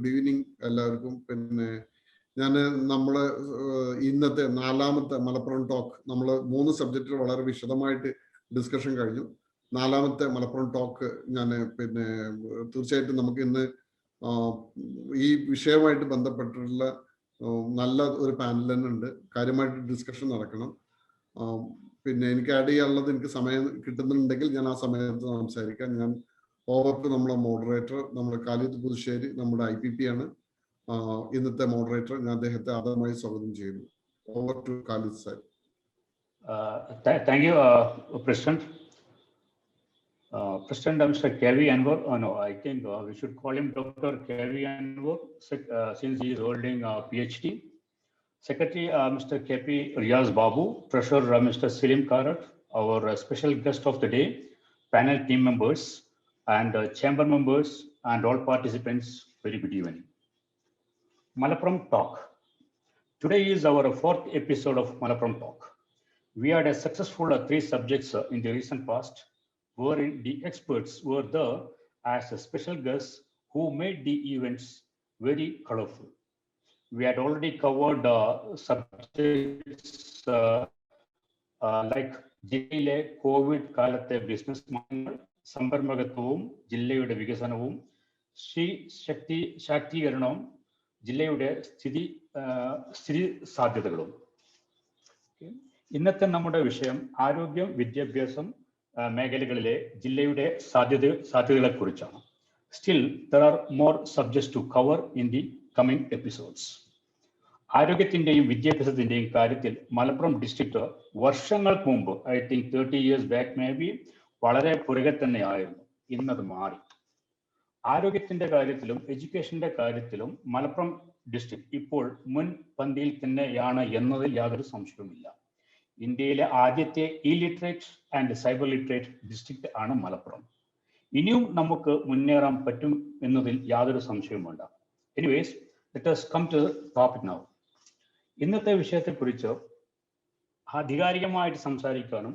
Good evening എല്ലാവർക്കും. പിന്നെ ഞാൻ ഇന്നത്തെ 4ാമത്തെ മലപ്പുറം ടോക്ക് നമ്മൾ 3 സബ്ജക്റ്റുകൾ വളരെ വിശദമായിട്ട് ഡിസ്കഷൻ കഴിഞ്ഞു. 4ാമത്തെ മലപ്പുറം ടോക്ക് ഞാൻ തീർച്ചയായിട്ടും നമുക്ക് ഇന്ന് ഈ വിഷയവുമായിട്ട് ബന്ധപ്പെട്ടിട്ടുള്ള നല്ല ഒരു പാനൽ തന്നെ ഉണ്ട്. കാര്യമായിട്ട് ഡിസ്കഷൻ നടക്കണം. എനിക്ക് ആഡ് ചെയ്യാനുള്ളത് എനിക്ക് സമയം കിട്ടുന്നുണ്ടെങ്കിൽ ഞാൻ ആ സമയത്ത് സംസാരിക്കാം. ഞാൻ ഓവർ ടു നമ്മുടെ മോഡറേറ്റർ, നമ്മുടെ ഖാലിദ് പുതുശ്ശേരി, നമ്മുടെ IPP ആണ് ഇന്നത്തെ മോഡറേറ്റർ. ഞാൻ അദ്ദേഹത്തെ ആദ്യമായി സ്വാഗതം ചെയ്യുന്നു. Over to Khalid sir. Thank you, President. President Mr. KV Anwar. No, I think we should call him Dr. KV Anwar since he is holding a PhD. Secretary Mr. KP Riaz Babu, Treasurer Mr. Selim Karat, our special guest of the day, panel team members and chamber members and all participants, very good evening. Malappuram Talk. Today is our 4th episode of Malappuram Talk. We had a successful 3 subjects in the recent past, wherein the experts were there as a special guests who made the events very colorful. We had already covered subjects like ജില്ലയിലെ Covid കാലത്തെ business മാനങ്ങൾ, സംരംഭകത്വവും ജില്ലയുടെ വികസനവും, ശ്രീ ശക്തി ശാക്തീകരണവും, ജില്ലയുടെ സ്ഥിതി സാധ്യതകളും. ഇന്നത്തെ നമ്മുടെ വിഷയം ആരോഗ്യം, വിദ്യാഭ്യാസം മേഖലകളിലെ ജില്ലയുടെ സാധ്യതകളെ കുറിച്ചാണ്. Still, there are more subjects to cover in the coming episodes. ആരോഗ്യത്തിന്റെയും വിദ്യാഭ്യാസത്തിന്റെയും കാര്യത്തിൽ മലപ്പുറം ഡിസ്ട്രിക്ട് വർഷങ്ങൾക്ക് മുമ്പ്, I think 30 years back maybe, വളരെ പുറകെ തന്നെയായിരുന്നു. ഇന്നത് മാറി. ആരോഗ്യത്തിന്റെ കാര്യത്തിലും എഡ്യൂക്കേഷന്റെ കാര്യത്തിലും മലപ്പുറം ഡിസ്ട്രിക്ട് ഇപ്പോൾ മുൻപന്തിയിൽ തന്നെയാണ് എന്നതിൽ യാതൊരു സംശയവുമില്ല. ഇന്ത്യയിലെ ആദ്യത്തെ illiterate and cyber literate district ആണ് മലപ്പുറം. ഇനിയും നമുക്ക് മുന്നേറാൻ പറ്റും എന്നതിൽ യാതൊരു സംശയവും വേണ്ട. Anyways, let us come to the topic now. ഇന്നത്തെ വിഷയത്തെക്കുറിച്ച് ആധികാരികമായിട്ട് സംസാരിക്കാനും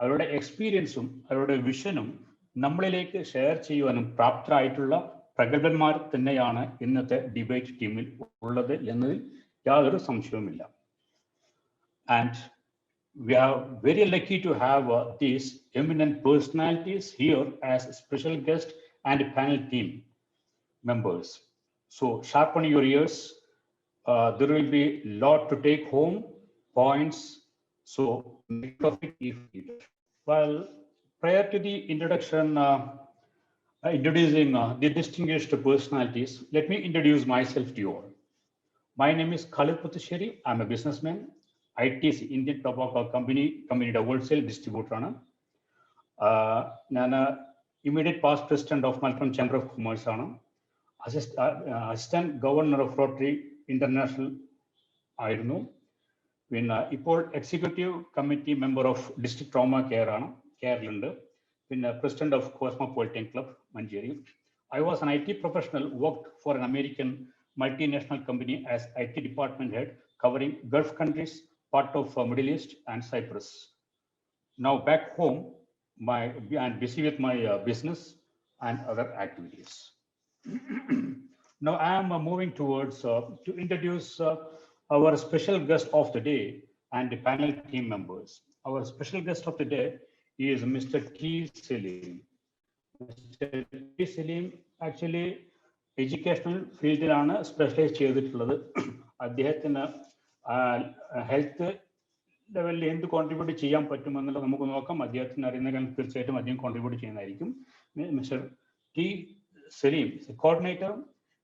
അവരുടെ എക്സ്പീരിയൻസും അവരുടെ വിഷനും നമ്മളിലേക്ക് ഷെയർ ചെയ്യുവാനും പ്രാപ്തരായിട്ടുള്ള പ്രഗത്ഭന്മാർ തന്നെയാണ് ഇന്നത്തെ ഡിബേറ്റ് ടീമിൽ ഉള്ളത് എന്നതിൽ യാതൊരു സംശയവുമില്ല. And we are very lucky to have these eminent personalities here as special guest and panel team members. So sharpen your ears. There will be a lot to take home, points. So make of it if needed. Well, prior to the introduction, introducing the distinguished personalities, let me introduce myself to you all. My name is Khalid Putusheri. I'm a businessman. ITC, Indian Tobacco Company, companyയുടെ wholesale distributor ആണ്. ഞാൻ immediate past president of Malappuram chamber of commerce ആണ്. Assistant governor of Rotary International ആയിരുന്നു. പിന്നെ ഇപ്പോൾ executive committee member of district trauma care ആണ്, കെയറിലുണ്ട്. പിന്നെ president of cosmopolitan club Manjeri. I was an IT professional, worked for an American multinational company as IT department head, covering Gulf countries, part of Middle East and Cyprus. Now back home, and busy with my business and other activities. Now I am moving towards to introduce our special guest of the day and the panel team members. Our special guest of the day is Mr. T. Selim. Mr. T. Selim actually educational ഫീൽഡിലാണ് specialise ചെയ്തിട്ടുള്ളത്. അദ്ദേഹത്തിന് health ലെവലിൽ എന്ത് contribute ചെയ്യാൻ പറ്റുമെന്നുള്ളത് നമുക്ക് നോക്കാം. അദ്ദേഹത്തിന് അറിയുന്ന കാര്യം തീർച്ചയായിട്ടും അദ്ദേഹം കോൺട്രിബ്യൂട്ട് ചെയ്യുന്നതായിരിക്കും. Mister T Salim, coordinator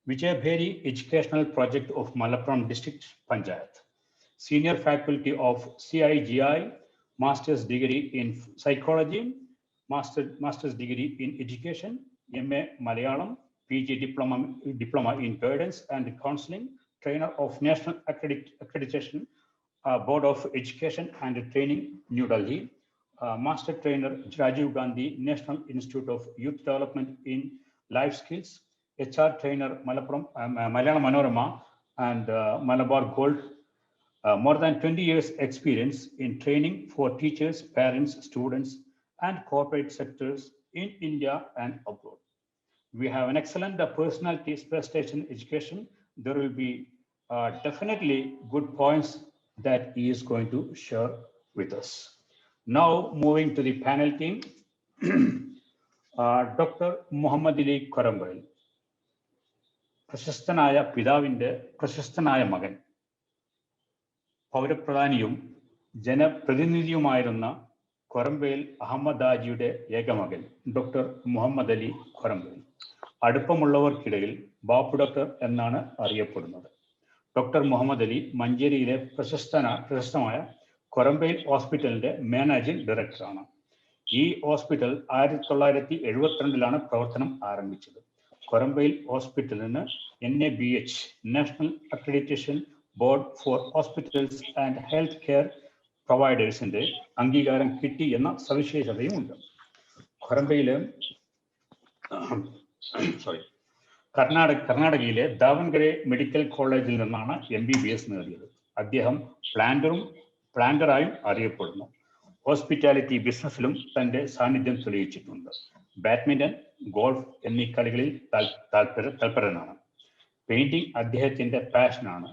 Vijayabheri educational project of Malappuram district panchayat, senior faculty of CIGI, master's degree in psychology, master's degree in education, MA Malayalam, PG diploma in guidance and counseling, trainer of National Accreditation Board of Education and Training, New Delhi, master trainer Rajiv Gandhi National Institute of Youth Development in Life Skills, HR trainer Malayalam Manorama and Malabar Gold. More than 20 years experience in training for teachers, parents, students and corporate sectors in India and abroad. we have an excellent personality station education. There will be definitely good points that he is going to share with us. Now moving to the panel team, Dr. Muhammad Ali Korambayil, പ്രശസ്തനായ പിതാവിൻ്റെ പ്രശസ്തനായ മകൻ, പൗരപ്രധാനിയും ജനപ്രതിനിധിയുമായിരുന്ന Korambayil Ahmed ആജിയുടെ ഏകമകൻ doctor Muhammad Ali Korambayil അടുപ്പമുള്ളവർക്കിടയിൽ Bapu doctor എന്നാണ് അറിയപ്പെടുന്നത്. Doctor Muhammad Ali മഞ്ചേരിയിലെ പ്രശസ്തമായ കൊരമ്പയിൽ ഹോസ്പിറ്റലിന്റെ managing ഡയറക്ടറാണ്. ഈ ഹോസ്പിറ്റൽ 1972 പ്രവർത്തനം ആരംഭിച്ചത്. കൊരമ്പയിൽ ഹോസ്പിറ്റലിന് NABH national accreditation board for hospitals and health care പ്രൊവൈഡേഴ്സിന്റെ അംഗീകാരം കിട്ടി എന്ന സവിശേഷതയുമുണ്ട്. കൊരമ്പയിലെ കർണാടകയിലെ ദാവൺഗരെ മെഡിക്കൽ കോളേജിൽ നിന്നാണ് MBBS നേടിയത്. അദ്ദേഹം പ്ലാന്ററായും അറിയപ്പെടുന്നു. ഹോസ്പിറ്റാലിറ്റി ബിസിനസ്സിലും തന്റെ സാന്നിധ്യം തെളിയിച്ചിട്ടുണ്ട്. ബാഡ്മിന്റൺ, ഗോൾഫ് എന്നീ കളികളിൽ തൽപരനാണ്. പെയിന്റിംഗ് അദ്ദേഹത്തിന്റെ പാഷനാണ്.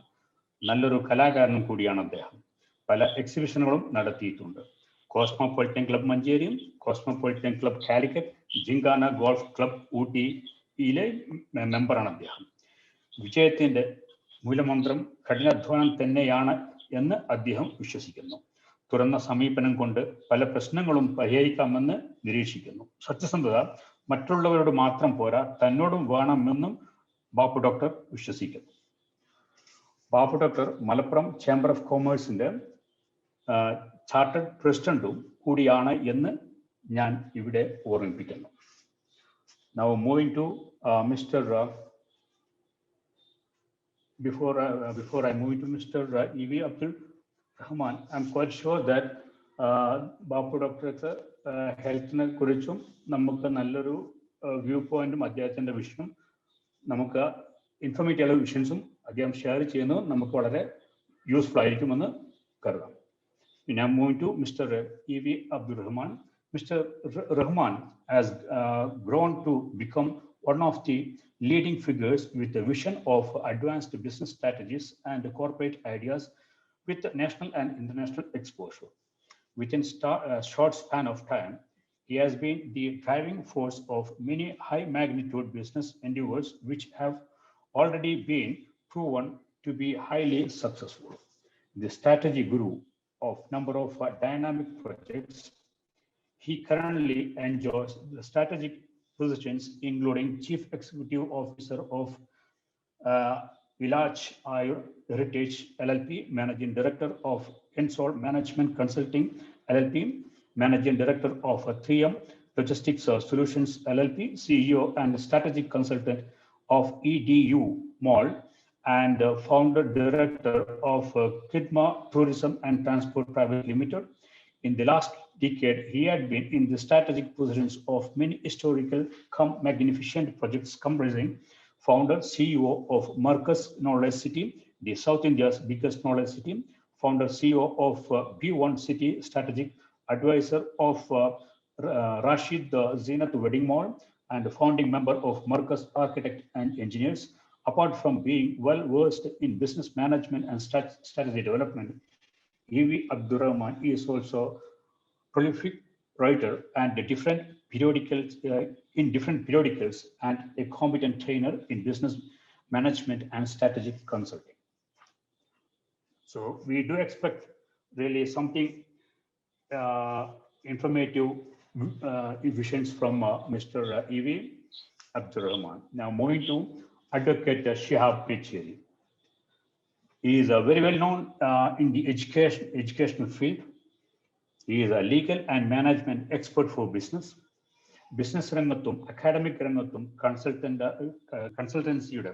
നല്ലൊരു കലാകാരനും കൂടിയാണ് അദ്ദേഹം. പല എക്സിബിഷനുകളും നടത്തിയിട്ടുണ്ട്. കോസ്മോപൊളിറ്റൻ ക്ലബ് മഞ്ചേരിയും cosmopolitan club Calicut, gymkhana golf club ഊട്ടിയിലെ മെമ്പറാണ് അദ്ദേഹം. വിജയത്തിന്റെ മൂലമന്ത്രം കഠിനാധ്വാനം തന്നെയാണ് എന്ന് അദ്ദേഹം വിശ്വസിക്കുന്നു. തുറന്ന സമീപനം കൊണ്ട് പല പ്രശ്നങ്ങളും പരിഹരിക്കാമെന്ന് നിരീക്ഷിക്കുന്നു. സത്യസന്ധത മറ്റുള്ളവരോട് മാത്രം പോരാ, തന്നോടും വേണമെന്നും ബാപ്പു ഡോക്ടർ വിശ്വസിക്കുന്നു. Bapu doctor Malappuram chamber of കൊമേഴ്സിന്റെ ചാർട്ടേഡ് പ്രസിഡന്റും കൂടിയാണ് എന്ന് ഞാൻ ഇവിടെ ഓർമ്മിപ്പിക്കുന്നു. Now moving to Mr. Before I move to Mr. E.V. Abdul Rahman, I'm quite sure that Bapu ഡോക്ടർക്ക് ഹെൽത്തിനെ കുറിച്ചും നമുക്ക് നല്ലൊരു വ്യൂ പോയിന്റും അദ്ദേഹത്തിന്റെ വിഷയം നമുക്ക് ഇൻഫോർമേറ്റീവ് വിഷൻസും അദ്ദേഹം ഷെയർ ചെയ്യുന്നത് നമുക്ക് വളരെ യൂസ്ഫുൾ ആയിരിക്കുമെന്ന് കരുതാം. Now moving to Mr. E.V. Abdul Rahman. Mr. Rahman has grown to become one of the leading figures with the vision of advanced business strategies and corporate ideas with national and international exposure. Within a short span of time, he has been the driving force of many high magnitude business endeavors which have already been proven to be highly successful. The strategy guru of number of dynamic projects. He currently enjoys the strategic positions including Chief Executive Officer of Village Ayur Heritage LLP, Managing Director of Ensol Management Consulting LLP, Managing Director of 3M Logistics Solutions LLP, CEO and Strategic Consultant of EDU Mall, and Founder Director of Kidma Tourism and Transport Private Limited. In the last decade, he had been in the strategic positions of many historical magnificent projects comprising founder, CEO of Marcus Knowledge City, the South India's biggest knowledge city, founder, CEO of B1 City, strategic advisor of Rashid Zenith Wedding Mall, and founding member of Marcus Architect and Engineers. Apart from being well versed in business management and strategy development, E.V. Abdul Rahman is also prolific writer and different periodicals and a competent trainer in business management and strategic consulting. So we do expect really something informative visions from Mr. E.V. Abdul Rahman. Now moving to Advocate Shihab Mecheri. He is very well known in the educational field. He is a legal and management expert for business. Business രംഗത്തും academic രംഗത്തും കൺസൾട്ടൻസിയുടെ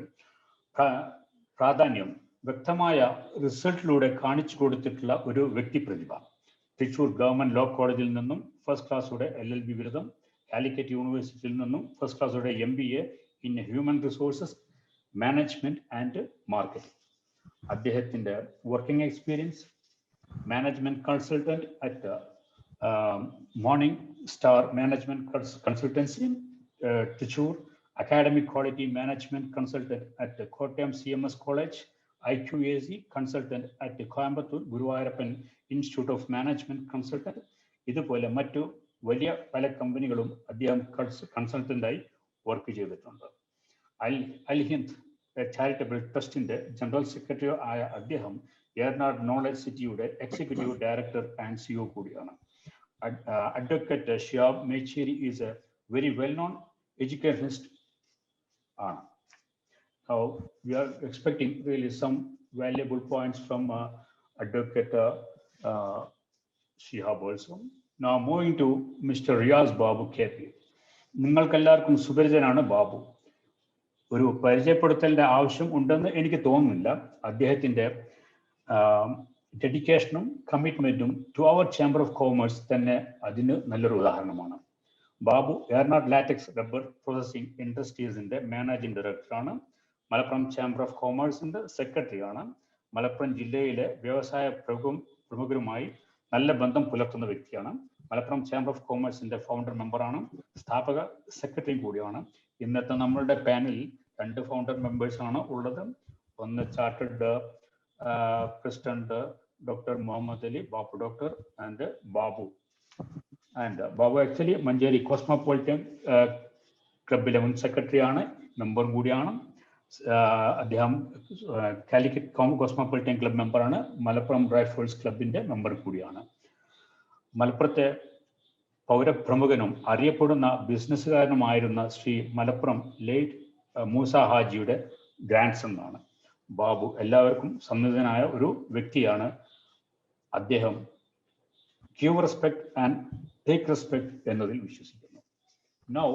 പ്രാധാന്യം വ്യക്തമായ റിസൾട്ടിലൂടെ കാണിച്ചു കൊടുത്തിട്ടുള്ള ഒരു വ്യക്തിപ്രതിഭ. Thrissur government law കോളേജിൽ നിന്നും first ക്ലാസ്സോടെ LLB ബിരുദം, കാലിക്കറ്റ് യൂണിവേഴ്സിറ്റിയിൽ നിന്നും ഫസ്റ്റ് ക്ലാസ്സോടെ MBA in human resources management and marketing. അദ്ദേഹത്തിന്റെ working experience, management consultant at Morning Star Management Consultancy, Trichur, academic quality management consultant at the Kottayam CMS College, IQAC consultant at the Coimbatore Guruvayurappan Institute of Management consultant. ഇതുപോലെ മറ്റു വലിയ പല കമ്പനികളും അദ്ദേഹം കൺസൾട്ടന്റായി work ചെയ്തിട്ടുണ്ട്. Al Hind charitable ട്രസ്റ്റിന്റെ general secretary ആയ അദ്ദേഹം ഏർനാട് നോളജ് സിറ്റിയുടെ എക്സിക്യൂട്ടീവ് ഡയറക്ടർ ആൻഡ് സിഇഒ കൂടിയാണ്. Advocate Shiyab Mecheri is a very well known educationist. Now we are expecting really some valuable points from Advocate Shihab also. Now moving to Mr. Riyaz Babu KP. നിങ്ങൾക്കെല്ലാവർക്കും സുപരിചിതനാണ് ബാബു. ഒരു പരിചയപ്പെടുത്തലിന്റെ ആവശ്യം ഉണ്ടെന്ന് എനിക്ക് തോന്നുന്നില്ല. അദ്ദേഹത്തിന്റെ ഡെഡിക്കേഷനും കമ്മിറ്റ്മെന്റും to our chamber of commerce തന്നെ അതിന് നല്ലൊരു ഉദാഹരണമാണ്. Babu Ernad latex rubber processing ഇൻഡസ്ട്രീസിന്റെ മാനേജിംഗ് ഡയറക്ടറാണ്. മലപ്പുറം ചേംബർ ഓഫ് കോമേഴ്സിന്റെ സെക്രട്ടറിയാണ്. മലപ്പുറം ജില്ലയിലെ വ്യവസായ പ്രമുഖരുമായി നല്ല ബന്ധം പുലർത്തുന്ന വ്യക്തിയാണ്. മലപ്പുറം ചേംബർ ഓഫ് കോമേഴ്സിന്റെ ഫൗണ്ടർ മെമ്പറാണ്, സ്ഥാപക സെക്രട്ടറിയും കൂടിയാണ്. ഇന്നത്തെ നമ്മളുടെ പാനലിൽ 2 ഫൗണ്ടർ മെമ്പേഴ്സ് ആണ് ഉള്ളത്. ഒന്ന് chartered president doctor Muhammad Ali Babu doctor and Babu. And Babu actually Manjeri Cosmopolitan ക്ലബിലെ മുൻ സെക്രട്ടറിയാണ്, മെമ്പർ കൂടിയാണ്. അദ്ദേഹം കാലിക്കറ്റ് കോസ്മോപൊളിറ്റൻ ക്ലബ് മെമ്പറാണ്. മലപ്പുറം റൈഫിൾസ് ക്ലബിന്റെ മെമ്പർ കൂടിയാണ്. മലപ്പുറത്തെ പൗരപ്രമുഖനും അറിയപ്പെടുന്ന ബിസിനസ്സുകാരനുമായിരുന്ന ശ്രീ മലപ്പുറം ലേറ്റ് മൂസ ഹാജിയുടെ ഗ്രാൻഡ് സൺ ആണ് ബാബു. എല്ലാവർക്കും സന്നിധനായ ഒരു വ്യക്തിയാണ് അദ്ദേഹം. Give respect and take respect എന്നതിൽ വിശ്വസിക്കുന്നു. Now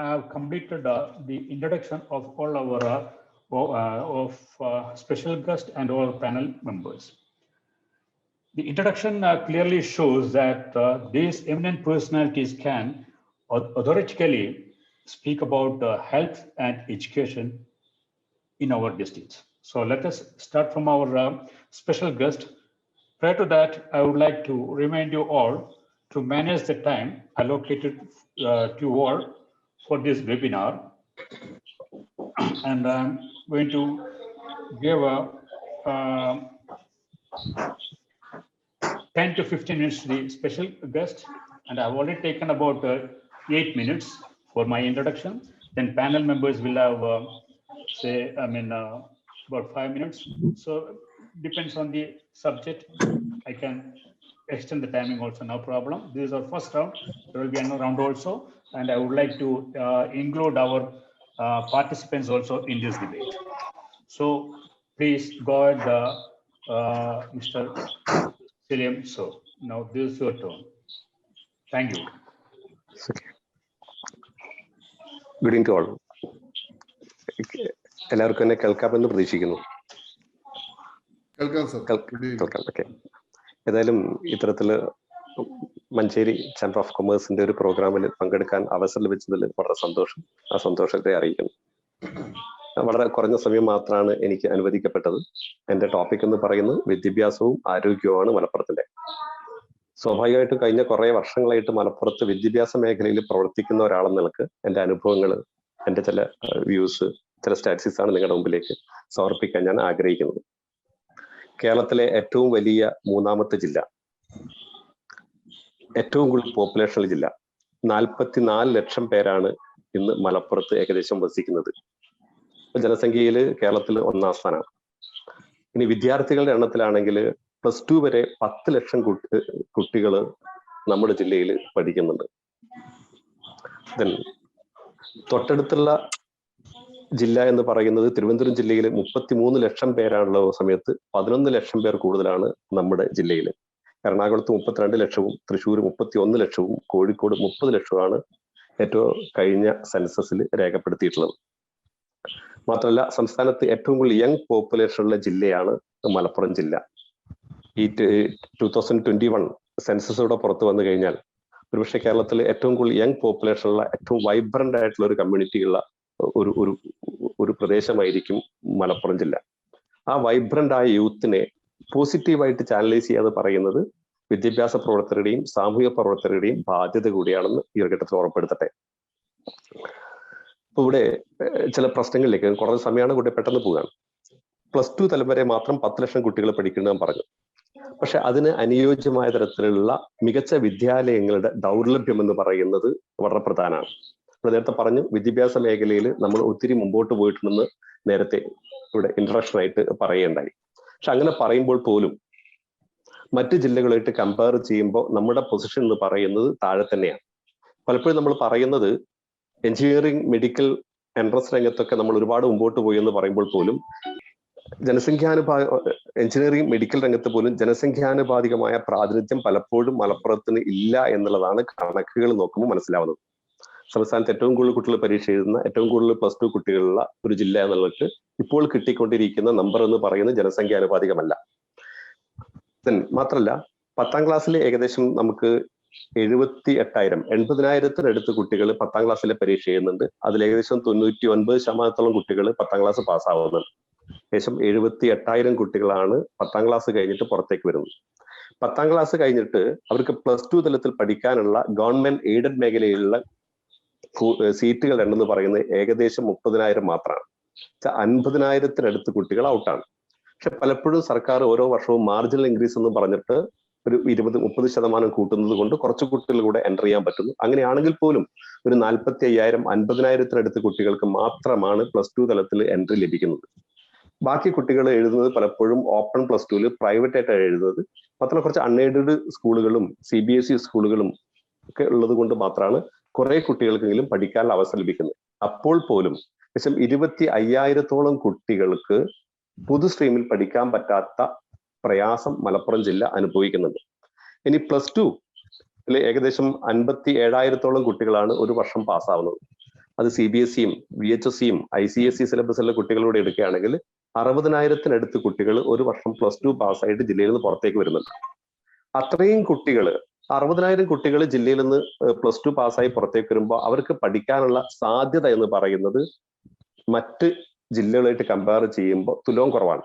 I have completed the introduction of all our special guests and all panel members. The introduction clearly shows that these eminent personalities can authoritatively speak about health and education in our districts. So let us start from our special guest. Prior to that, I would like to remind you all to manage the time allocated to you all for this webinar. And I'm going to give 10 to 15 minutes to the special guest. And I've already taken about 8 minutes for my introduction. Then panel members will have, about 5 minutes. So depends on the subject. I can extend the timing also, no problem. This is our first round. There will be another round also. And I would like to include our participants also in this debate. So please go ahead, Mr. William. So now this is your turn. Thank you. Good evening to all. എല്ലാവർക്കും എന്നെ കേൾക്കാമെന്ന് പ്രതീക്ഷിക്കുന്നു. Okay. ഏതായാലും ഇത്തരത്തില് Manjeri chamber of കൊമേഴ്സിന്റെ ഒരു പ്രോഗ്രാമിൽ പങ്കെടുക്കാൻ അവസരം ലഭിച്ചതിൽ വളരെ സന്തോഷം. ആ സന്തോഷത്തെ അറിയിക്കുന്നു. വളരെ കുറഞ്ഞ സമയം മാത്രമാണ് എനിക്ക് അനുവദിക്കപ്പെട്ടത്. എന്റെ ടോപ്പിക് എന്ന് പറയുന്നത് വിദ്യാഭ്യാസവും ആരോഗ്യവുമാണ് മലപ്പുറത്തിന്റെ. സ്വാഭാവികമായിട്ടും കഴിഞ്ഞ കുറെ വർഷങ്ങളായിട്ട് മലപ്പുറത്ത് വിദ്യാഭ്യാസ മേഖലയിൽ പ്രവർത്തിക്കുന്ന ഒരാളെന്ന നിലക്ക് എന്റെ അനുഭവങ്ങൾ, എന്റെ ചില വ്യൂസ്, ചില സ്റ്റാറ്റിസ്റ്റിക്സ് ആണ് നിങ്ങളുടെ മുമ്പിലേക്ക് സമർപ്പിക്കാൻ ഞാൻ ആഗ്രഹിക്കുന്നത്. കേരളത്തിലെ ഏറ്റവും വലിയ 3ാമത്തെ ജില്ല, ഏറ്റവും കൂടുതൽ പോപ്പുലേഷനുള്ള ജില്ല, 44 ലക്ഷം പേരാണ് ഇന്ന് മലപ്പുറത്ത് ഏകദേശം വസിക്കുന്നത്. ജനസംഖ്യയിൽ കേരളത്തിൽ 1ാം സ്ഥാനമാണ്. ഇനി വിദ്യാർത്ഥികളുടെ എണ്ണത്തിലാണെങ്കിൽ +2 വരെ 10 ലക്ഷം കുട്ടികൾ നമ്മുടെ ജില്ലയിൽ പഠിക്കുന്നുണ്ട്. തൊട്ടടുത്തുള്ള ജില്ല എന്ന് പറയുന്നത് തിരുവനന്തപുരം ജില്ലയിൽ 33 ലക്ഷം പേരാണുള്ള സമയത്ത് 11 ലക്ഷം പേർ കൂടുതലാണ് നമ്മുടെ ജില്ലയിൽ. എറണാകുളത്ത് 32 ലക്ഷവും തൃശ്ശൂർ 31 ലക്ഷവും കോഴിക്കോട് 30 ലക്ഷവുമാണ് ഏറ്റവും കഴിഞ്ഞ സെൻസസിൽ രേഖപ്പെടുത്തിയിട്ടുള്ളത്. മാത്രമല്ല സംസ്ഥാനത്ത് ഏറ്റവും കൂടുതൽ യങ് പോപ്പുലേഷൻ ഉള്ള ജില്ലയാണ് മലപ്പുറം ജില്ല. ഈ 2021 സെൻസസോടെ പുറത്തു വന്നു കഴിഞ്ഞാൽ ഒരുപക്ഷെ കേരളത്തിൽ ഏറ്റവും കൂടുതൽ യങ് പോപ്പുലേഷൻ ഉള്ള, ഏറ്റവും വൈബ്രന്റ് ആയിട്ടുള്ള ഒരു കമ്മ്യൂണിറ്റി ഉള്ള ഒരു പ്രദേശമായിരിക്കും മലപ്പുറം ജില്ല. ആ വൈബ്രന്റ് ആയ യൂത്തിനെ പോസിറ്റീവായിട്ട് ചാനലൈസ് ചെയ്യാതെ പറയുന്നത് വിദ്യാഭ്യാസ പ്രവർത്തകരുടെയും സാമൂഹിക പ്രവർത്തകരുടെയും ബാധ്യത കൂടിയാണെന്ന് ഈ ഘട്ടത്തിൽ ഉറപ്പെടുത്തട്ടെ. അപ്പൊ ഇവിടെ ചില പ്രശ്നങ്ങളിലേക്ക് കുറേ സമയമാണ് കൂടെ പെട്ടെന്ന് പോവുകയാണ്. +2 തലം വരെ മാത്രം 10 ലക്ഷം കുട്ടികൾ പഠിക്കണം പറഞ്ഞു. പക്ഷെ അതിന് അനുയോജ്യമായ തരത്തിലുള്ള മികച്ച വിദ്യാലയങ്ങളുടെ ദൗർലഭ്യം എന്ന് പറയുന്നത് വളരെ പ്രധാനമാണ്. ഇവിടെ നേരത്തെ പറഞ്ഞു, വിദ്യാഭ്യാസ മേഖലയിൽ നമ്മൾ ഒത്തിരി മുമ്പോട്ട് പോയിട്ടുണ്ടെന്ന് നേരത്തെ ഇവിടെ ഇൻട്രഡക്ഷൻ ആയിട്ട് പറയുകയുണ്ടായി. പക്ഷെ അങ്ങനെ പറയുമ്പോൾ പോലും മറ്റ് ജില്ലകളായിട്ട് കമ്പയർ ചെയ്യുമ്പോൾ നമ്മുടെ പൊസിഷൻ എന്ന് പറയുന്നത് താഴെ തന്നെയാണ്. പലപ്പോഴും നമ്മൾ പറയുന്നത് എഞ്ചിനീയറിംഗ്, മെഡിക്കൽ, എൻട്രൻസ് രംഗത്തൊക്കെ നമ്മൾ ഒരുപാട് മുമ്പോട്ട് പോയി എന്ന് പറയുമ്പോൾ പോലും എഞ്ചിനീയറിംഗ്, മെഡിക്കൽ രംഗത്ത് പോലും ജനസംഖ്യാനുപാതികമായ പ്രാതിനിധ്യം പലപ്പോഴും മലപ്പുറത്തിന് ഇല്ല എന്നുള്ളതാണ് കണക്കുകൾ നോക്കുമ്പോൾ മനസ്സിലാവുന്നത്. സംസ്ഥാനത്ത് ഏറ്റവും കൂടുതൽ കുട്ടികൾ പരീക്ഷ എഴുതുന്ന, ഏറ്റവും കൂടുതൽ +2 കുട്ടികളുള്ള ഒരു ജില്ല എന്നുള്ളത് ഇപ്പോൾ കിട്ടിക്കൊണ്ടിരിക്കുന്ന നമ്പർ എന്ന് പറയുന്നത് ജനസംഖ്യാനുപാതികമല്ല. മാത്രമല്ല 10ാം ക്ലാസ്സിൽ ഏകദേശം നമുക്ക് 80,000 കുട്ടികൾ 10ാം ക്ലാസ്സിലെ പരീക്ഷ ചെയ്യുന്നുണ്ട്. അതിൽ ഏകദേശം 99% കുട്ടികൾ 10ാം ക്ലാസ് പാസ്സാവുന്നുണ്ട്. ഏകദേശം 78,000 കുട്ടികളാണ് 10ാം ക്ലാസ് കഴിഞ്ഞിട്ട് പുറത്തേക്ക് വരുന്നത്. 10ാം ക്ലാസ് കഴിഞ്ഞിട്ട് അവർക്ക് +2 തലത്തിൽ പഠിക്കാനുള്ള ഗവൺമെന്റ് എയ്ഡഡ് മേഖലയിലുള്ള സീറ്റുകൾ എണ്ണെന്ന് പറയുന്നത് ഏകദേശം 30,000 മാത്രമാണ്. 50,000 കുട്ടികൾ ഔട്ടാണ്. പക്ഷെ പലപ്പോഴും സർക്കാർ ഓരോ വർഷവും മാർജിനൽ ഇൻക്രീസ് എന്ന് പറഞ്ഞിട്ട് ഒരു 20-30% കൂട്ടുന്നത് കൊണ്ട് കുറച്ച് കുട്ടികൾ കൂടെ എൻ്റർ ചെയ്യാൻ പറ്റുന്നു. അങ്ങനെയാണെങ്കിൽ പോലും ഒരു 45,000, 50,000 കുട്ടികൾക്ക് മാത്രമാണ് +2 തലത്തിൽ എൻട്രി ലഭിക്കുന്നത്. ബാക്കി കുട്ടികൾ എഴുതുന്നത് പലപ്പോഴും ഓപ്പൺ +2 പ്രൈവറ്റ് ആയിട്ടാണ് എഴുതുന്നത്. മാത്രമല്ല കുറച്ച് അൺഎയ്ഡഡ് സ്കൂളുകളും CBSE സ്കൂളുകളും ഒക്കെ ഉള്ളത് കൊണ്ട് മാത്രമാണ് കുറെ കുട്ടികൾക്കെങ്കിലും പഠിക്കാനുള്ള അവസരം ലഭിക്കുന്നത്. അപ്പോൾ പോലും ഏകദേശം 25,000-ഓളം കുട്ടികൾക്ക് പൊതു സ്ട്രീമിൽ പഠിക്കാൻ പറ്റാത്ത പ്രയാസം മലപ്പുറം ജില്ല അനുഭവിക്കുന്നുണ്ട്. ഇനി +2 ഏകദേശം 57,000-ഓളം കുട്ടികളാണ് ഒരു വർഷം പാസ്സാവുന്നത്. അത് CBSEയും VHSEയും ICSE സിലബസിലെ കുട്ടികളോട് എടുക്കുകയാണെങ്കിൽ 60,000 കുട്ടികൾ ഒരു വർഷം +2 പാസ്സായിട്ട് ജില്ലയിൽ നിന്ന് പുറത്തേക്ക് വരുന്നുണ്ട്. അത്രയും കുട്ടികൾ, 60,000 കുട്ടികൾ ജില്ലയിൽ നിന്ന് +2 പാസ്സായി പുറത്തേക്ക് വരുമ്പോൾ അവർക്ക് പഠിക്കാനുള്ള സാധ്യത എന്ന് പറയുന്നത് മറ്റ് ജില്ലകളായിട്ട് കമ്പയർ ചെയ്യുമ്പോൾ തുലവും കുറവാണ്.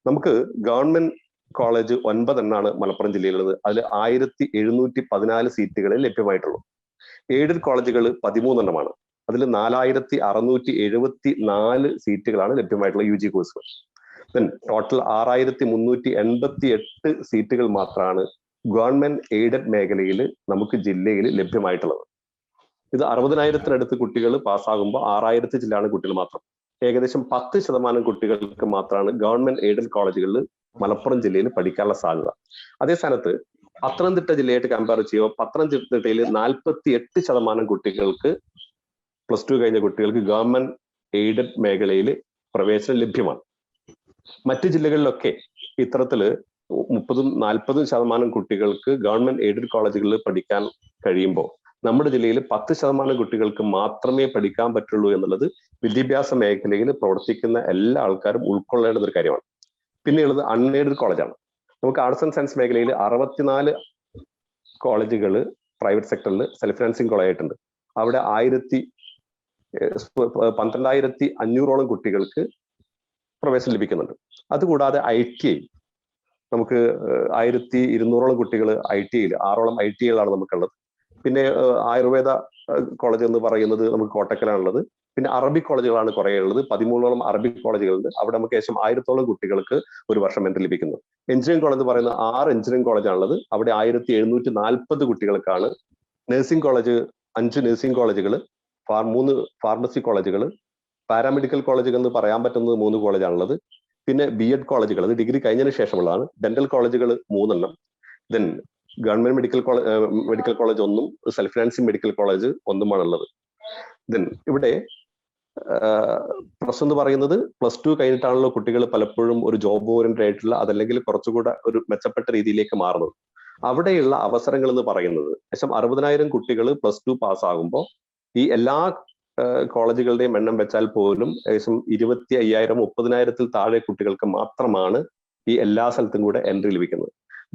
നമുക്ക് ഗവൺമെന്റ് കോളേജ് 9 എണ്ണാണ് മലപ്പുറം ജില്ലയിലുള്ളത്. അതിൽ 1,714 സീറ്റുകളെ ലഭ്യമായിട്ടുള്ളൂ. എയ്ഡഡ് കോളേജുകൾ 13 എണ്ണമാണ്. അതിൽ 4,674 സീറ്റുകളാണ് ലഭ്യമായിട്ടുള്ള UG കോഴ്സുകൾ. ടോട്ടൽ 6,388 സീറ്റുകൾ മാത്രമാണ് ഗവൺമെന്റ് എയ്ഡഡ് മേഖലയിൽ നമുക്ക് ജില്ലയിൽ ലഭ്യമായിട്ടുള്ളത്. ഇത് 60,000 കുട്ടികൾ പാസ്സാകുമ്പോൾ 6,000 ജില്ലയാണ് കുട്ടികൾ മാത്രം. ഏകദേശം 10% കുട്ടികൾക്ക് മാത്രമാണ് ഗവൺമെന്റ് എയ്ഡഡ് കോളേജുകളിൽ മലപ്പുറം ജില്ലയിൽ പഠിക്കാനുള്ള സാധ്യത. അതേ സ്ഥാനത്ത് പത്തനംതിട്ട ജില്ലയായിട്ട് കമ്പയർ ചെയ്യുമ്പോൾ പത്തനംതിട്ടയിൽ 48% കുട്ടികൾക്ക് +2 കഴിഞ്ഞ കുട്ടികൾക്ക് ഗവൺമെന്റ് എയ്ഡഡ് മേഖലയിൽ പ്രവേശനം ലഭ്യമാണ്. മറ്റ് ജില്ലകളിലൊക്കെ ഇത്തരത്തില് 30-40% കുട്ടികൾക്ക് ഗവൺമെന്റ് എയ്ഡഡ് കോളേജുകളിൽ പഠിക്കാൻ കഴിയുമ്പോൾ നമ്മുടെ ജില്ലയിൽ 10% കുട്ടികൾക്ക് മാത്രമേ പഠിക്കാൻ പറ്റുള്ളൂ എന്നുള്ളത് വിദ്യാഭ്യാസ മേഖലയിൽ പ്രവർത്തിക്കുന്ന എല്ലാ ആൾക്കാരും ഉൾക്കൊള്ളേണ്ടുന്ന ഒരു കാര്യമാണ്. പിന്നെയുള്ളത് അൺഎയ്ഡഡ് കോളേജാണ്. നമുക്ക് ആർട്സ് ആൻഡ് സയൻസ് മേഖലയിൽ 64 കോളേജുകൾ പ്രൈവറ്റ് സെക്ടറിൽ സെൽഫ് ഫിനാൻസിങ് കോളേജ് ആയിട്ടുണ്ട്. അവിടെ 12,500-ഓളം കുട്ടികൾക്ക് പ്രവേശനം ലഭിക്കുന്നുണ്ട്. അതുകൂടാതെ ITI നമുക്ക് 1,200-ഓളം കുട്ടികൾ ITIയിൽ 6ഓളം ITIകളാണ് നമുക്കുള്ളത്. പിന്നെ ആയുർവേദ കോളേജ് എന്ന് പറയുന്നത് നമുക്ക് കോട്ടക്കലാണുള്ളത്. പിന്നെ അറബിക് കോളേജുകളാണ് കുറേ ഉള്ളത്. 13ഓളം അറബിക് കോളേജുകളുണ്ട്. അവിടെ നമുക്ക് ഏകദേശം 1,000-ഓളം കുട്ടികൾക്ക് ഒരു വർഷം എൻട്രി ലഭിക്കുന്നു. എഞ്ചിനീയറിംഗ് കോളേജ് എന്ന് പറയുന്ന 6 എഞ്ചിനീയറിംഗ് കോളേജാണുള്ളത്. അവിടെ 1,740 കുട്ടികൾക്കാണ്. നഴ്സിംഗ് കോളേജ് 5 നഴ്സിംഗ് കോളേജുകൾ, 3 ഫാർമസി കോളേജുകൾ, പാരാമെഡിക്കൽ കോളേജുകൾ എന്ന് പറയാൻ പറ്റുന്നത് 3 കോളേജാണുള്ളത്. പിന്നെ BEd കോളേജുകൾ, അത് ഡിഗ്രി കഴിഞ്ഞതിന് ശേഷമുള്ളതാണ്. ഡെന്റൽ കോളേജുകൾ 3 എണ്ണം. Then government medical college 1, self financing medical college 1 then ഇവിടെ പ്രശ്നം എന്ന് പറയുന്നത് +2 കഴിഞ്ഞിട്ടാണല്ലോ കുട്ടികൾ പലപ്പോഴും ഒരു ജോബ് ഓറിയന്റഡ് ആയിട്ടുള്ള, അതല്ലെങ്കിൽ കുറച്ചുകൂടെ ഒരു മെച്ചപ്പെട്ട രീതിയിലേക്ക് മാറുന്നത്. അവിടെയുള്ള അവസരങ്ങൾ എന്ന് പറയുന്നത് ഏകദേശം 60,000 കുട്ടികൾ +2 പാസ്സാകുമ്പോൾ ഈ എല്ലാ കോളേജുകളുടെയും എണ്ണം വെച്ചാൽ പോലും ഏകദേശം 25,000-30,000 താഴെ കുട്ടികൾക്ക് മാത്രമാണ് ഈ എല്ലാ സ്ഥലത്തും കൂടെ എൻട്രി ലഭിക്കുന്നത്.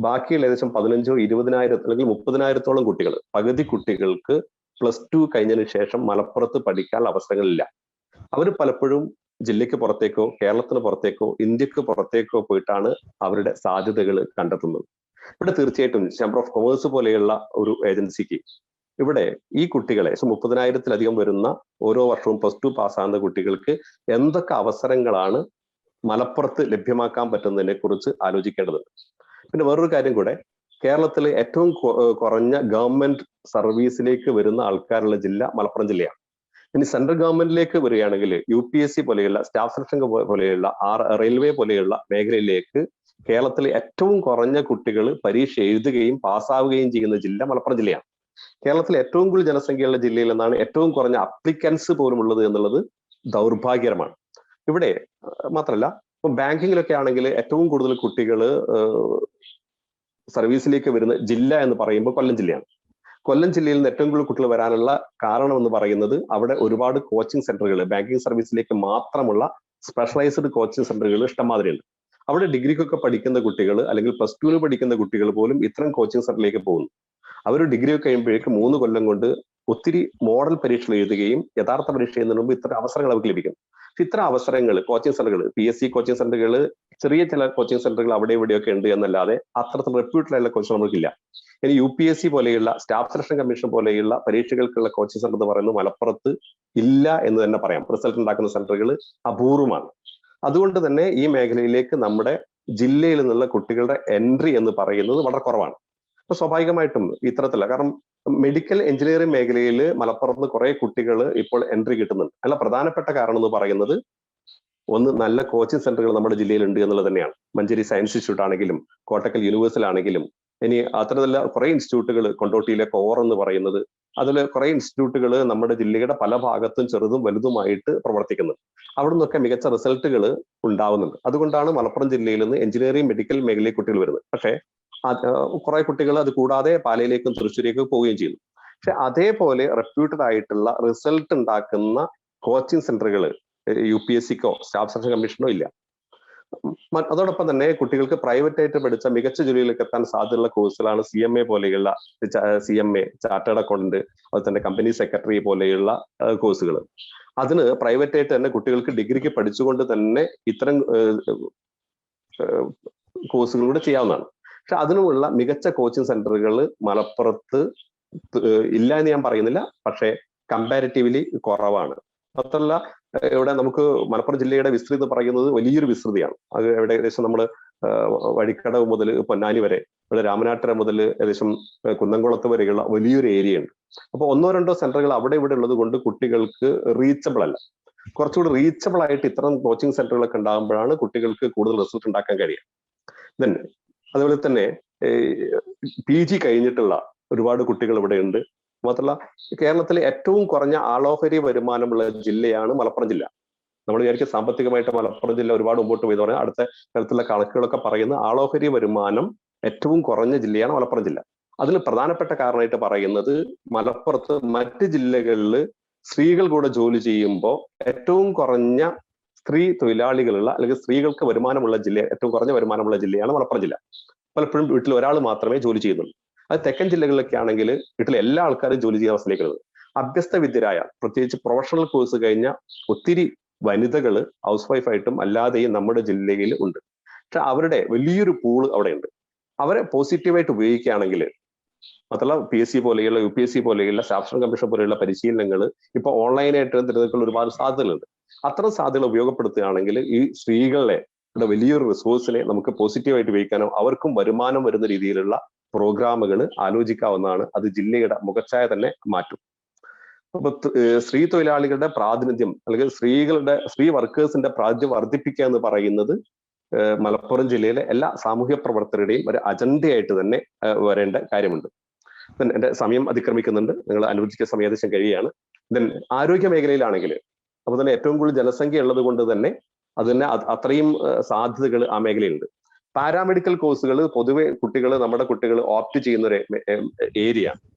ബാക്കിയുള്ള ഏകദേശം 15,000-20,000 അല്ലെങ്കിൽ 30,000-ഓളം കുട്ടികൾ, പകുതി കുട്ടികൾക്ക് +2 കഴിഞ്ഞതിന് ശേഷം മലപ്പുറത്ത് പഠിക്കാനുള്ള അവസരങ്ങളില്ല. അവർ പലപ്പോഴും ജില്ലയ്ക്ക് പുറത്തേക്കോ കേരളത്തിന് പുറത്തേക്കോ ഇന്ത്യക്ക് പുറത്തേക്കോ പോയിട്ടാണ് അവരുടെ സാധ്യതകൾ കണ്ടെത്തുന്നത്. ഇവിടെ തീർച്ചയായിട്ടും ചേംബർ ഓഫ് കൊമേഴ്സ് പോലെയുള്ള ഒരു ഏജൻസിക്ക് ഇവിടെ ഈ കുട്ടികളെ 30,000-ലധികം വരുന്ന ഓരോ വർഷവും +2 പാസ്സാകുന്ന കുട്ടികൾക്ക് എന്തൊക്കെ അവസരങ്ങളാണ് മലപ്പുറത്ത് ലഭ്യമാക്കാൻ പറ്റുന്നതിനെ കുറിച്ച് ആലോചിക്കേണ്ടതുണ്ട്. പിന്നെ വേറൊരു കാര്യം കൂടെ, കേരളത്തിൽ ഏറ്റവും കുറഞ്ഞ ഗവൺമെന്റ് സർവീസിലേക്ക് വരുന്ന ആൾക്കാരുള്ള ജില്ല മലപ്പുറം ജില്ലയാണ്. ഇനി സെൻട്രൽ ഗവൺമെന്റിലേക്ക് വരികയാണെങ്കിൽ UPSC പോലെയുള്ള സ്റ്റാഫ് സെലക്ഷൻ പോലെയുള്ള റെയിൽവേ പോലെയുള്ള മേഖലയിലേക്ക് കേരളത്തിൽ ഏറ്റവും കുറഞ്ഞ കുട്ടികൾ പരീക്ഷ എഴുതുകയും പാസ്സാവുകയും ചെയ്യുന്ന ജില്ല മലപ്പുറം ജില്ലയാണ്. കേരളത്തിൽ ഏറ്റവും കൂടുതൽ ജനസംഖ്യയുള്ള ജില്ലയിൽ നിന്നാണ് ഏറ്റവും കുറഞ്ഞ അപ്ലിക്കൻസ് പോലും ഉള്ളത് എന്നുള്ളത് ദൗർഭാഗ്യകരമാണ്. ഇവിടെ മാത്രമല്ല, ഇപ്പം ബാങ്കിങ്ങിലൊക്കെ ആണെങ്കിൽ ഏറ്റവും കൂടുതൽ കുട്ടികൾ സർവീസിലേക്ക് വരുന്ന ജില്ല എന്ന് പറയുമ്പോൾ കൊല്ലം ജില്ലയാണ്. കൊല്ലം ജില്ലയിൽ നിന്ന് ഏറ്റവും കൂടുതൽ കുട്ടികൾ വരാനുള്ള കാരണം എന്ന് പറയുന്നത് അവിടെ ഒരുപാട് കോച്ചിങ് സെന്ററുകൾ, ബാങ്കിങ് സർവീസിലേക്ക് മാത്രമുള്ള സ്പെഷ്യലൈസ്ഡ് കോച്ചിങ് സെന്ററുകൾ ഇഷ്ടംമാതിരിയുണ്ട്. അവിടെ ഡിഗ്രിക്കൊക്കെ പഠിക്കുന്ന കുട്ടികൾ അല്ലെങ്കിൽ +2 പഠിക്കുന്ന കുട്ടികൾ പോലും ഇത്തരം കോച്ചിങ് സെന്ററിലേക്ക് പോകുന്നു. അവർ ഡിഗ്രി ഒക്കെ കഴിയുമ്പോഴേക്ക് 3 കൊല്ലം കൊണ്ട് ഒത്തിരി മോഡൽ പരീക്ഷകൾ എഴുതുകയും യഥാർത്ഥ പരീക്ഷ ചെയ്യുന്നതിന് മുമ്പ് ഇത്തരം അവസരങ്ങൾ അവർക്ക് ലഭിക്കും. ഇത്തരം അവസരങ്ങൾ കോച്ചിങ് സെന്ററുകൾ, PSC കോച്ചിങ് സെന്ററുകൾ, ചെറിയ ചില കോച്ചിങ് സെന്ററുകൾ അവിടെ ഇവിടെയൊക്കെ ഉണ്ട് എന്നല്ലാതെ അത്തരത്തിൽ റെപ്യൂട്ടഡായുള്ള കോച്ചിങ് നമുക്കില്ല. ഇനി UPSC പോലെയുള്ള സ്റ്റാഫ് സെലക്ഷൻ കമ്മീഷൻ പോലെയുള്ള പരീക്ഷകൾക്കുള്ള കോച്ചിങ് സെന്റർ എന്ന് പറയുന്നത് മലപ്പുറത്ത് ഇല്ല എന്ന് തന്നെ പറയാം. റിസൾട്ട് ഉണ്ടാക്കുന്ന സെന്ററുകൾ അപൂർവമാണ്. അതുകൊണ്ട് തന്നെ ഈ മേഖലയിലേക്ക് നമ്മുടെ ജില്ലയിൽ നിന്നുള്ള കുട്ടികളുടെ എൻട്രി എന്ന് പറയുന്നത് വളരെ കുറവാണ്. അപ്പൊ സ്വാഭാവികമായിട്ടും ഇത്തരത്തില്ല. കാരണം മെഡിക്കൽ എഞ്ചിനീയറിംഗ് മേഖലയിൽ മലപ്പുറത്ത് കുറെ കുട്ടികൾ ഇപ്പോൾ എൻട്രി കിട്ടുന്നുണ്ട്. അല്ല, പ്രധാനപ്പെട്ട കാരണം എന്ന് പറയുന്നത് ഒന്ന്, നല്ല കോച്ചിങ് സെന്ററുകൾ നമ്മുടെ ജില്ലയിലുണ്ട് എന്നുള്ളത് തന്നെയാണ്. മഞ്ചേരി സയൻസ് ഇൻസ്റ്റിറ്റ്യൂട്ട് ആണെങ്കിലും കോട്ടക്കൽ യൂണിവേഴ്സിലാണെങ്കിലും ഇനി അത്തരത്തിലുള്ള കുറെ ഇൻസ്റ്റിറ്റ്യൂട്ടുകൾ, കൊണ്ടോട്ടിയിലെ കോർ എന്ന് പറയുന്നത്, അതിൽ കുറെ ഇൻസ്റ്റിറ്റ്യൂട്ടുകൾ നമ്മുടെ ജില്ലയുടെ പല ഭാഗത്തും ചെറുതും വലുതുമായിട്ട് പ്രവർത്തിക്കുന്നുണ്ട്. അവിടെ നിന്നൊക്കെ മികച്ച റിസൾട്ടുകൾ ഉണ്ടാവുന്നുണ്ട്. അതുകൊണ്ടാണ് മലപ്പുറം ജില്ലയിൽ നിന്ന് എഞ്ചിനീയറിംഗ് മെഡിക്കൽ മേഖലയിൽ കുട്ടികൾ വരുന്നത്. പക്ഷേ കുറെ കുട്ടികൾ അത് കൂടാതെ പാലയിലേക്കും തൃശ്ശൂരേക്കും പോവുകയും ചെയ്യുന്നു. പക്ഷെ അതേപോലെ റെപ്യൂട്ടഡ് ആയിട്ടുള്ള റിസൾട്ട് ഉണ്ടാക്കുന്ന കോച്ചിങ് സെന്ററുകൾ UPSCക്കോ സ്റ്റാഫ് സെലക്ഷൻ കമ്മീഷനോ ഇല്ല. അതോടൊപ്പം തന്നെ കുട്ടികൾക്ക് പ്രൈവറ്റ് ആയിട്ട് പഠിച്ച മികച്ച ജോലിയിലേക്ക് എത്താൻ സാധ്യതയുള്ള കോഴ്സുകളാണ് CMA പോലെയുള്ള, CMA ചാർട്ടേഡ് അക്കൗണ്ടന്റ്, അതുപോലെ തന്നെ കമ്പനി സെക്രട്ടറി പോലെയുള്ള കോഴ്സുകൾ. അതിന് പ്രൈവറ്റ് ആയിട്ട് തന്നെ കുട്ടികൾക്ക് ഡിഗ്രിക്ക് പഠിച്ചുകൊണ്ട് തന്നെ ഇത്തരം കോഴ്സുകൾ കൂടെ ചെയ്യാവുന്നതാണ്. പക്ഷെ അതിനുമുള്ള മികച്ച കോച്ചിങ് സെന്ററുകൾ മലപ്പുറത്ത് ഇല്ല എന്ന് ഞാൻ പറയുന്നില്ല, പക്ഷേ കമ്പാരിറ്റീവ്ലി കുറവാണ്. മാത്രമല്ല, ഇവിടെ നമുക്ക് മലപ്പുറം ജില്ലയുടെ വിസ്തൃതി എന്ന് പറയുന്നത് വലിയൊരു വിസ്തൃതിയാണ്. അത് ഇവിടെ ഏകദേശം നമ്മൾ വഴിക്കടവ് മുതൽ പൊന്നാനി വരെ, ഇവിടെ രാമനാട്ടുകര മുതൽ ഏകദേശം കുന്നംകുളത്ത് വരെയുള്ള വലിയൊരു ഏരിയ ഉണ്ട്. അപ്പൊ 1-2 സെന്ററുകൾ അവിടെ ഇവിടെ ഉള്ളത് കൊണ്ട് കുട്ടികൾക്ക് റീച്ചബിൾ അല്ല. കുറച്ചുകൂടി റീച്ചബിൾ ആയിട്ട് ഇത്തരം കോച്ചിങ് സെന്ററുകളൊക്കെ ഉണ്ടാകുമ്പോഴാണ് കുട്ടികൾക്ക് കൂടുതൽ റിസൾട്ട് ഉണ്ടാക്കാൻ കഴിയുക. ദെൻ അതുപോലെ തന്നെ PG കഴിഞ്ഞിട്ടുള്ള ഒരുപാട് കുട്ടികൾ ഇവിടെ ഉണ്ട്. മാത്രമല്ല, കേരളത്തിലെ ഏറ്റവും കുറഞ്ഞ ആളോഹരി വരുമാനമുള്ള ജില്ലയാണ് മലപ്പുറം ജില്ല. നമ്മൾ വിചാരിക്കും സാമ്പത്തികമായിട്ട് മലപ്പുറം ജില്ല ഒരുപാട് മുമ്പോട്ട് പോയി എന്ന് പറഞ്ഞാൽ അടുത്ത തരത്തിലുള്ള കണക്കുകളൊക്കെ പറയുന്ന ആളോഹരി വരുമാനം ഏറ്റവും കുറഞ്ഞ ജില്ലയാണ് മലപ്പുറം ജില്ല. അതിൽ പ്രധാനപ്പെട്ട കാരണമായിട്ട് പറയുന്നത് മലപ്പുറത്ത് മറ്റ് ജില്ലകളിൽ സ്ത്രീകൾ കൂടെ ജോലി ചെയ്യുമ്പോൾ ഏറ്റവും കുറഞ്ഞ സ്ത്രീ തൊഴിലാളികളുള്ള അല്ലെങ്കിൽ സ്ത്രീകൾക്ക് വരുമാനമുള്ള ജില്ല, ഏറ്റവും കുറഞ്ഞ വരുമാനമുള്ള ജില്ലയാണ് മലപ്പുറം ജില്ല. പലപ്പോഴും വീട്ടിൽ ഒരാൾ മാത്രമേ ജോലി ചെയ്യുന്നുള്ളൂ. അത് തെക്കൻ ജില്ലകളിലൊക്കെ ആണെങ്കിൽ വീട്ടിലെ എല്ലാ ആൾക്കാരും ജോലി ചെയ്യുന്ന അവസ്ഥയിലേക്ക് വരുന്നത്. അഭ്യസ്ത വിദ്യരായ, പ്രത്യേകിച്ച് പ്രൊഫഷണൽ കോഴ്സ് കഴിഞ്ഞ ഒത്തിരി വനിതകൾ ഹൗസ് വൈഫായിട്ടും അല്ലാതെയും നമ്മുടെ ജില്ലയിൽ ഉണ്ട്. പക്ഷെ അവരുടെ വലിയൊരു പൂള് അവിടെ ഉണ്ട്. അവരെ പോസിറ്റീവായിട്ട് ഉപയോഗിക്കുകയാണെങ്കിൽ, മാത്രമല്ല PSC പോലെയുള്ള UPSC പോലെയുള്ള സ്റ്റാഫ് സെലക്ഷൻ കമ്മീഷൻ പോലെയുള്ള പരിശീലനങ്ങൾ ഇപ്പോൾ ഓൺലൈനായിട്ട് തിരഞ്ഞെടുക്കുന്ന ഒരുപാട് സാധ്യതകളുണ്ട്. അത്തരം സാധ്യതകൾ ഉപയോഗപ്പെടുത്തുകയാണെങ്കിൽ ഈ സ്ത്രീകളെ വലിയൊരു റിസോഴ്സിനെ നമുക്ക് പോസിറ്റീവായിട്ട് ഉപയോഗിക്കാനോ അവർക്കും വരുമാനം വരുന്ന രീതിയിലുള്ള പ്രോഗ്രാമുകൾ ആലോചിക്കാവുന്നതാണ്. അത് ജില്ലയുടെ മുഖച്ഛായ തന്നെ മാറ്റും. അപ്പൊ സ്ത്രീ തൊഴിലാളികളുടെ പ്രാതിനിധ്യം അല്ലെങ്കിൽ സ്ത്രീ വർക്കേഴ്സിന്റെ പ്രാതിനിധ്യം വർദ്ധിപ്പിക്കുക എന്ന് പറയുന്നത് മലപ്പുറം ജില്ലയിലെ എല്ലാ സാമൂഹ്യ പ്രവർത്തകരുടെയും ഒരു അജണ്ടയായിട്ട് തന്നെ വരേണ്ട കാര്യമുണ്ട്. എന്റെ സമയം അതിക്രമിക്കുന്നുണ്ട്, നിങ്ങൾ അനുവദിക്കുന്ന സമയദേശം കഴിയുകയാണ്. ദെൻ ആരോഗ്യ മേഖലയിലാണെങ്കിൽ അപ്പൊ തന്നെ ഏറ്റവും കൂടുതൽ ജനസംഖ്യ ഉള്ളത് കൊണ്ട് തന്നെ അതിന് അത്രയും സാധ്യതകൾ ആ മേഖലയുണ്ട്. പാരാമെഡിക്കൽ കോഴ്സുകൾ പൊതുവെ നമ്മുടെ കുട്ടികൾ ഓപ്റ്റ് ചെയ്യുന്ന ഒരു ഏരിയ.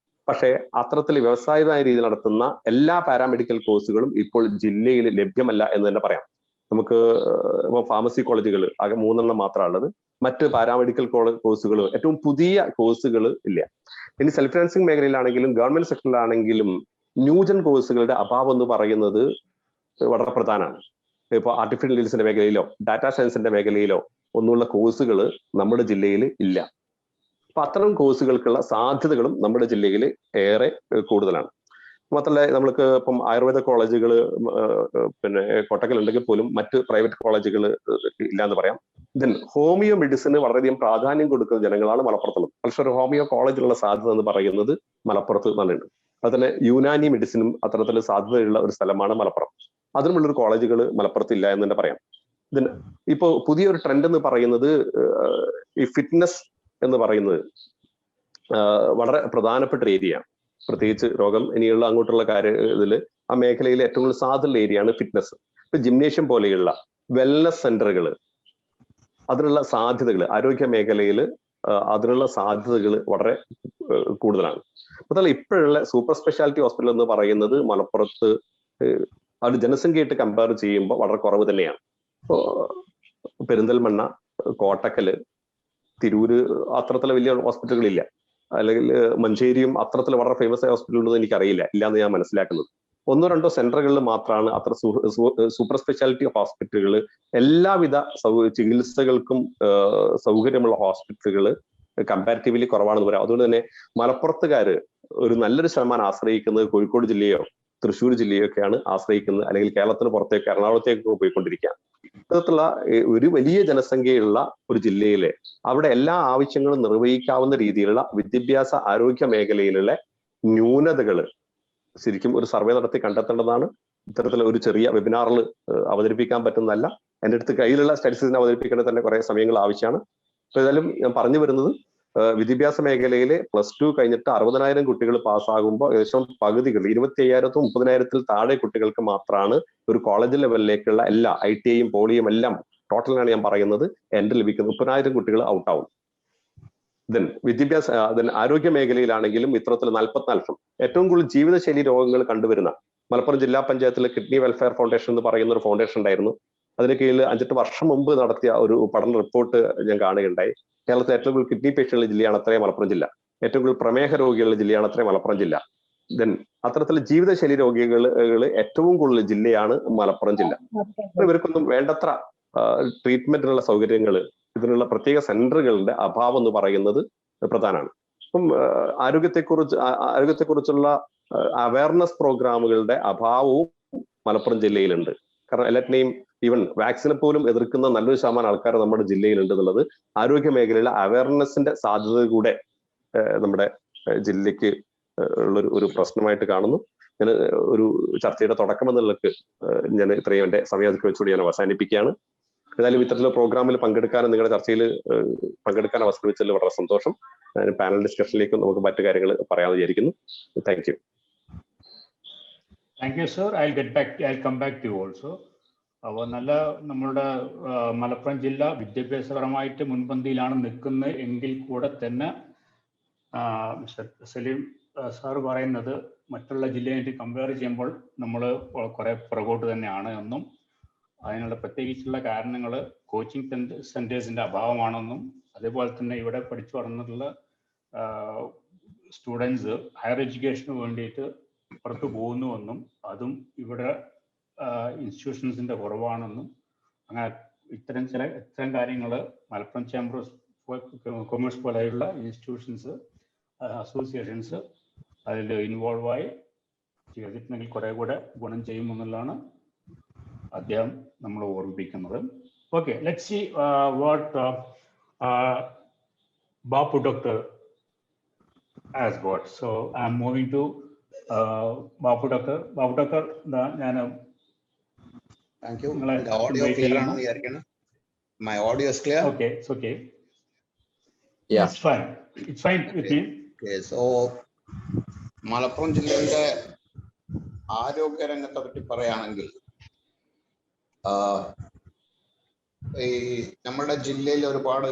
പക്ഷേ അത്തരത്തിൽ വ്യവസായമായ രീതിയിൽ നടത്തുന്ന എല്ലാ പാരാമെഡിക്കൽ കോഴ്സുകളും ഇപ്പോൾ ജില്ലയിൽ ലഭ്യമല്ല എന്ന് തന്നെ പറയാം. നമുക്ക് ഫാർമസി കോളേജുകൾ ആകെ 3 മാത്രമാണ് ഉള്ളത്. മറ്റ് പാരാമെഡിക്കൽ കോഴ്സുകൾ, ഏറ്റവും പുതിയ കോഴ്സുകൾ ഇല്ല. ഇനി സെൽഫ് ഫിനാൻസിങ് മേഖലയിലാണെങ്കിലും ഗവൺമെന്റ് സെക്ടറിലാണെങ്കിലും ന്യൂജൻ കോഴ്സുകളുടെ അഭാവം എന്ന് പറയുന്നത് വളരെ പ്രധാനമാണ്. ഇപ്പോൾ ആർട്ടിഫിഷ്യൽ ഇന്റലിജൻസിന്റെ മേഖലയിലോ ഡാറ്റാ സയൻസിന്റെ മേഖലയിലോ ഒന്നുള്ള കോഴ്സുകൾ നമ്മുടെ ജില്ലയിൽ ഇല്ല. അപ്പൊ അത്തരം കോഴ്സുകൾക്കുള്ള സാധ്യതകളും നമ്മുടെ ജില്ലയിൽ ഏറെ കൂടുതലാണ്. മാത്രമല്ല നമ്മൾക്ക് ഇപ്പം ആയുർവേദ കോളേജുകൾ പിന്നെ കോട്ടക്കൽ ഉണ്ടെങ്കിൽ പോലും മറ്റ് പ്രൈവറ്റ് കോളേജുകൾ ഇല്ലാന്ന് പറയാം. ദെൻ ഹോമിയോ മെഡിസിന് വളരെയധികം പ്രാധാന്യം കൊടുക്കുന്ന ജനങ്ങളാണ് മലപ്പുറത്തുള്ളത്. പക്ഷേ ഒരു ഹോമിയോ കോളേജിലുള്ള സാധ്യത എന്ന് പറയുന്നത് മലപ്പുറത്ത് നല്ലുണ്ട്. അതുപോലെ യുനാനി മെഡിസിനും അത്തരത്തിൽ സാധ്യതയുള്ള ഒരു സ്ഥലമാണ് മലപ്പുറം. അതിനുമുള്ളൊരു കോളേജുകൾ മലപ്പുറത്ത് ഇല്ല എന്ന് തന്നെ പറയാം. ദെൻ ഇപ്പോൾ പുതിയൊരു ട്രെൻഡ് എന്ന് പറയുന്നത് ഈ ഫിറ്റ്നസ് എന്ന് പറയുന്നത് വളരെ പ്രധാനപ്പെട്ട ഒരു ഏരിയയാണ്. പ്രത്യേകിച്ച് രോഗം ഇനിയുള്ള അങ്ങോട്ടുള്ള ഇതിൽ ആ മേഖലയിൽ ഏറ്റവും കൂടുതൽ സാധ്യതയുള്ള ഏരിയയാണ് ഫിറ്റ്നസ്. ഇപ്പൊ ജിംനേഷ്യം പോലെയുള്ള വെൽനസ് സെന്ററുകൾ, അതിനുള്ള സാധ്യതകൾ ആരോഗ്യ മേഖലയിൽ അതിനുള്ള സാധ്യതകൾ വളരെ കൂടുതലാണ്. അതുപോലെ ഇപ്പോഴുള്ള സൂപ്പർ സ്പെഷ്യാലിറ്റി ഹോസ്പിറ്റൽ എന്ന് പറയുന്നത് മലപ്പുറത്ത് അത് ജനസംഖ്യയായിട്ട് കമ്പയർ ചെയ്യുമ്പോൾ വളരെ കുറവ് തന്നെയാണ്. ഇപ്പോൾ പെരിന്തൽമണ്ണ, കോട്ടക്കല്, തിരൂര് അത്തരത്തിലെ വലിയ ഹോസ്പിറ്റലുകളില്ല. അല്ലെങ്കിൽ മഞ്ചേരിയും അത്തരത്തിൽ വളരെ ഫേമസ് ആയ ഹോസ്പിറ്റൽ ഉണ്ടെന്ന് എനിക്കറിയില്ല, ഇല്ലാന്ന് ഞാൻ മനസ്സിലാക്കുന്നത്. 1-2 സെന്ററുകളിൽ മാത്രമാണ് അത്ര സൂപ്പർ സ്പെഷ്യാലിറ്റി ഹോസ്പിറ്റലുകൾ, എല്ലാവിധ ചികിത്സകൾക്കും സൗകര്യമുള്ള ഹോസ്പിറ്റലുകൾ കമ്പാരിറ്റീവ്ലി കുറവാണെന്ന് പറയാം. അതുകൊണ്ട് തന്നെ മലപ്പുറത്തുകാര് ഒരു നല്ലൊരു ശതമാനം ആശ്രയിക്കുന്നത് കോഴിക്കോട് ജില്ലയോ തൃശ്ശൂർ ജില്ലയോ ഒക്കെയാണ് ആശ്രയിക്കുന്നത്, അല്ലെങ്കിൽ കേരളത്തിന് പുറത്തേക്ക് എറണാകുളത്തേക്ക് പോയിക്കൊണ്ടിരിക്കുകയാണ്. ഇത്തരത്തിലുള്ള ഒരു വലിയ ജനസംഖ്യയുള്ള ഒരു ജില്ലയിലെ അവിടെ എല്ലാ ആവശ്യങ്ങളും നിർവഹിക്കാവുന്ന രീതിയിലുള്ള വിദ്യാഭ്യാസ ആരോഗ്യ മേഖലയിലുള്ള ന്യൂനതകൾ ശരിക്കും ഒരു സർവേ നടത്തി കണ്ടെത്തേണ്ടതാണ്. ഇത്തരത്തിലുള്ള ഒരു ചെറിയ വെബിനാറിൽ അവതരിപ്പിക്കാൻ പറ്റുന്നതല്ല. എൻ്റെ അടുത്ത് കയ്യിലുള്ള സ്റ്റാറ്റിസ്റ്റിക്സിനെ അവതരിപ്പിക്കേണ്ടത് തന്നെ കുറെ സമയങ്ങൾ ആവശ്യമാണ്. അപ്പൊ ഏതായാലും ഞാൻ പറഞ്ഞു വരുന്നത്, വിദ്യാഭ്യാസ മേഖലയിലെ +2 കഴിഞ്ഞിട്ട് 60,000 കുട്ടികൾ പാസ്സാകുമ്പോൾ ഏകദേശം പകുതികൾ 25,000-നും 30,000-ത്തിൽ താഴെ കുട്ടികൾക്ക് മാത്രമാണ് ഒരു കോളേജ് ലെവലിലേക്കുള്ള എല്ലാ ITIയും പോളിയും എല്ലാം ടോട്ടലാണ് ഞാൻ പറയുന്നത് എൻട്രി ലഭിക്കുന്നത്. 30,000 കുട്ടികൾ ഔട്ടാവും. ദെൻ ആരോഗ്യ മേഖലയിലാണെങ്കിലും ഇത്തരത്തിൽ 44 ലക്ഷം. ഏറ്റവും കൂടുതൽ ജീവിതശൈലി രോഗങ്ങൾ കണ്ടുവരുന്ന മലപ്പുറം ജില്ലാ പഞ്ചായത്തിലെ കിഡ്നി വെൽഫെയർ ഫൗണ്ടേഷൻ എന്ന് പറയുന്ന ഒരു ഫൗണ്ടേഷൻ ഉണ്ടായിരുന്നു. അതിന് കീഴിൽ 5-8 വർഷം മുമ്പ് നടത്തിയ ഒരു പഠന റിപ്പോർട്ട് ഞാൻ കാണുകയുണ്ടായി. കേരളത്തിലെ ഏറ്റവും കൂടുതൽ കിഡ്നി പേഷ്യന്റുള്ള ജില്ലയാണ് അത്രേ മലപ്പുറം ജില്ല. ഏറ്റവും കൂടുതൽ പ്രമേഹ രോഗികളുടെ ജില്ലയാണ് അത്രേ മലപ്പുറം ജില്ല. ദെൻ അത്തരത്തിൽ ജീവിതശൈലി രോഗികൾ ഏറ്റവും കൂടുതൽ ജില്ലയാണ് മലപ്പുറം ജില്ല. ഇവർക്കൊന്നും വേണ്ടത്ര ട്രീറ്റ്മെന്റിനുള്ള സൗകര്യങ്ങൾ, ഇതിനുള്ള പ്രത്യേക സെന്ററുകളുടെ അഭാവം എന്ന് പറയുന്നത് പ്രധാനമാണ്. അപ്പം ആരോഗ്യത്തെക്കുറിച്ചുള്ള അവയർനെസ് പ്രോഗ്രാമുകളുടെ അഭാവവും മലപ്പുറം ജില്ലയിലുണ്ട്. കാരണം എല്ലാറ്റിനെയും ഈവൻ വാക്സിനെ പോലും എതിർക്കുന്ന നല്ലൊരു ശതമാനം ആൾക്കാർ നമ്മുടെ ജില്ലയിലുണ്ട് എന്നുള്ളത് ആരോഗ്യ മേഖലയിലെ അവയർനെസിന്റെ സാധ്യത കൂടെ നമ്മുടെ ജില്ലയ്ക്ക് ഉള്ളൊരു പ്രശ്നമായിട്ട് കാണുന്നു. ഞാൻ ഒരു ചർച്ചയുടെ തുടക്കം എന്നുള്ളത് ഞാൻ ഇത്രയും എൻ്റെ സമയം വെച്ചുകൂടി ഞാൻ അവസാനിപ്പിക്കുകയാണ്. ഏതായാലും ഇത്തരത്തിലുള്ള പ്രോഗ്രാമിൽ പങ്കെടുക്കാനും നിങ്ങളുടെ ചർച്ചയിൽ പങ്കെടുക്കാൻ അവസരം വെച്ചതിൽ വളരെ സന്തോഷം. പാനൽ ഡിസ്കഷനിലേക്കും നമുക്ക് മറ്റു കാര്യങ്ങൾ പറയാമെന്ന് വിചാരിക്കുന്നു. Thank you. Thank you sir. I'll come back to you also. അപ്പോൾ നല്ല നമ്മളുടെ മലപ്പുറം ജില്ല വിദ്യാഭ്യാസപരമായിട്ട് മുൻപന്തിയിലാണ് നിൽക്കുന്നത് എങ്കിൽ കൂടെ തന്നെ മിസ്റ്റർ സലീം സാർ പറയുന്നത് മറ്റുള്ള ജില്ലയായിട്ട് കമ്പയർ ചെയ്യുമ്പോൾ നമ്മൾ കുറെ പുറകോട്ട് തന്നെയാണ് എന്നും അതിനുള്ള പ്രത്യേകിച്ചുള്ള കാരണങ്ങൾ കോച്ചിങ് സെന്റേഴ്സിന്റെ അഭാവമാണെന്നും അതേപോലെ തന്നെ ഇവിടെ പഠിച്ചു വളർന്നിട്ടുള്ള സ്റ്റുഡൻസ് ഹയർ എഡ്യൂക്കേഷന് വേണ്ടിയിട്ട് പുറത്തു പോകുന്നുവെന്നും അതും ഇവിടെ ഇൻസ്റ്റിറ്റ്യൂഷൻസിന്റെ കുറവാണെന്നും അങ്ങനെ ഇത്തരം കാര്യങ്ങൾ മലപ്പുറം ചേംബർ ഓഫ് കൊമേഴ്സ് പോലെയുള്ള ഇൻസ്റ്റിറ്റ്യൂഷൻസ് അസോസിയേഷൻസ് അതിൽ ഇൻവോൾവായി ചെയ്തിട്ടുണ്ടെങ്കിൽ കുറെ കൂടെ ഗുണം ചെയ്യുമെന്നുള്ളതാണ് അദ്ദേഹം നമ്മൾ ഓർമ്മിപ്പിക്കുന്നത്. Okay, let's see what Bapu doctor has got. So I'm moving to Bapu doctor. Bapu doctor ഞാൻ Thank you. The audio clear ആണ് വിചാരിക്കുന്നു. My audio is clear? Okay, it's okay. Yeah. It's fine. It's fine with me. Okay, so Malappuram ജില്ലയുടെ ആരോഗ്യ രംഗത്തെ പറ്റി പറയുകയാണെങ്കിൽ ഈ നമ്മുടെ ജില്ലയിൽ ഒരുപാട്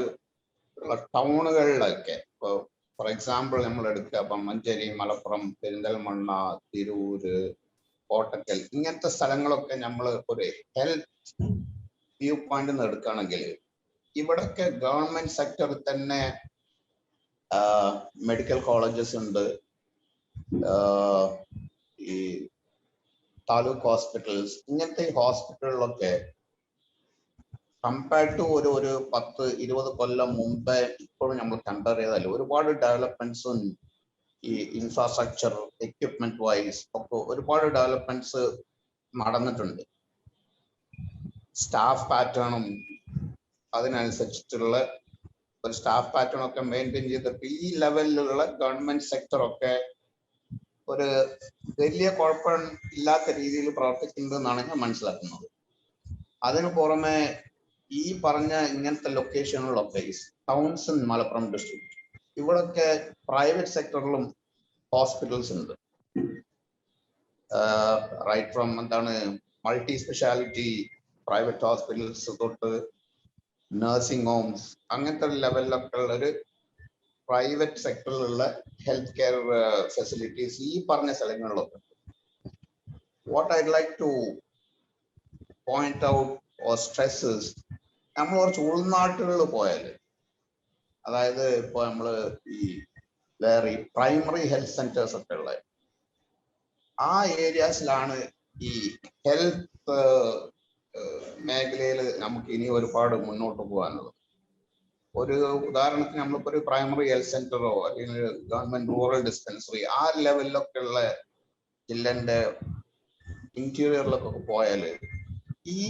ടൗണുകളിലൊക്കെ ഇപ്പോൾ ഫോർ എക്സാമ്പിൾ നമ്മൾ എടുക്കുക, അപ്പം മഞ്ചേരി, മലപ്പുറം, പെരിന്തൽമണ്ണ, തിരൂര്, കോട്ടക്കൽ ഇങ്ങനത്തെ സ്ഥലങ്ങളൊക്കെ നമ്മൾ ഒരു ഹെൽത്ത് വ്യൂ പോയിന്റ് നിന്ന് എടുക്കുകയാണെങ്കിൽ ഇവിടൊക്കെ ഗവൺമെന്റ് സെക്ടറിൽ തന്നെ മെഡിക്കൽ കോളേജസ് ഉണ്ട്, ഈ താലൂക്ക് ഹോസ്പിറ്റൽസ്, ഇങ്ങനത്തെ ഹോസ്പിറ്റലുകളൊക്കെ കമ്പയർഡ് ടു ഒരു 10-20 കൊല്ലം മുമ്പേ ഇപ്പോഴും നമ്മൾ കമ്പയർ ചെയ്താൽ ഒരുപാട് ഡെവലപ്മെന്റ്സും ഈ ഇൻഫ്രാസ്ട്രക്ചർ എക്യുപ്മെന്റ് വൈസ് ഒക്കെ ഒരുപാട് ഡെവലപ്മെന്റ്സ് നടന്നിട്ടുണ്ട്. സ്റ്റാഫ് പാറ്റേണും അതിനനുസരിച്ചിട്ടുള്ള ഒരു സ്റ്റാഫ് പാറ്റേൺ ഒക്കെ മെയിൻറ്റെയിൻ ചെയ്തിട്ട് ഈ ലെവലിലുള്ള ഗവൺമെന്റ് സെക്ടർ ഒക്കെ ഒരു വലിയ കുഴപ്പം ഇല്ലാത്ത രീതിയിൽ പ്രവർത്തിക്കുന്നതെന്നാണ് ഞാൻ മനസ്സിലാക്കുന്നത്. അതിനു പുറമെ ഈ പറഞ്ഞ ഇങ്ങനത്തെ ലൊക്കേഷനുകളൊക്കെ ടൗൺസ് ഇൻ മലപ്പുറം ഡിസ്ട്രിക്ട് ഇവിടൊക്കെ പ്രൈവറ്റ് സെക്ടറിലും ഹോസ്പിറ്റൽസ് ഉണ്ട്. റൈറ്റ് ഫ്രം എന്താണ് മൾട്ടി സ്പെഷ്യാലിറ്റി പ്രൈവറ്റ് ഹോസ്പിറ്റൽസ് തൊട്ട് നഴ്സിംഗ് ഹോംസ് അങ്ങനത്തെ ലെവലിലൊക്കെ ഉള്ള ഒരു പ്രൈവറ്റ് സെക്ടറിലുള്ള ഹെൽത്ത് കെയർ ഫെസിലിറ്റീസ് ഈ പറഞ്ഞ സ്ഥലങ്ങളിലൊക്കെ. What I like two point out or stresses, നമ്മൾ കുറച്ച് ഉൾനാട്ടുകളിൽ പോയാൽ, അതായത് ഇപ്പോൾ നമ്മൾ ഈ വേറെ പ്രൈമറി ഹെൽത്ത് സെന്റേഴ്സ് ഒക്കെ ഉള്ള ആ ഏരിയാസിലാണ് ഈ ഹെൽത്ത് മേഖലയിൽ നമുക്ക് ഇനി ഒരുപാട് മുന്നോട്ട് പോകാനുള്ളത്. ഒരു ഉദാഹരണത്തിന് നമ്മളിപ്പോൾ ഒരു പ്രൈമറി ഹെൽത്ത് സെന്ററോ അല്ലെങ്കിൽ ഗവൺമെന്റ് റൂറൽ ഡിസ്പെൻസറി ആ ലെവലിലൊക്കെ ഉള്ള ജില്ലന്റെ ഇന്റീരിയറിലൊക്കെ പോയാൽ ഈ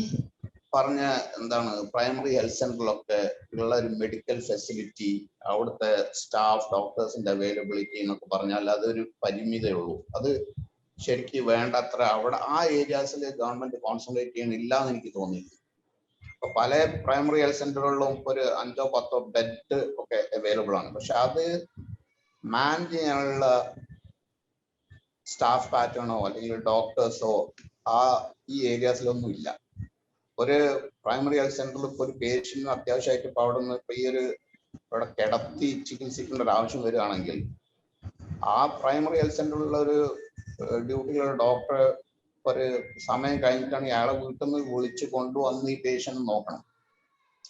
പറഞ്ഞ എന്താണ് പ്രൈമറി ഹെൽത്ത് സെന്ററിലൊക്കെ ഉള്ള ഒരു മെഡിക്കൽ ഫെസിലിറ്റി, അവിടുത്തെ സ്റ്റാഫ് ഡോക്ടേഴ്സിന്റെ അവൈലബിലിറ്റി എന്നൊക്കെ പറഞ്ഞാൽ അതൊരു പരിമിതമേ ഉള്ളൂ. അത് ശരിക്കും വേണ്ടത്ര അവിടെ ആ ഏരിയാസിൽ ഗവൺമെന്റ് കോൺസെൻട്രേറ്റ് ചെയ്യണില്ല എന്ന് എനിക്ക് തോന്നിയിട്ടുണ്ട്. ഇപ്പൊ പല പ്രൈമറി ഹെൽത്ത് സെന്ററുകളിലും ഒരു 5-10 ബെഡ് ഒക്കെ അവൈലബിൾ ആണ്. പക്ഷെ അത് മാൻ ചെയ്യാനുള്ള സ്റ്റാഫ് പാറ്റേണോ അല്ലെങ്കിൽ ഡോക്ടേഴ്സോ ഈ ഏരിയാസിലൊന്നും ഇല്ല. ഒരു പ്രൈമറി ഹെൽത്ത് സെന്ററിൽ ഇപ്പോൾ ഒരു പേഷ്യന്റിന് അത്യാവശ്യമായിട്ട് ഇപ്പോൾ അവിടെ നിന്ന് ഇപ്പോൾ ഇവിടെ കിടത്തി ചികിത്സിക്കേണ്ട ഒരു ആവശ്യം വരികയാണെങ്കിൽ ആ പ്രൈമറി ഹെൽത്ത് സെന്ററിലുള്ള ഒരു ഡ്യൂട്ടിയിലുള്ള ഡോക്ടർ ഒരു സമയം കഴിഞ്ഞിട്ടാണ് അയാളെ വീട്ടിൽ നിന്ന് വിളിച്ച് കൊണ്ടുവന്ന് ഈ പേഷ്യന്റ് നോക്കണം.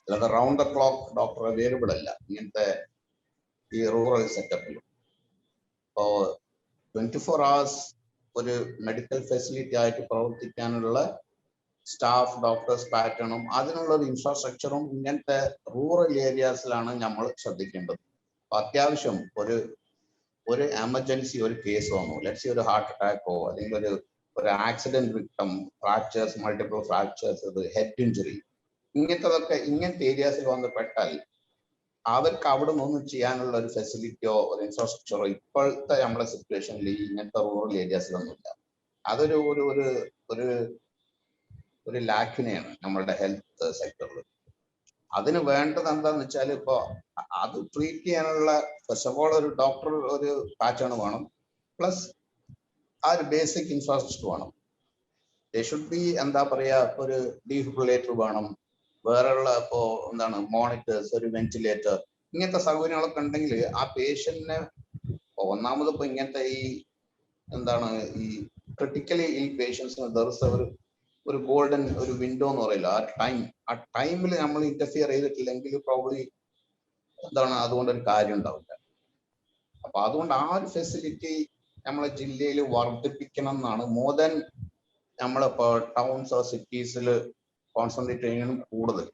അല്ലാതെ round the clock doctor available അല്ല ഇങ്ങനത്തെ ഈ റൂറൽ സെറ്റപ്പിൽ. ഇപ്പോൾ 24 hours ഒരു മെഡിക്കൽ ഫെസിലിറ്റി ആയിട്ട് പ്രവർത്തിക്കാനുള്ള സ്റ്റാഫ് ഡോക്ടേഴ്സ് പാറ്റേണും അതിനുള്ള ഒരു ഇൻഫ്രാസ്ട്രക്ചറും ഇങ്ങനത്തെ റൂറൽ ഏരിയാസിലാണ് നമ്മൾ ശ്രദ്ധിക്കേണ്ടത്. അത്യാവശ്യം ഒരു എമർജൻസി ഒരു കേസ് വന്നു, ലെറ്റ്സ് ഒരു ഹാർട്ട് അറ്റാക്കോ അല്ലെങ്കിൽ ഒരു accident വിക്ടം, fractures, multiple fractures, head injury, ഇങ്ങനത്തെ ഏരിയാസിൽ വന്ന് പെട്ടാൽ അവർക്ക് അവിടെ നിന്നൊന്നും ചെയ്യാനുള്ള ഒരു ഫെസിലിറ്റിയോ ഒരു ഇൻഫ്രാസ്ട്രക്ചറോ ഇപ്പോഴത്തെ നമ്മുടെ സിറ്റുവേഷനിൽ ഇങ്ങനത്തെ റൂറൽ ഏരിയാസിലൊന്നുമില്ല. അതൊരു ഒരു ഒരു ഒരു ലാക്കിനെയാണ് നമ്മളുടെ ഹെൽത്ത് സെക്ടറിൽ. അതിന് വേണ്ടത് എന്താന്ന് വെച്ചാൽ ഇപ്പൊ അത് ട്രീറ്റ് ചെയ്യാനുള്ള ഫസ്റ്റ് ഓഫ് ഓൾ ഒരു ഡോക്ടർ ഒരു പാറ്റേൺ വേണം, പ്ലസ് ആ ഒരു ബേസിക് ഇൻഫ്രാസ്ട്രക്ചർ വേണം. ദേ ഷുഡ് ബി എന്താ പറയാ ഒരു ഡീഫിബ്രിലേറ്റർ വേണം, വേറെയുള്ള ഇപ്പോ എന്താണ് മോണിറ്റേഴ്സ്, ഒരു വെന്റിലേറ്റർ, ഇങ്ങനത്തെ സൗകര്യങ്ങളൊക്കെ ഉണ്ടെങ്കിൽ ആ പേഷ്യന്റിനെ ഒന്നാമത് ഇപ്പൊ ഇങ്ങനത്തെ ഈ എന്താണ് ഈ ക്രിട്ടിക്കലി ഇൽ പേഷ്യൻസിന് ഒരു ഗോൾഡൻ ഒരു വിൻഡോ എന്ന് പറയില്ല, ആ ടൈമിൽ നമ്മൾ ഇന്റർഫിയർ ചെയ്തിട്ടില്ലെങ്കിൽ പ്രോബ്ലി എന്താണ് അതുകൊണ്ട് ഒരു കാര്യം ഉണ്ടാവില്ല. അപ്പൊ അതുകൊണ്ട് ആ ഒരു ഫെസിലിറ്റി നമ്മളെ ജില്ലയിൽ വർദ്ധിപ്പിക്കണം എന്നാണ് മോർ ദാൻ നമ്മളിപ്പോ ടൗൺസ് ഓർ സിറ്റീസിൽ കോൺസെൻട്രേറ്റ് ചെയ്യണം കൂടുതൽ.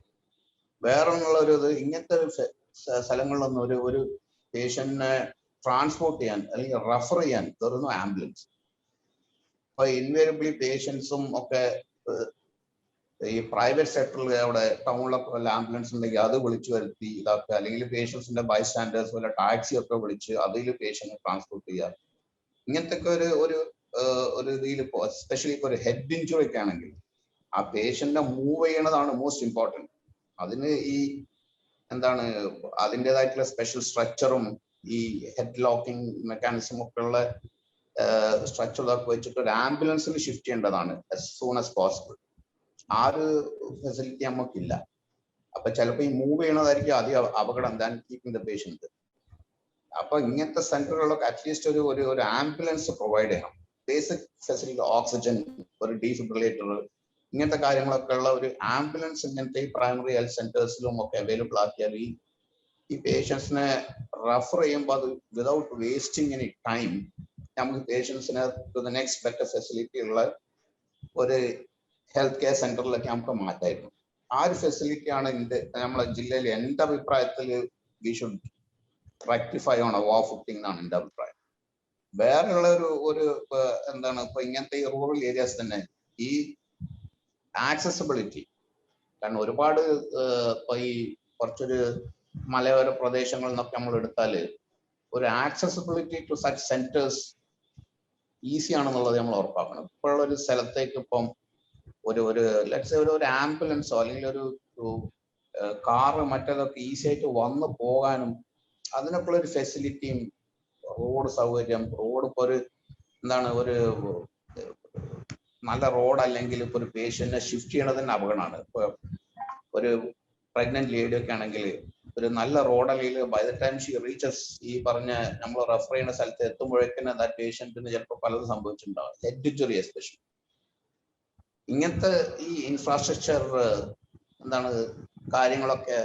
വേറെ ഒന്നുള്ള ഇത് ഇങ്ങനത്തെ സ്ഥലങ്ങളിലൊന്നും ഒരു പേഷ്യന്റിനെ ട്രാൻസ്പോർട്ട് ചെയ്യാൻ അല്ലെങ്കിൽ റെഫർ ചെയ്യാൻ തരുന്നു ആംബുലൻസ്. അപ്പൊ ഇൻവേരിയബിളി പേഷ്യൻസും ഒക്കെ ഈ പ്രൈവറ്റ് സെക്ടറിൽ അവിടെ ടൗണിലൊക്കെ വല്ല ആംബുലൻസ് ഉണ്ടെങ്കിൽ അത് വിളിച്ചു വരുത്തി ഇതാക്കുക, അല്ലെങ്കിൽ പേഷ്യൻസിന്റെ ബൈ സ്റ്റാൻഡേഴ്സ് വല്ല ടാക്സി ഒക്കെ വിളിച്ച് അതിൽ പേഷ്യന്റ് ട്രാൻസ്പോർട്ട് ചെയ്യുക. ഇങ്ങനത്തെ ഒക്കെ ഒരു രീതിയിൽ ഇപ്പോൾ എസ്പെഷ്യലി ഇപ്പോൾ ഒരു ഹെഡ് ഇഞ്ചുറി ഒക്കെ ആണെങ്കിൽ ആ പേഷ്യന്റിനെ മൂവ് ചെയ്യണതാണ് മോസ്റ്റ് ഇമ്പോർട്ടൻറ്റ്. അതിന് ഈ എന്താണ് അതിൻ്റെതായിട്ടുള്ള സ്പെഷ്യൽ സ്ട്രക്ചറും ഈ ഹെഡ് ലോക്കിംഗ് മെക്കാനിസം ഒക്കെ ഉള്ള സ്ട്രക്ചറൊക്കെ വെച്ചിട്ട് ഒരു ആംബുലൻസിൽ ഷിഫ്റ്റ് ചെയ്യേണ്ടതാണ് as soon as possible. ആ ഒരു ഫെസിലിറ്റി നമുക്കില്ല. അപ്പൊ ചിലപ്പോൾ ഈ മൂവ് ചെയ്യണതായിരിക്കും ആദ്യം അപകടം ദാൻ കീപ്പിംഗ് ദ പേഷ്യന്റ്. അപ്പൊ ഇങ്ങനത്തെ സെന്ററുകളിലൊക്കെ അറ്റ്ലീസ്റ്റ് ഒരു ആംബുലൻസ് പ്രൊവൈഡ് ചെയ്യണം, ബേസിക് ഫെസിലിറ്റി, ഓക്സിജൻ, ഒരു ഡീഫിബ്രിലേറ്റർ, ഇങ്ങനത്തെ കാര്യങ്ങളൊക്കെ ഉള്ള ഒരു ആംബുലൻസ് ഇങ്ങനത്തെ ഈ പ്രൈമറി ഹെൽത്ത് സെന്റേഴ്സിലും ഒക്കെ അവൈലബിൾ ആക്കിയാൽ ഈ പേഷ്യൻസിനെ റെഫർ ചെയ്യുമ്പോൾ അത് വിതൗട്ട് വേസ്റ്റിംഗ് എനി ടൈം നമുക്ക് പേഷ്യൻസിനെ to the next better facility ഉള്ള ഒരു ഹെൽത്ത് കെയർ സെന്ററിലൊക്കെ നമുക്ക് മാറ്റായിരുന്നു. ആ ഒരു ഫെസിലിറ്റിയാണ് നമ്മളെ ജില്ലയിൽ എൻ്റെ അഭിപ്രായത്തിൽ വി ഷുഡ് റെക്ടിഫൈ ഓൺ വാ ഫുട്ടിംഗ് എന്നാണ് എൻ്റെ അഭിപ്രായം. വേറെയുള്ള ഒരു എന്താണ് ഇപ്പൊ ഇങ്ങനത്തെ ഈ റൂറൽ ഏരിയാസ് തന്നെ ഈ ആക്സസിബിലിറ്റി, കാരണം ഒരുപാട് ഇപ്പൊ ഈ കുറച്ചൊരു മലയോര പ്രദേശങ്ങളിൽ നിന്നൊക്കെ നമ്മൾ എടുത്താല് ഒരു accessibility to such centres easy ആണെന്നുള്ളത് നമ്മൾ ഉറപ്പാക്കണം. ഇപ്പോഴുള്ള ഒരു സ്ഥലത്തേക്ക് ഇപ്പം ഒരു ആംബുലൻസോ അല്ലെങ്കിൽ ഒരു കാറ് മറ്റേതൊക്കെ ഈസി ആയിട്ട് വന്നു പോകാനും അതിനൊക്കെ ഒരു ഫെസിലിറ്റിയും റോഡ് സൗകര്യം, റോഡ് ഇപ്പോൾ ഒരു നല്ല റോഡ് അല്ലെങ്കിൽ ഇപ്പൊ ഒരു പേഷ്യന്റിനെ ഷിഫ്റ്റ് ചെയ്യണത് തന്നെ അപകടമാണ്. ഇപ്പൊ ഒരു പ്രഗ്നന്റ് ലേഡി ഒക്കെ ആണെങ്കിൽ ഒരു നല്ല റോഡ് അല്ലെങ്കിൽ by the time she reaches ഈ പറഞ്ഞ നമ്മൾ റെഫർ ചെയ്യുന്ന സ്ഥലത്ത് എത്തുമ്പോഴേക്കും ദാറ്റ് പേഷ്യന്റിന് ചിലപ്പോൾ പലതും സംഭവിച്ചിട്ടുണ്ടാവും, ഹെഡ് ഇഞ്ചുറി എസ്പെഷ്യലി. ഇങ്ങനത്തെ ഈ ഇൻഫ്രാസ്ട്രക്ചർ കാര്യങ്ങളൊക്കെ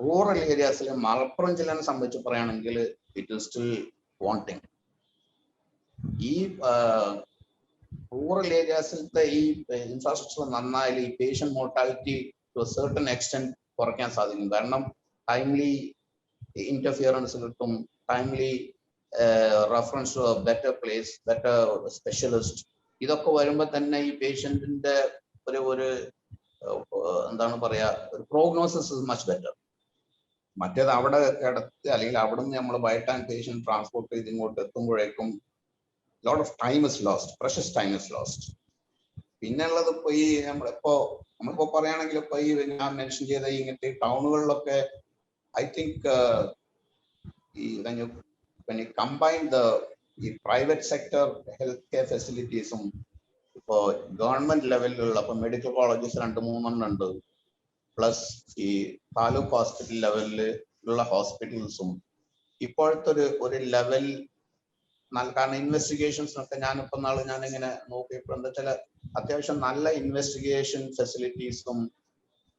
റൂറൽ ഏരിയാസിൽ മലപ്പുറം ജില്ലനെ സംബന്ധിച്ച് പറയുകയാണെങ്കിൽ ഇറ്റ് ഈസ് സ്റ്റിൽ വാണ്ടിങ്. ഈ റൂറൽ ഏരിയാസിലത്തെ ഈ ഇൻഫ്രാസ്ട്രക്ചർ നന്നായാലും ഈ patient mortality to a certain extent കുറയ്ക്കാൻ സാധിക്കും. കാരണം ടൈംലി ഇന്റർഫിയറൻസ് കിട്ടും, timely reference to better place, better specialist. ഇതൊക്കെ വരുമ്പോൾ തന്നെ ഈ പേഷ്യന്റിന്റെ ഒരു ഒരു പ്രോഗ്നോസിസ് ഇസ് മച്ച് ബെറ്റർ. മറ്റേത് അവിടെ കിടത്തി അല്ലെങ്കിൽ അവിടെ നിന്ന് നമ്മൾ ബൈ ടൈം പേഷ്യന്റ് ട്രാൻസ്പോർട്ട് ചെയ്ത് ഇങ്ങോട്ട് എത്തുമ്പോഴേക്കും lot of time is lost, precious time is lost. പിന്നെ ഉള്ളത് ഇപ്പൊ ഈ നമ്മളിപ്പോ പറയുകയാണെങ്കിൽ ഇപ്പൊ ഈ ഞാൻ മെൻഷൻ ചെയ്ത ഇങ്ങനത്തെ ടൗണുകളിലൊക്കെ ഐ തിങ്ക് ഈ when you combine ഈ പ്രൈവറ്റ് സെക്ടർ ഹെൽത്ത് കെയർ ഫെസിലിറ്റീസും ഇപ്പോ ഗവൺമെന്റ് ലെവലിലുള്ള ഇപ്പൊ മെഡിക്കൽ കോളേജസ് 2-3 ഉണ്ട്, പ്ലസ് ഈ താലൂക്ക് ഹോസ്പിറ്റൽ ലെവലിൽ ഉള്ള ഹോസ്പിറ്റൽസും ഇപ്പോഴത്തെ ഒരു ലെവൽ. കാരണം ഇൻവെസ്റ്റിഗേഷൻസിനൊക്കെ ഞാനിപ്പോ ഞാനിങ്ങനെ നോക്കിയപ്പോൾ എന്താ വെച്ചാൽ അത്യാവശ്യം നല്ല ഇൻവെസ്റ്റിഗേഷൻ ഫെസിലിറ്റീസും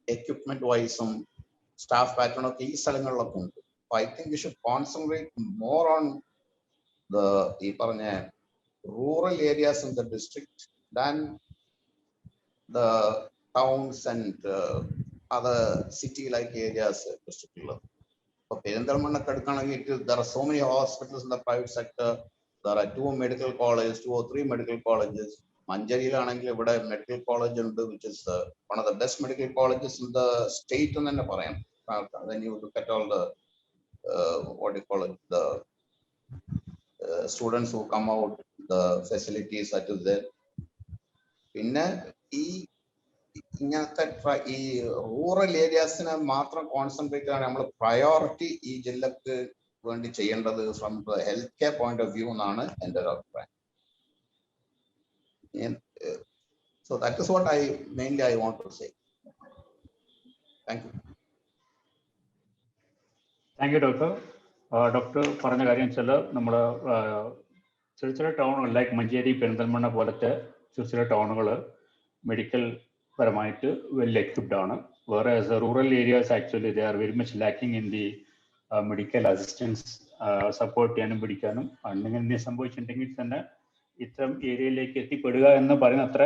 എക്യുപ്മെന്റ് വൈസും സ്റ്റാഫ് പാറ്റേണും ഒക്കെ ഈ സ്ഥലങ്ങളിലൊക്കെ ഉണ്ട്. I think we should concentrate more on ഈ പറഞ്ഞ rural areas in the district than the towns and other city like areas ഡിസ്ട്രിക്റ്റിലുള്ളത്. ഇപ്പൊ പെരിന്തൽമണ്ണൊക്കെ എടുക്കുകയാണെങ്കിൽ there are so many hospitals in the private sector. There are 2 medical colleges, 2 or 3 medical colleges. മഞ്ചേരിയിലാണെങ്കിൽ ഇവിടെ medical college ഉണ്ട്, which is one of the best medical colleges in the state എന്ന് തന്നെ പറയാം. When you look at all the what do you call it, the students who come out, the facilities that is there. പിന്നെ ഇങ്ങനത്തെ ഈ rural ഏരിയാസിനെ മാത്രം concentrate ആണ് നമ്മൾ priority ഈ ജില്ലക്ക് വേണ്ടി ചെയ്യേണ്ടത് from the health care point of view എന്നാണ് എൻ്റെ ഒരു അഭിപ്രായം. So that is what I want to say. Thank you. Thank you doctor. Doctor പറഞ്ഞ കാര്യം വെച്ചാൽ നമ്മുടെ ചെറിയ ടൗണുകൾ ലൈക്ക് മഞ്ചേരി, പെരിന്തൽമണ്ണ പോലത്തെ ചെറിയ ടൗണുകൾ മെഡിക്കൽ പരമായിട്ട് വെൽ എക്വിപ്ഡ് ആണ്. വേറെ rural areas actually they are very much lacking in the medical assistance support ചെയ്യാനും പിടിക്കാനും. എന്തെങ്കിലും സംഭവിച്ചിട്ടുണ്ടെങ്കിൽ തന്നെ ഇത്തരം ഏരിയയിലേക്ക് എത്തിപ്പെടുക എന്ന് പറയുന്ന അത്ര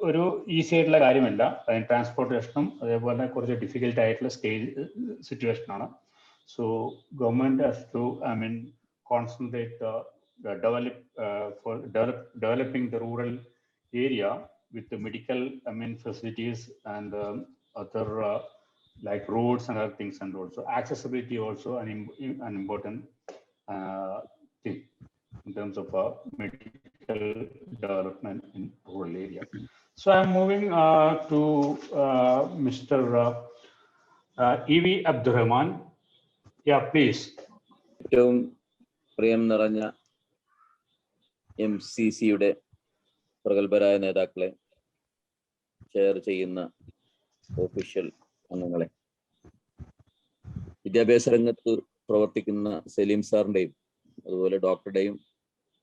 ഒരു ഈസി ആയിട്ടുള്ള കാര്യമല്ല. അതിന് ട്രാൻസ്പോർട്ടേഷനും അതേപോലെ കുറച്ച് ഡിഫിക്കൽട്ട് ആയിട്ടുള്ള സിറ്റുവേഷനാണ്. So government has to concentrate developing the rural area with the medical facilities and other like roads and other things, and also accessibility also an important thing in terms of medical development in rural area. So I'm moving to Mr. E.V. Abdurrahman. Yeah, please. ഏറ്റവും പ്രിയം നിറഞ്ഞ MCCയുടെ പ്രഗത്ഭരായ നേതാക്കളെ, share ചെയ്യുന്ന official അംഗങ്ങളെ, വിദ്യാഭ്യാസ രംഗത്ത് പ്രവർത്തിക്കുന്ന സലീം സാറിൻ്റെയും അതുപോലെ ഡോക്ടറുടെയും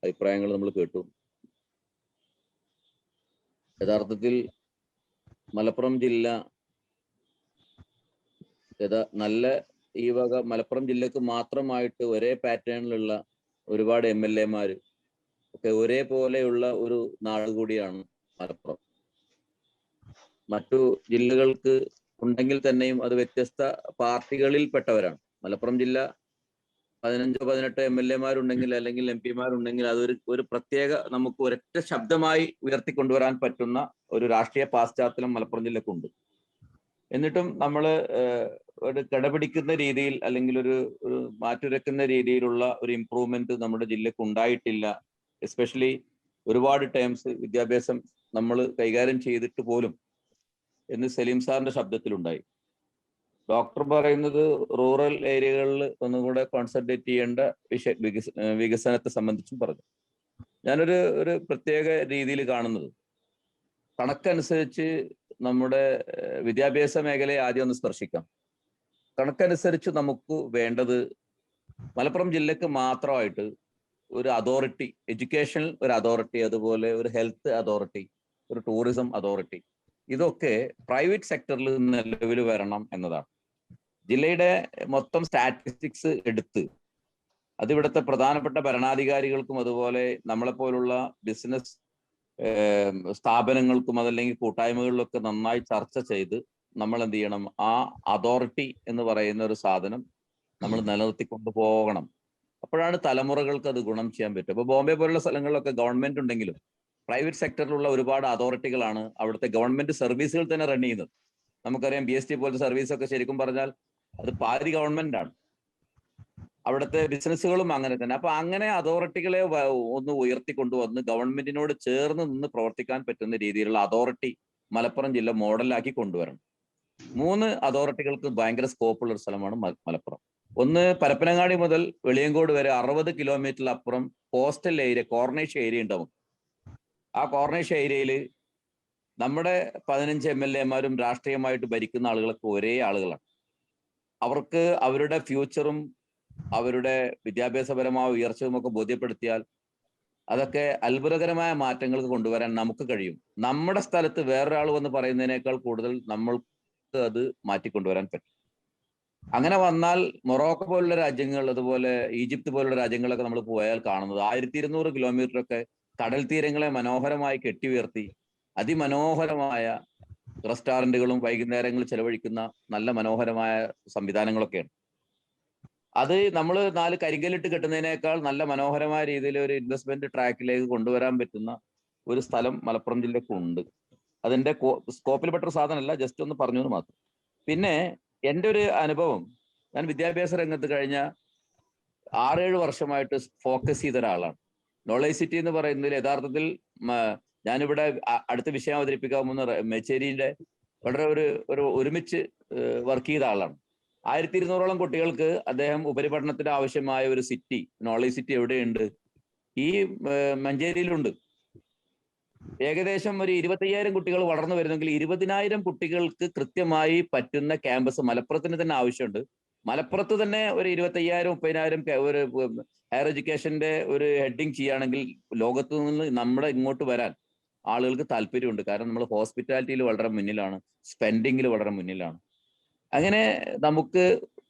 അഭിപ്രായങ്ങൾ നമ്മൾ കേട്ടു. യഥാർത്ഥത്തിൽ മലപ്പുറം ജില്ല നല്ല ഈ വക മലപ്പുറം ജില്ലക്ക് മാത്രമായിട്ട് ഒരേ പാറ്റേണിലുള്ള ഒരുപാട് MLA-മാർ ഒക്കെ ഒരേപോലെയുള്ള ഒരു നാട് കൂടിയാണ് മലപ്പുറം. മറ്റു ജില്ലകൾക്ക് ഉണ്ടെങ്കിൽ തന്നെയും അത് വ്യത്യസ്ത പാർട്ടികളിൽപ്പെട്ടവരാണ്. മലപ്പുറം ജില്ല 15-18 MLA-മാരുണ്ടെങ്കിൽ അല്ലെങ്കിൽ MP-മാരുണ്ടെങ്കിൽ അതൊരു പ്രത്യേക നമുക്ക് ഒരൊറ്റ ശബ്ദമായി ഉയർത്തിക്കൊണ്ടുവരാൻ പറ്റുന്ന ഒരു രാഷ്ട്രീയ പാശ്ചാത്തലം മലപ്പുറം ജില്ലക്കുണ്ട്. എന്നിട്ടും നമ്മൾ ഒരു കിടപിടിക്കുന്ന രീതിയിൽ അല്ലെങ്കിൽ ഒരു മാറ്റുരക്കുന്ന രീതിയിലുള്ള ഒരു ഇംപ്രൂവ്മെന്റ് നമ്മുടെ ജില്ലക്ക് ഉണ്ടായിട്ടില്ല. എസ്പെഷ്യലി ഒരുപാട് ടേംസ് വിദ്യാഭ്യാസം നമ്മൾ കൈകാര്യം ചെയ്തിട്ട് പോലും എന്ന് സലീം സാറിന്റെ ശബ്ദത്തിലുണ്ടായി. ഡോക്ടർ പറയുന്നത് റൂറൽ ഏരിയകളിൽ ഒന്നുകൂടെ കോൺസെൻട്രേറ്റ് ചെയ്യേണ്ട വികസനത്തെ സംബന്ധിച്ചും പറഞ്ഞു. ഞാനൊരു പ്രത്യേക രീതിയിൽ കാണുന്നത്, കണക്കനുസരിച്ച് നമ്മുടെ വിദ്യാഭ്യാസ മേഖലയെ ആദ്യം ഒന്ന് സ്പർശിക്കാം. കണക്കനുസരിച്ച് നമുക്ക് വേണ്ടത് മലപ്പുറം ജില്ലക്ക് മാത്രമായിട്ട് ഒരു അതോറിറ്റി, എഡ്യൂക്കേഷണൽ ഒരു അതോറിറ്റി, അതുപോലെ ഒരു ഹെൽത്ത് അതോറിറ്റി, ഒരു ടൂറിസം അതോറിറ്റി, ഇതൊക്കെ പ്രൈവറ്റ് സെക്ടറിൽ നിലവിൽ വരണം എന്നതാണ്. ജില്ലയുടെ മൊത്തം സ്റ്റാറ്റിസ്റ്റിക്സ് എടുത്ത് അത് ഇവിടുത്തെ പ്രധാനപ്പെട്ട ഭരണാധികാരികൾക്കും അതുപോലെ നമ്മളെപ്പോലുള്ള ബിസിനസ് സ്ഥാപനങ്ങൾക്കും അതല്ലെങ്കിൽ കൂട്ടായ്മകളിലൊക്കെ നന്നായി ചർച്ച ചെയ്ത് നമ്മൾ എന്ത് ചെയ്യണം, ആ അതോറിറ്റി എന്ന് പറയുന്ന ഒരു സാധനം നമ്മൾ നിലനിർത്തിക്കൊണ്ടു പോകണം. അപ്പോഴാണ് തലമുറകൾക്ക് അത് ഗുണം ചെയ്യാൻ പറ്റും. അപ്പൊ ബോംബെ പോലുള്ള സ്ഥലങ്ങളിലൊക്കെ ഗവൺമെന്റ് ഉണ്ടെങ്കിലും പ്രൈവറ്റ് സെക്ടറിലുള്ള ഒരുപാട് അതോറിറ്റികളാണ് അവിടുത്തെ ഗവൺമെന്റ് സർവീസുകൾ തന്നെ റൺ ചെയ്യുന്നത്. നമുക്കറിയാം BST പോലത്തെ സർവീസൊക്കെ ശരിക്കും പറഞ്ഞാൽ അത് പാതി ഗവൺമെന്റ് ആണ്. അവിടുത്തെ ബിസിനസ്സുകളും അങ്ങനെ തന്നെ. അപ്പൊ അങ്ങനെ അതോറിറ്റികളെ ഒന്ന് ഉയർത്തിക്കൊണ്ടുവന്ന് ഗവൺമെന്റിനോട് ചേർന്ന് നിന്ന് പ്രവർത്തിക്കാൻ പറ്റുന്ന രീതിയിലുള്ള അതോറിറ്റി മലപ്പുറം ജില്ല മോഡലാക്കി കൊണ്ടുവരണം. 3 അതോറിറ്റികൾക്ക് ഭയങ്കര സ്കോപ്പുള്ള ഒരു സ്ഥലമാണ് മലപ്പുറം. ഒന്ന്, പരപ്പനങ്ങാടി മുതൽ വെളിയങ്കോട് വരെ 60 കിലോമീറ്ററിലപ്പുറം കോസ്റ്റൽ ഏരിയ, കോർണേഷ് ഏരിയ ഉണ്ടാവും. ആ കോർണേഷ് ഏരിയയിൽ നമ്മുടെ 15 MLA-മാരും രാഷ്ട്രീയമായിട്ട് ഭരിക്കുന്ന ആളുകളൊക്കെ ഒരേ ആളുകളാണ്. അവർക്ക് അവരുടെ ഫ്യൂച്ചറും അവരുടെ വിദ്യാഭ്യാസപരമായ ഉയർച്ചയും ഒക്കെ ബോധ്യപ്പെടുത്തിയാൽ അതൊക്കെ അത്ഭുതകരമായ മാറ്റങ്ങൾക്ക് കൊണ്ടുവരാൻ നമുക്ക് കഴിയും. നമ്മുടെ സ്ഥലത്ത് വേറൊരാൾ വന്ന് പറയുന്നതിനേക്കാൾ കൂടുതൽ നമ്മൾക്ക് അത് മാറ്റിക്കൊണ്ടുവരാൻ പറ്റും. അങ്ങനെ വന്നാൽ മൊറോക്കോ പോലുള്ള രാജ്യങ്ങൾ, അതുപോലെ ഈജിപ്ത് പോലുള്ള രാജ്യങ്ങളൊക്കെ നമ്മൾ പോയാൽ കാണുന്നത് 1200 കിലോമീറ്റർ ഒക്കെ കടൽ തീരങ്ങളെ മനോഹരമായി കെട്ടിയുയർത്തി അതിമനോഹരമായ റെസ്റ്റോറന്റുകളും വൈകുന്നേരങ്ങളിൽ ചെലവഴിക്കുന്ന നല്ല മനോഹരമായ സംവിധാനങ്ങളൊക്കെയാണ്. അത് നമ്മൾ 4 കരിങ്കല്ലിട്ട് കെട്ടുന്നതിനേക്കാൾ നല്ല മനോഹരമായ രീതിയിൽ ഒരു ഇൻവെസ്റ്റ്മെന്റ് ട്രാക്കിലേക്ക് കൊണ്ടുവരാൻ പറ്റുന്ന ഒരു സ്ഥലം മലപ്പുറം ജില്ലക്കുണ്ട്. അതിന്റെ സ്കോപ്പിൽപ്പെട്ട സാധനമല്ല, ജസ്റ്റ് ഒന്ന് പറഞ്ഞു എന്ന് മാത്രം. പിന്നെ എൻ്റെ ഒരു അനുഭവം, ഞാൻ വിദ്യാഭ്യാസ രംഗത്ത് കഴിഞ്ഞ 6-7 വർഷമായിട്ട് ഫോക്കസ് ചെയ്ത ഒരാളാണ്. നോളേജ് സിറ്റി എന്ന് പറയുന്നതിൽ യഥാർത്ഥത്തിൽ ഞാനിവിടെ അടുത്ത വിഷയം അവതരിപ്പിക്കാൻ പോകുന്ന മേച്ചേരിയുടെ വളരെ ഒരു ഒരുമിച്ച് വർക്ക് ചെയ്ത ആളാണ്. 1200ഓളം കുട്ടികൾക്ക് അദ്ദേഹം ഉപരിപഠനത്തിന് ആവശ്യമായ ഒരു സിറ്റി, നോളേജ് സിറ്റി എവിടെയുണ്ട്? ഈ മഞ്ചേരിയിലുണ്ട്. ഏകദേശം ഒരു 25,000 കുട്ടികൾ വളർന്നു വരുന്നെങ്കിൽ 20,000 കുട്ടികൾക്ക് കൃത്യമായി പറ്റുന്ന ക്യാമ്പസ് മലപ്പുറത്തിന് തന്നെ ആവശ്യമുണ്ട്. മലപ്പുറത്ത് തന്നെ ഒരു 25,000-30,000 ഒരു ഹയർ എഡ്യൂക്കേഷന്റെ ഒരു ഹെഡിങ് ചെയ്യുകയാണെങ്കിൽ ലോകത്ത് നിന്ന് നമ്മുടെ ഇങ്ങോട്ട് വരാൻ ആളുകൾക്ക് താല്പര്യമുണ്ട്. കാരണം നമ്മൾ ഹോസ്പിറ്റാലിറ്റിയിൽ വളരെ മുന്നിലാണ്, സ്പെൻഡിങ്ങിൽ വളരെ മുന്നിലാണ്. അങ്ങനെ നമുക്ക്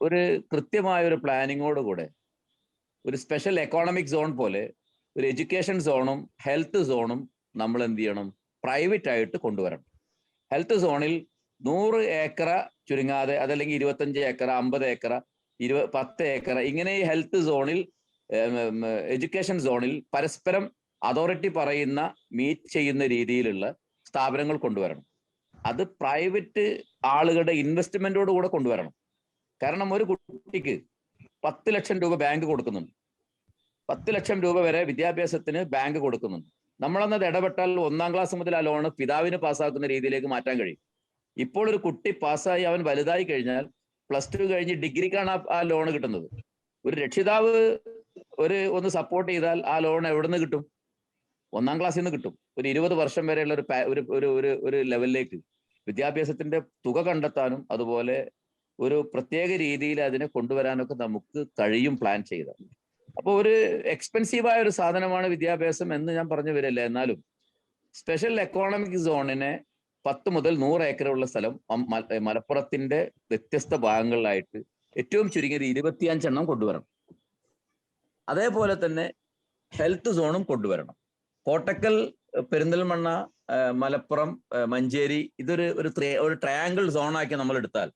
ഒരു കൃത്യമായ ഒരു പ്ലാനിങ്ങോടുകൂടെ ഒരു സ്പെഷ്യൽ എക്കോണമിക് സോൺ പോലെ ഒരു എഡ്യൂക്കേഷൻ സോണും ഹെൽത്ത് സോണും നമ്മൾ എന്ത് ചെയ്യണം, പ്രൈവറ്റ് ആയിട്ട് കൊണ്ടുവരണം. ഹെൽത്ത് സോണിൽ 100 ഏക്കർ ചുരുങ്ങാതെ, അതല്ലെങ്കിൽ 25 ഏക്കർ, 50 ഏക്കർ, 10 ഏക്കർ, ഇങ്ങനെ ഈ ഹെൽത്ത് സോണിൽ, എഡ്യൂക്കേഷൻ സോണിൽ പരസ്പരം അതോറിറ്റി പറയുന്ന മീറ്റ് ചെയ്യുന്ന രീതിയിലുള്ള സ്ഥാപനങ്ങൾ കൊണ്ടുവരണം. അത് പ്രൈവറ്റ് ആളുകളുടെ ഇൻവെസ്റ്റ്മെന്റോട് കൂടെ കൊണ്ടുവരണം. കാരണം ഒരു കുട്ടിക്ക് 10 ലക്ഷം രൂപ ബാങ്ക് കൊടുക്കുന്നുണ്ട്. 10 ലക്ഷം രൂപ വരെ വിദ്യാഭ്യാസത്തിന് ബാങ്ക് കൊടുക്കുന്നുണ്ട്. നമ്മളന്നത് ഇടപെട്ടാൽ 1-ാം ക്ലാസ് മുതൽ ആ ലോണ് പിതാവിന് പാസ്സാക്കുന്ന രീതിയിലേക്ക് മാറ്റാൻ കഴിയും. ഇപ്പോൾ ഒരു കുട്ടി പാസ്സായി അവൻ വലുതായി കഴിഞ്ഞാൽ +2 കഴിഞ്ഞ് ഡിഗ്രിക്കാണ് ആ ലോണ് കിട്ടുന്നത്. ഒരു രക്ഷിതാവ് ഒന്ന് സപ്പോർട്ട് ചെയ്താൽ ആ ലോൺ എവിടെ നിന്ന് കിട്ടും? 1-ാം ക്ലാസ്സിൽ നിന്ന് കിട്ടും. ഒരു 20 വർഷം വരെയുള്ള ഒരു ലെവലിലേക്ക് വിദ്യാഭ്യാസത്തിന്റെ തുക കണ്ടെത്താനും അതുപോലെ ഒരു പ്രത്യേക രീതിയിൽ അതിനെ കൊണ്ടുവരാനൊക്കെ നമുക്ക് കഴിയും പ്ലാൻ ചെയ്ത. അപ്പോൾ ഒരു എക്സ്പെൻസീവായ ഒരു സാധനമാണ് വിദ്യാഭ്യാസം എന്ന് ഞാൻ പറഞ്ഞു വരില്ല. എന്നാലും സ്പെഷ്യൽ എക്കോണമിക് സോണിനെ 10 മുതൽ 100 ഏക്കറുള്ള സ്ഥലം മലപ്പുറത്തിന്റെ വ്യത്യസ്ത ഭാഗങ്ങളിലായിട്ട് ഏറ്റവും ചുരുങ്ങിയത് 25 എണ്ണം കൊണ്ടുവരണം. അതേപോലെ തന്നെ ഹെൽത്ത് സോണും കൊണ്ടുവരണം. കോട്ടക്കൽ, പെരിന്തൽമണ്ണ, മലപ്പുറം, മഞ്ചേരി ഒരു ട്രയാങ്കിൾ സോണാക്കി നമ്മൾ എടുത്താൽ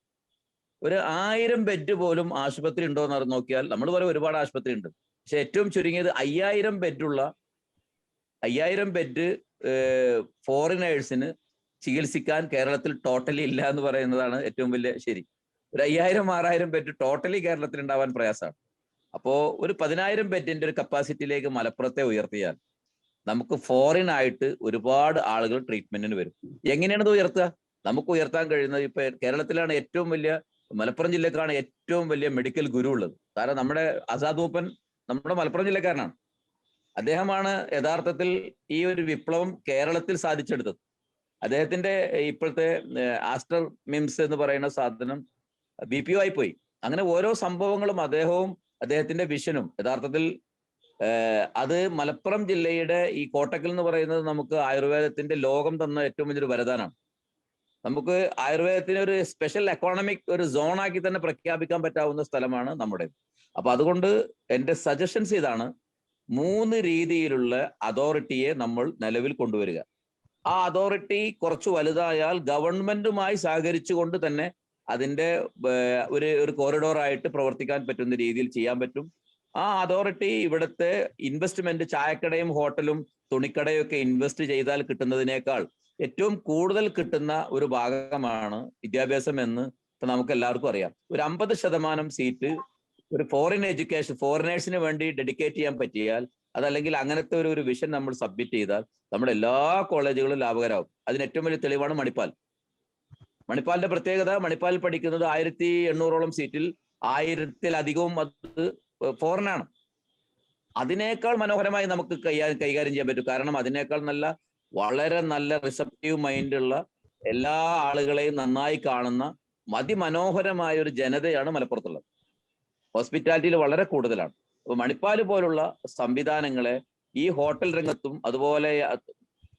ഒരു 1000 ബെഡ് പോലും ആശുപത്രി ഉണ്ടോ എന്ന് നോക്കിയാൽ നമ്മൾ പറയും ഒരുപാട് ആശുപത്രി ഉണ്ട്. പക്ഷെ ഏറ്റവും ചുരുങ്ങിയത് 5000 ബെഡ് ഫോറിനേഴ്സിന് ചികിത്സിക്കാൻ കേരളത്തിൽ ടോട്ടലി ഇല്ല എന്ന് പറയുന്നതാണ് ഏറ്റവും വലിയ ശരി. ഒരു 5000-6000 ബെഡ് ടോട്ടലി കേരളത്തിൽ ഉണ്ടാവാൻ പ്രയാസമാണ്. അപ്പോ ഒരു 10000 ബെഡിന്റെ ഒരു കപ്പാസിറ്റിയിലേക്ക് മലപ്പുറത്തെ ഉയർത്തിയാൽ നമുക്ക് ഫോറിൻ ആയിട്ട് ഒരുപാട് ആളുകൾ ട്രീറ്റ്മെന്റിന് വരും. എങ്ങനെയാണ് ഇത് ഉയർത്തുക? നമുക്ക് ഉയർത്താൻ കഴിയുന്നത് ഇപ്പൊ കേരളത്തിലാണ് ഏറ്റവും വലിയ, മലപ്പുറം ജില്ലക്കാണ് ഏറ്റവും വലിയ മെഡിക്കൽ ഗുരു ഉള്ളത്. കാരണം നമ്മുടെ ആസാദ് മൂപ്പൻ നമ്മുടെ മലപ്പുറം ജില്ലക്കാരനാണ്. അദ്ദേഹമാണ് യഥാർത്ഥത്തിൽ ഈ ഒരു വിപ്ലവം കേരളത്തിൽ സാധിച്ചെടുത്തത്. അദ്ദേഹത്തിന്റെ ഇപ്പോഴത്തെ ആസ്റ്റർ മിംസ് എന്ന് പറയുന്ന സാധനം BPO ആയി പോയി. അങ്ങനെ ഓരോ സംഭവങ്ങളും അദ്ദേഹത്തിന്റെ വിഷനും യഥാർത്ഥത്തിൽ അത് മലപ്പുറം ജില്ലയുടെ ഈ കോട്ടക്കൽ എന്ന് പറയുന്നത് നമുക്ക് ആയുർവേദത്തിന്റെ ലോകം തന്ന ഏറ്റവും വലിയൊരു വരദാനമാണ്. നമുക്ക് ആയുർവേദത്തിന് ഒരു സ്പെഷ്യൽ എക്കോണമിക് ഒരു സോണാക്കി തന്നെ പ്രഖ്യാപിക്കാൻ പറ്റാവുന്ന സ്ഥലമാണ് നമ്മുടെ. അപ്പൊ അതുകൊണ്ട് എൻ്റെ സജഷൻസ് ഇതാണ്: 3 രീതിയിലുള്ള അതോറിറ്റിയെ നമ്മൾ നിലവിൽ കൊണ്ടുവരിക. ആ അതോറിറ്റി കുറച്ച് വലുതായാൽ ഗവൺമെന്റുമായി സഹകരിച്ചുകൊണ്ട് തന്നെ അതിന്റെ ഒരു കോറിഡോറായിട്ട് പ്രവർത്തിക്കാൻ പറ്റുന്ന രീതിയിൽ ചെയ്യാൻ പറ്റും. ആ അതോറിറ്റി ഇവിടുത്തെ ഇൻവെസ്റ്റ്മെന്റ്, ചായക്കടയും ഹോട്ടലും തുണിക്കടയും ഒക്കെ ഇൻവെസ്റ്റ് ചെയ്താൽ കിട്ടുന്നതിനേക്കാൾ ഏറ്റവും കൂടുതൽ കിട്ടുന്ന ഒരു ഭാഗമാണ് വിദ്യാഭ്യാസം എന്ന് ഇപ്പൊ നമുക്ക് എല്ലാവർക്കും അറിയാം. ഒരു 50% സീറ്റ് ഒരു ഫോറിൻ എഡ്യൂക്കേഷൻ, ഫോറിനേഴ്സിന് വേണ്ടി ഡെഡിക്കേറ്റ് ചെയ്യാൻ പറ്റിയാൽ, അതല്ലെങ്കിൽ അങ്ങനത്തെ ഒരു വിഷൻ നമ്മൾ സബ്മിറ്റ് ചെയ്താൽ നമ്മുടെ എല്ലാ കോളേജുകളും ലാഭകരമാവും. അതിന് ഏറ്റവും വലിയ തെളിവാണ് മണിപ്പാലിന്റെ പ്രത്യേകത. മണിപ്പാലിൽ പഠിക്കുന്നത് 1800ഓളം സീറ്റിൽ 1000-ലധികവും അത് ഫോറിനാണ്. അതിനേക്കാൾ മനോഹരമായി നമുക്ക് കൈകാര്യം ചെയ്യാൻ പറ്റും. കാരണം അതിനേക്കാൾ വളരെ നല്ല റിസപ്റ്റീവ് മൈൻഡുള്ള, എല്ലാ ആളുകളെയും നന്നായി കാണുന്ന അതിമനോഹരമായ ഒരു ജനതയാണ് മലപ്പുറത്തുള്ളത്. ഹോസ്പിറ്റാലിറ്റിയിൽ വളരെ കൂടുതലാണ്. അപ്പൊ മണിപ്പാല് പോലുള്ള സംവിധാനങ്ങളെ ഈ ഹോട്ടൽ രംഗത്തും അതുപോലെ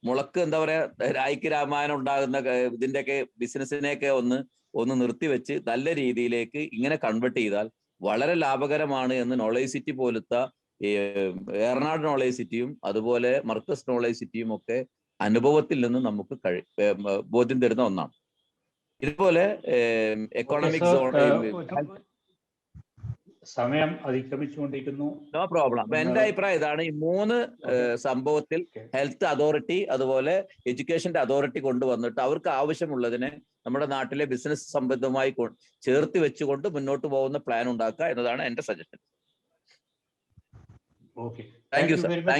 മുളക്ക് എന്താ പറയാ രായ്ക്ക് രാമായണം ഉണ്ടാകുന്ന ഇതിന്റെയൊക്കെ ബിസിനസ്സിനെയൊക്കെ ഒന്ന് നിർത്തിവെച്ച് നല്ല രീതിയിലേക്ക് ഇങ്ങനെ കൺവേർട്ട് ചെയ്താൽ വളരെ ലാഭകരമാണ് എന്ന് നോളേജ് സിറ്റി പോലത്തെ ഏറനാട് നോളേജ് സിറ്റിയും അതുപോലെ മർക്കസ് നോളേജ് സിറ്റിയും ഒക്കെ അനുഭവത്തിൽ നിന്ന് നമുക്ക് ബോധ്യം തരുന്ന ഒന്നാണ്. ഇതുപോലെ എക്കോണമിക് സോൺ സമയം അതിക്രമിച്ചുകൊണ്ടിരിക്കുന്നു. No problem. അപ്പൊ എന്റെ അഭിപ്രായം ഇതാണ്: ഈ 3 സംഭവത്തിൽ ഹെൽത്ത് അതോറിറ്റി അതുപോലെ എഡ്യൂക്കേഷന്റെ അതോറിറ്റി കൊണ്ടുവന്നിട്ട് അവർക്ക് ആവശ്യമുള്ളതിനെ നമ്മുടെ നാട്ടിലെ ബിസിനസ് സംബന്ധമായി ചേർത്ത് വെച്ചുകൊണ്ട് മുന്നോട്ട് പോകുന്ന പ്ലാൻ ഉണ്ടാക്കുക എന്നതാണ് എന്റെ suggestion. Okay, thank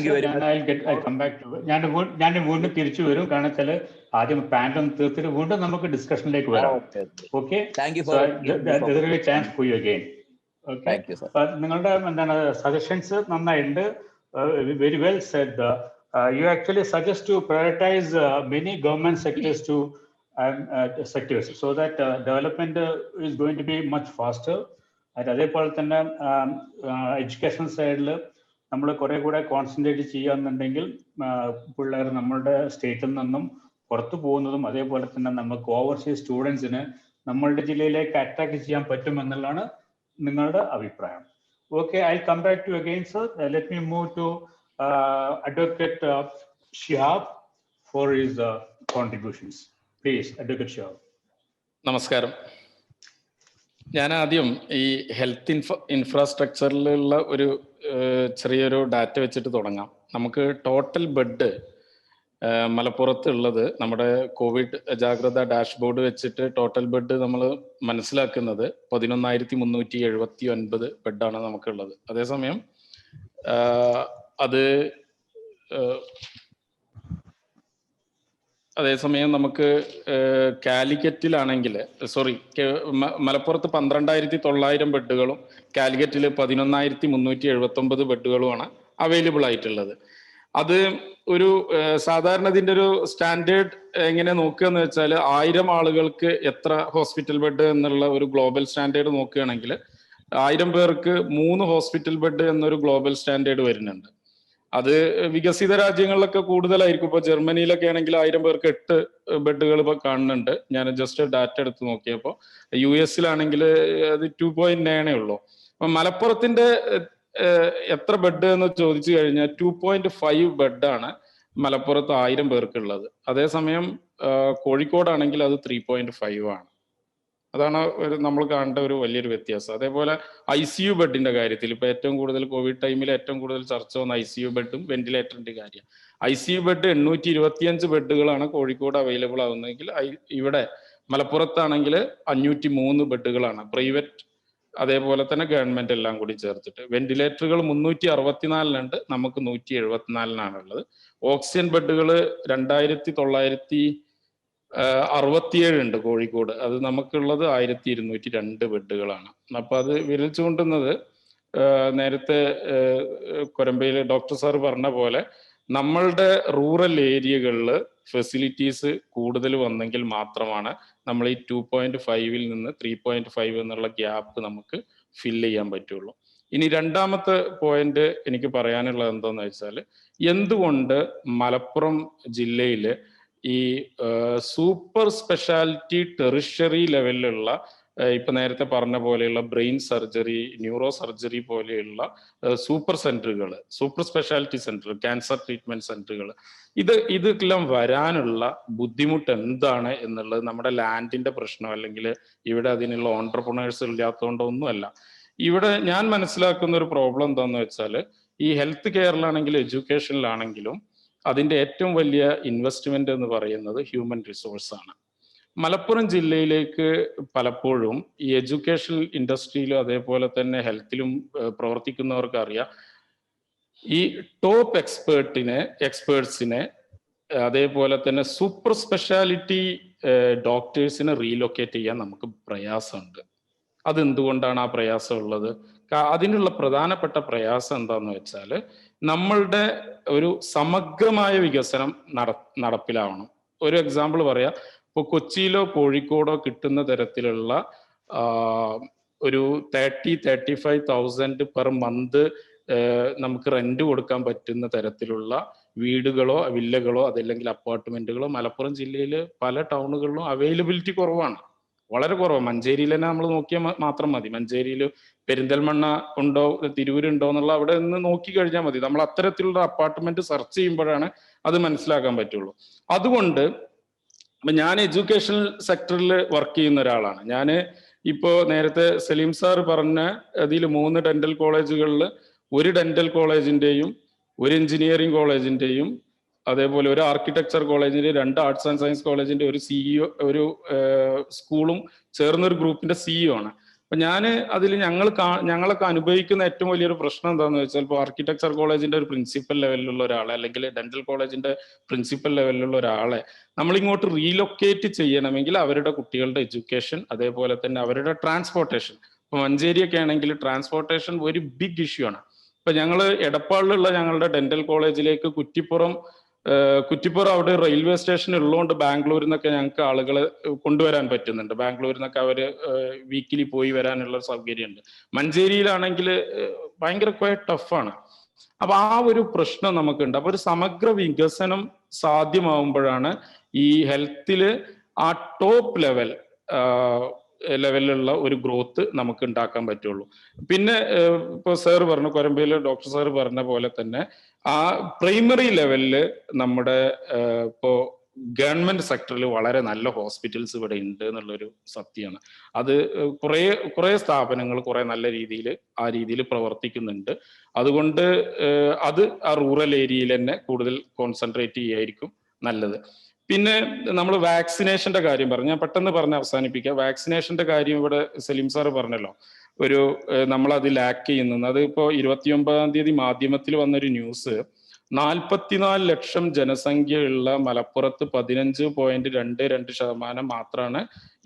you very much. ഞാൻ വീണ്ടും തിരിച്ചു വരും. കാരണം വെച്ചാൽ ആദ്യം പാനൽ ഒന്ന് തീർത്തിട്ട് വീണ്ടും നമുക്ക് ഡിസ്കഷനിലേക്ക് വരാം. Okay, thank you for chance for you again. Okay, നിങ്ങളുടെ എന്താണ് സജഷൻസ് നന്നായിട്ടുണ്ട്. Very well said. You actually suggest to prioritize many government sectors sectors so that development is going to be much faster. അതേപോലെ തന്നെ education സൈഡിൽ നമ്മൾ കുറെ കൂടെ concentrate ചെയ്യാന്നുണ്ടെങ്കിൽ പിള്ളേർ നമ്മളുടെ സ്റ്റേറ്റിൽ നിന്നും പുറത്തു പോകുന്നതും അതേപോലെ തന്നെ നമുക്ക് ഓവർസീസ് സ്റ്റുഡൻസിന് നമ്മളുടെ ജില്ലയിലേക്ക് അട്രാക്ട് ചെയ്യാൻ പറ്റുമെന്നുള്ളതാണ് നിങ്ങളുടെ അഭിപ്രായം. Okay, I come back to again sir. Let me move to advocate Shihab for his contributions. Please, advocate Shihab. നമസ്കാരം. ഞാൻ ആദ്യം ഈ ഹെൽത്ത് ഇൻഫ്രാസ്ട്രക്ചറിലുള്ള ഒരു ചെറിയൊരു ഡാറ്റ വെച്ചിട്ട് തുടങ്ങാം. നമുക്ക് ടോട്ടൽ ബെഡ് മലപ്പുറത്ത് ഉള്ളത്, നമ്മുടെ കോവിഡ് ജാഗ്രത ഡാഷ്ബോർഡ് വെച്ചിട്ട് ടോട്ടൽ ബെഡ് നമ്മൾ മനസ്സിലാക്കുന്നത് 11,379 ബെഡാണ് നമുക്കുള്ളത്. അതേസമയം നമുക്ക് കാലിക്കറ്റിലാണെങ്കിൽ മലപ്പുറത്ത് 12,900 ബെഡുകളും കാലിക്കറ്റിൽ 11,379 ബെഡുകളുമാണ് അവൈലബിൾ ആയിട്ടുള്ളത്. അത് ഒരു സാധാരണ ഇതിൻ്റെ ഒരു സ്റ്റാൻഡേർഡ് എങ്ങനെ നോക്കുക എന്ന് വെച്ചാൽ 1000 ആളുകൾക്ക് എത്ര ഹോസ്പിറ്റൽ ബെഡ് എന്നുള്ള ഒരു ഗ്ലോബൽ സ്റ്റാൻഡേർഡ് നോക്കുകയാണെങ്കിൽ 1000 പേർക്ക് 3 ഹോസ്പിറ്റൽ ബെഡ് എന്നൊരു ഗ്ലോബൽ സ്റ്റാൻഡേർഡ് വരുന്നുണ്ട്. അത് വികസിത രാജ്യങ്ങളിലൊക്കെ കൂടുതലായിരിക്കും. ഇപ്പോൾ ജർമ്മനിയിലൊക്കെ ആണെങ്കിൽ 1000 പേർക്ക് 8 ബെഡുകൾ ഇപ്പോൾ കാണുന്നുണ്ട്. ഞാൻ ജസ്റ്റ് ഡാറ്റ എടുത്ത് നോക്കിയപ്പോൾ US അത് 2.9 ഉള്ളൂ. അപ്പൊ മലപ്പുറത്തിന്റെ എത്ര ബെഡ് എന്ന് ചോദിച്ചു കഴിഞ്ഞാൽ 2.5 ബെഡാണ് മലപ്പുറത്ത് 1000 പേർക്കുള്ളത്. അതേസമയം കോഴിക്കോടാണെങ്കിൽ അത് 3.5 ആണ്. അതാണ് നമ്മൾ കാണേണ്ട ഒരു വലിയൊരു വ്യത്യാസം. അതേപോലെ ICU ബെഡിന്റെ കാര്യത്തിൽ ഇപ്പൊ ഏറ്റവും കൂടുതൽ കോവിഡ് ടൈമിൽ ഏറ്റവും കൂടുതൽ ചർച്ച വന്ന ICU ബെഡും വെന്റിലേറ്ററിന്റെ കാര്യം. ICU ബെഡ് 825 ബെഡുകളാണ് കോഴിക്കോട് അവൈലബിൾ ആവുന്നതെങ്കിൽ ഇവിടെ മലപ്പുറത്താണെങ്കിൽ 503 ബെഡുകളാണ്, പ്രൈവറ്റ് അതേപോലെ തന്നെ ഗവൺമെന്റ് എല്ലാം കൂടി ചേർത്തിട്ട്. വെന്റിലേറ്ററുകൾ 364 നമുക്ക് 174 ഉള്ളത്. ഓക്സിജൻ ബെഡുകൾ 2967 ഉണ്ട് കോഴിക്കോട്, അത് നമുക്കുള്ളത് 1202 ബെഡുകളാണ്. അപ്പൊ അത് വിരൽ ചൂണ്ടുന്നത് നേരത്തെ കൊരമ്പയിൽ ഡോക്ടർ സാർ പറഞ്ഞ പോലെ നമ്മളുടെ റൂറൽ ഏരിയകളിൽ ഫെസിലിറ്റീസ് കൂടുതൽ വന്നെങ്കിൽ മാത്രമാണ് നമ്മൾ ഈ 2.5 നിന്ന് 3.5 എന്നുള്ള ഗ്യാപ്പ് നമുക്ക് ഫില്ല് ചെയ്യാൻ പറ്റുള്ളൂ. ഇനി രണ്ടാമത്തെ പോയിന്റ് എനിക്ക് പറയാനുള്ളത് എന്താന്ന് വെച്ചാൽ, എന്തുകൊണ്ട് മലപ്പുറം ജില്ലയിൽ ഈ സൂപ്പർ സ്പെഷ്യാലിറ്റി ടെറിഷറി ലെവലിലുള്ള ഇപ്പൊ നേരത്തെ പറഞ്ഞ പോലെയുള്ള ബ്രെയിൻ സർജറി, ന്യൂറോ സർജറി പോലെയുള്ള സൂപ്പർ സെന്ററുകൾ, super speciality centre, cancer treatment സെന്ററുകൾ, ഇതെല്ലാം വരാനുള്ള ബുദ്ധിമുട്ട് എന്താണ് എന്നുള്ളത് നമ്മുടെ ലാൻഡിന്റെ പ്രശ്നം, അല്ലെങ്കിൽ ഇവിടെ അതിനുള്ള ഓൺട്രപ്രണേഴ്സ് ഇല്ലാത്തതുകൊണ്ടോ ഒന്നുമല്ല. ഇവിടെ ഞാൻ മനസ്സിലാക്കുന്ന ഒരു പ്രോബ്ലം എന്താന്ന് വെച്ചാൽ, ഈ ഹെൽത്ത് കെയറിലാണെങ്കിലും എഡ്യൂക്കേഷനിലാണെങ്കിലും അതിന്റെ ഏറ്റവും വലിയ ഇൻവെസ്റ്റ്മെന്റ് എന്ന് പറയുന്നത് ഹ്യൂമൻ റിസോഴ്സ് ആണ്. മലപ്പുറം ജില്ലയിലേക്ക് പലപ്പോഴും ഈ എഡ്യൂക്കേഷൻ ഇൻഡസ്ട്രിയിലും അതേപോലെ തന്നെ ഹെൽത്തിലും പ്രവർത്തിക്കുന്നവർക്ക് അറിയാം, ഈ ടോപ്പ് എക്സ്പേർട്സിനെ അതേപോലെ തന്നെ സൂപ്പർ സ്പെഷ്യാലിറ്റി ഡോക്ടേഴ്സിനെ റീലൊക്കേറ്റ് ചെയ്യാൻ നമുക്ക് പ്രയാസമുണ്ട്. അതെന്തുകൊണ്ടാണ് ആ പ്രയാസം ഉള്ളത്? അതിനുള്ള പ്രധാനപ്പെട്ട പ്രയാസം എന്താന്ന് വെച്ചാൽ, നമ്മളുടെ ഒരു സമഗ്രമായ വികസനം നടപ്പിലാവണം. ഒരു എക്സാമ്പിൾ പറയാം, ഇപ്പോൾ കൊച്ചിയിലോ കോഴിക്കോടോ കിട്ടുന്ന തരത്തിലുള്ള ഒരു 30-35,000 പെർ മന്ത് നമുക്ക് റെന്റ് കൊടുക്കാൻ പറ്റുന്ന തരത്തിലുള്ള വീടുകളോ വില്ലകളോ അതല്ലെങ്കിൽ അപ്പാർട്ട്മെന്റുകളോ മലപ്പുറം ജില്ലയിൽ പല ടൗണുകളിലും അവൈലബിലിറ്റി കുറവാണ്, വളരെ കുറവാണ്. മഞ്ചേരിയിൽ തന്നെ നമ്മൾ നോക്കിയാൽ മാത്രം മതി. മഞ്ചേരിയിൽ പെരിന്തൽമണ്ണ ഉണ്ടോ തിരൂരുണ്ടോ എന്നുള്ള അവിടെ നിന്ന് നോക്കി കഴിഞ്ഞാൽ മതി. നമ്മൾ അത്തരത്തിലുള്ള അപ്പാർട്ട്മെന്റ് സെർച്ച് ചെയ്യുമ്പോഴാണ് അത് മനസ്സിലാക്കാൻ പറ്റുള്ളൂ. അതുകൊണ്ട് ഞാൻ എഡ്യൂക്കേഷണൽ സെക്ടറിൽ വർക്ക് ചെയ്യുന്ന ഒരാളാണ്. ഞാൻ ഇപ്പോ നേരത്തെ സലീം സാർ പറഞ്ഞ അതിൽ 3 ഡെന്റൽ കോളേജുകളിൽ ഒരു ഡെന്റൽ കോളേജിന്റെയും ഒരു എഞ്ചിനീയറിംഗ് കോളേജിന്റെയും അതേപോലെ ഒരു ആർക്കിടെക്ചർ കോളേജിന്റെ 2 ആർട്സ് ആൻഡ് സയൻസ് കോളേജിന്റെ ഒരു CEO, ഒരു സ്കൂളും ചേർന്നൊരു ഗ്രൂപ്പിന്റെ CEO ആണ്. അപ്പൊ ഞാൻ അതിൽ ഞങ്ങളൊക്കെ അനുഭവിക്കുന്ന ഏറ്റവും വലിയൊരു പ്രശ്നം എന്താണെന്ന് വെച്ചാൽ, ഇപ്പോൾ ആർക്കിടെക്ചർ കോളേജിന്റെ ഒരു പ്രിൻസിപ്പൽ ലെവലിലുള്ള ഒരാളെ അല്ലെങ്കിൽ ഡെന്റൽ കോളേജിന്റെ പ്രിൻസിപ്പൽ ലെവലിലുള്ള ഒരാളെ നമ്മളിങ്ങോട്ട് റീലൊക്കേറ്റ് ചെയ്യണമെങ്കിൽ അവരുടെ കുട്ടികളുടെ എഡ്യൂക്കേഷൻ അതേപോലെ തന്നെ അവരുടെ ട്രാൻസ്പോർട്ടേഷൻ, ഇപ്പൊ മഞ്ചേരിയൊക്കെ ആണെങ്കിൽ ട്രാൻസ്പോർട്ടേഷൻ ഒരു ബിഗ് ഇഷ്യൂ ആണ്. ഇപ്പൊ ഞങ്ങൾ എടപ്പാളിലുള്ള ഞങ്ങളുടെ ഡെന്റൽ കോളേജിലേക്ക് കുറ്റിപ്പുറം അവിടെ റെയിൽവേ സ്റ്റേഷൻ ഉള്ളതുകൊണ്ട് ബാംഗ്ലൂരിൽ നിന്നൊക്കെ ഞങ്ങൾക്ക് ആളുകളെ കൊണ്ടുവരാൻ പറ്റുന്നുണ്ട്. ബാംഗ്ലൂരിൽ നിന്നൊക്കെ അവര് വീക്കിലി പോയി വരാനുള്ള സൗകര്യമുണ്ട്. മഞ്ചേരിയിലാണെങ്കിൽ ഭയങ്കര ടഫാണ്. അപ്പൊ ആ ഒരു പ്രശ്നം നമുക്കുണ്ട്. അപ്പൊ ഒരു സമഗ്ര വികസനം സാധ്യമാവുമ്പോഴാണ് ഈ ഹെൽത്തില് ആ ടോപ്പ് ലെവലിലുള്ള ഒരു ഗ്രോത്ത് നമുക്ക് ഉണ്ടാക്കാൻ പറ്റുള്ളൂ. പിന്നെ ഇപ്പൊ സാർ പറഞ്ഞു, കൊരമ്പയിൽ ഡോക്ടർ സാർ പറഞ്ഞ പോലെ തന്നെ ആ പ്രൈമറി ലെവലില് നമ്മുടെ ഇപ്പോ ഗവൺമെന്റ് സെക്ടറിൽ വളരെ നല്ല ഹോസ്പിറ്റൽസ് ഇവിടെ ഉണ്ട് എന്നുള്ളൊരു സത്യമാണ്. അത് കുറെ സ്ഥാപനങ്ങൾ കുറെ നല്ല രീതിയിൽ ആ രീതിയിൽ പ്രവർത്തിക്കുന്നുണ്ട്. അതുകൊണ്ട് അത് ആ റൂറൽ ഏരിയയിൽ തന്നെ കൂടുതൽ കോൺസെൻട്രേറ്റ് ചെയ്യായിരിക്കും നല്ലത്. പിന്നെ നമ്മൾ വാക്സിനേഷന്റെ കാര്യം പറഞ്ഞു, ഞാൻ പെട്ടെന്ന് പറഞ്ഞ് അവസാനിപ്പിക്കാം. വാക്സിനേഷന്റെ കാര്യം ഇവിടെ സലീം സാറ് പറഞ്ഞല്ലോ, നമ്മൾ അത് ലാക്ക് ചെയ്യുന്നത്. അത് ഇപ്പോൾ 29-ാം തീയതി മാധ്യമത്തിൽ വന്നൊരു ന്യൂസ്, 44 ലക്ഷം ജനസംഖ്യയുള്ള മലപ്പുറത്ത് 15.22% മാത്രമാണ്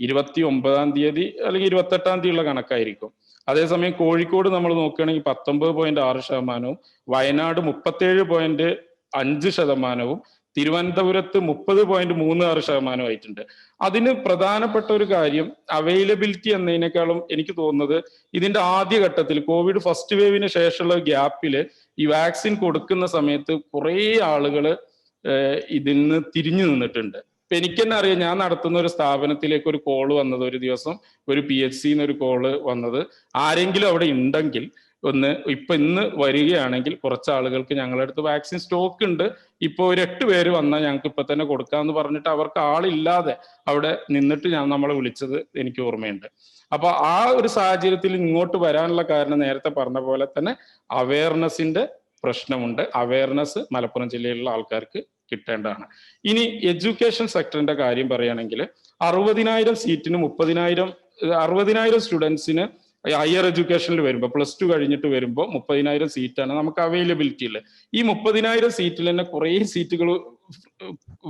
29-ാം തീയതി അല്ലെങ്കിൽ 28-ാം തീയതി ഉള്ള കണക്കായിരിക്കും. അതേസമയം കോഴിക്കോട് നമ്മൾ നോക്കുകയാണെങ്കിൽ 19.6%, വയനാട് 37.5%, തിരുവനന്തപുരത്ത് 30.36% ആയിട്ടുണ്ട്. അതിന് പ്രധാനപ്പെട്ട ഒരു കാര്യം അവൈലബിലിറ്റി എന്നതിനേക്കാളും എനിക്ക് തോന്നുന്നത് ഇതിന്റെ ആദ്യഘട്ടത്തിൽ കോവിഡ് ഫസ്റ്റ് വേവിന് ശേഷമുള്ള ഗ്യാപ്പില് ഈ വാക്സിൻ കൊടുക്കുന്ന സമയത്ത് കുറെ ആളുകൾ ഇതിൽ നിന്ന് തിരിഞ്ഞു നിന്നിട്ടുണ്ട്. ഇപ്പൊ എനിക്ക് തന്നെ അറിയാം, ഞാൻ നടത്തുന്ന ഒരു സ്ഥാപനത്തിലേക്ക് ഒരു കോള് വന്നത്, ഒരു ദിവസം ഒരു PHC ഒരു കോള് വന്നത്, ആരെങ്കിലും അവിടെ ഉണ്ടെങ്കിൽ ഇന്ന് വരികയാണെങ്കിൽ കുറച്ച് ആളുകൾക്ക് ഞങ്ങളുടെ അടുത്ത് വാക്സിൻ സ്റ്റോക്ക് ഉണ്ട്, ഇപ്പൊ ഒരു 8 പേര് വന്നാൽ ഞങ്ങൾക്ക് ഇപ്പൊ തന്നെ കൊടുക്കാമെന്ന് പറഞ്ഞിട്ട് അവർക്ക് ആളില്ലാതെ അവിടെ നിന്നിട്ട് നമ്മളെ വിളിച്ചത് എനിക്ക് ഓർമ്മയുണ്ട്. അപ്പൊ ആ ഒരു സാഹചര്യത്തിൽ ഇങ്ങോട്ട് വരാനുള്ള കാരണം നേരത്തെ പറഞ്ഞ പോലെ തന്നെ അവയർനെസിന്റെ പ്രശ്നമുണ്ട്. അവയർനെസ് മലപ്പുറം ജില്ലയിലുള്ള ആൾക്കാർക്ക് കിട്ടേണ്ടതാണ്. ഇനി എഡ്യൂക്കേഷൻ സെക്ടറിന്റെ കാര്യം പറയുകയാണെങ്കിൽ 60,000 സീറ്റിന് 60,000 സ്റ്റുഡൻസിന് ഹയർ എഡ്യൂക്കേഷനിൽ വരുമ്പോൾ +2 കഴിഞ്ഞിട്ട് വരുമ്പോൾ 30,000 സീറ്റാണ് നമുക്ക് അവൈലബിലിറ്റി ഉള്ളത്. ഈ 30,000 സീറ്റിൽ തന്നെ കുറേ സീറ്റുകൾ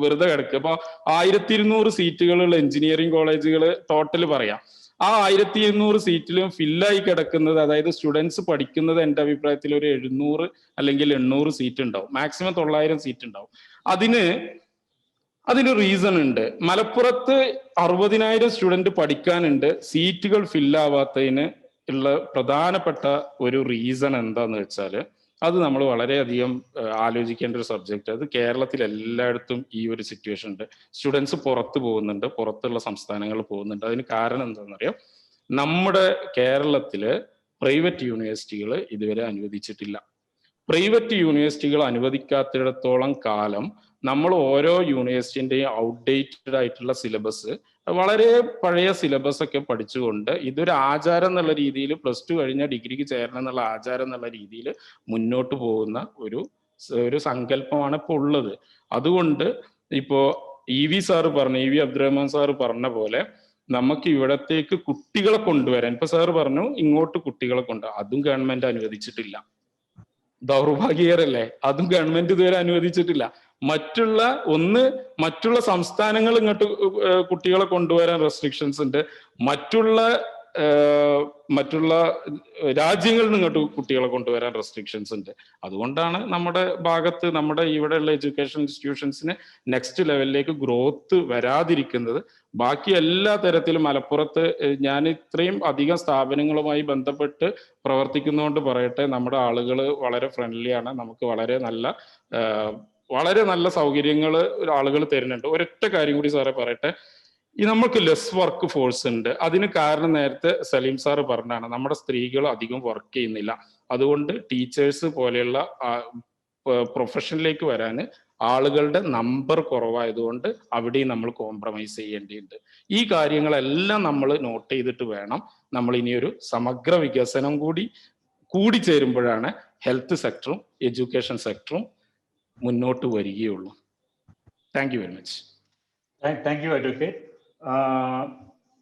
വെറുതെ കിടക്കുക. അപ്പൊ 1200 സീറ്റുകളുള്ള എഞ്ചിനീയറിംഗ് കോളേജുകൾ ടോട്ടൽ പറയാം. ആ 1200 സീറ്റിലും ഫില്ലായി കിടക്കുന്നത്, അതായത് സ്റ്റുഡൻസ് പഠിക്കുന്നത് എൻ്റെ അഭിപ്രായത്തിൽ ഒരു 700 അല്ലെങ്കിൽ 800 സീറ്റ് ഉണ്ടാവും, മാക്സിമം 900 സീറ്റ് ഉണ്ടാവും. അതിന് റീസൺ ഉണ്ട്. മലപ്പുറത്ത് 60,000 സ്റ്റുഡന്റ് പഠിക്കാനുണ്ട്, സീറ്റുകൾ ഫില്ലാവാത്തതിന് ഉള്ള പ്രധാനപ്പെട്ട ഒരു റീസൺ എന്താന്ന് വെച്ചാൽ അത് നമ്മൾ വളരെയധികം ആലോചിക്കേണ്ട ഒരു സബ്ജക്റ്റ്. അത് കേരളത്തിൽ എല്ലായിടത്തും ഈ ഒരു സിറ്റുവേഷൻ ഉണ്ട്. സ്റ്റുഡൻസ് പുറത്ത് പോകുന്നുണ്ട്, പുറത്തുള്ള സംസ്ഥാനങ്ങളിൽ പോകുന്നുണ്ട്. അതിന് കാരണം എന്താണെന്നറിയാം, നമ്മുടെ കേരളത്തില് പ്രൈവറ്റ് യൂണിവേഴ്സിറ്റികൾ ഇതുവരെ അനുവദിച്ചിട്ടില്ല. പ്രൈവറ്റ് യൂണിവേഴ്സിറ്റികൾ അനുവദിക്കാത്തിടത്തോളം കാലം നമ്മൾ ഓരോ യൂണിവേഴ്സിറ്റിന്റെയും ഔട്ട്ഡേറ്റഡ് ആയിട്ടുള്ള സിലബസ്, വളരെ പഴയ സിലബസ് ഒക്കെ പഠിച്ചുകൊണ്ട് ഇതൊരു ആചാരം എന്നുള്ള രീതിയിൽ +2 കഴിഞ്ഞ ഡിഗ്രിക്ക് ചേരണം എന്നുള്ള ആചാരം എന്നുള്ള രീതിയിൽ മുന്നോട്ട് പോകുന്ന ഒരു സങ്കല്പമാണ് ഇപ്പോൾ ഉള്ളത്. അതുകൊണ്ട് ഇപ്പോ EV അബ്ദുറഹ്മാൻ സാറ് പറഞ്ഞ പോലെ നമുക്ക് ഇവിടത്തേക്ക് കുട്ടികളെ കൊണ്ടുവരാൻ, ഇപ്പൊ സാറ് പറഞ്ഞു ഇങ്ങോട്ട് കുട്ടികളെ അതും ഗവൺമെന്റ് അനുവദിച്ചിട്ടില്ല. ദൗർഭാഗ്യകരല്ലേ? അതും ഗവൺമെന്റ് ഇതുവരെ അനുവദിച്ചിട്ടില്ല. മറ്റുള്ള സംസ്ഥാനങ്ങൾ ഇങ്ങോട്ട് കുട്ടികളെ കൊണ്ടുവരാൻ റെസ്ട്രിക്ഷൻസ് ഉണ്ട്, മറ്റുള്ള രാജ്യങ്ങളിൽ നിന്ന് ഇങ്ങോട്ട് കുട്ടികളെ കൊണ്ടുവരാൻ റെസ്ട്രിക്ഷൻസ് ഉണ്ട്. അതുകൊണ്ടാണ് നമ്മുടെ ഭാഗത്ത് നമ്മുടെ ഇവിടെയുള്ള എഡ്യൂക്കേഷൻ ഇൻസ്റ്റിറ്റ്യൂഷൻസിന് നെക്സ്റ്റ് ലെവലിലേക്ക് ഗ്രോത്ത് വരാതിരിക്കുന്നത്. ബാക്കി എല്ലാ തരത്തിലും മലപ്പുറത്ത് ഞാൻ ഇത്രയും അധികം സ്ഥാപനങ്ങളുമായി ബന്ധപ്പെട്ട് പ്രവർത്തിക്കുന്നതുകൊണ്ട് പറയട്ടെ, നമ്മുടെ ആളുകൾ വളരെ ഫ്രണ്ട്ലിയാണ്, നമുക്ക് വളരെ നല്ല സൗകര്യങ്ങൾ ആളുകൾ തരുന്നുണ്ട്. ഒരൊറ്റ കാര്യം കൂടി സാറേ പറയട്ടെ, നമുക്ക് ലെസ് വർക്ക് ഫോഴ്സ് ഉണ്ട്. അതിന് കാരണം നേരത്തെ സലീം സാറ് പറഞ്ഞാണ്, നമ്മുടെ സ്ത്രീകൾ അധികം വർക്ക് ചെയ്യുന്നില്ല. അതുകൊണ്ട് ടീച്ചേഴ്സ് പോലെയുള്ള പ്രൊഫഷനിലേക്ക് വരാൻ ആളുകളുടെ നമ്പർ കുറവായതുകൊണ്ട് അവിടെയും നമ്മൾ കോംപ്രമൈസ് ചെയ്യേണ്ടിയുണ്ട്. ഈ കാര്യങ്ങളെല്ലാം നമ്മൾ നോട്ട് ചെയ്തിട്ട് വേണം നമ്മൾ ഇനിയൊരു സമഗ്ര വികസനം കൂടി ചേരുമ്പോഴാണ് ഹെൽത്ത് സെക്ടറും എഡ്യൂക്കേഷൻ സെക്ടറും മുന്നോട്ട് വരികയുള്ളൂ. Thank you very much. Thank U advocate.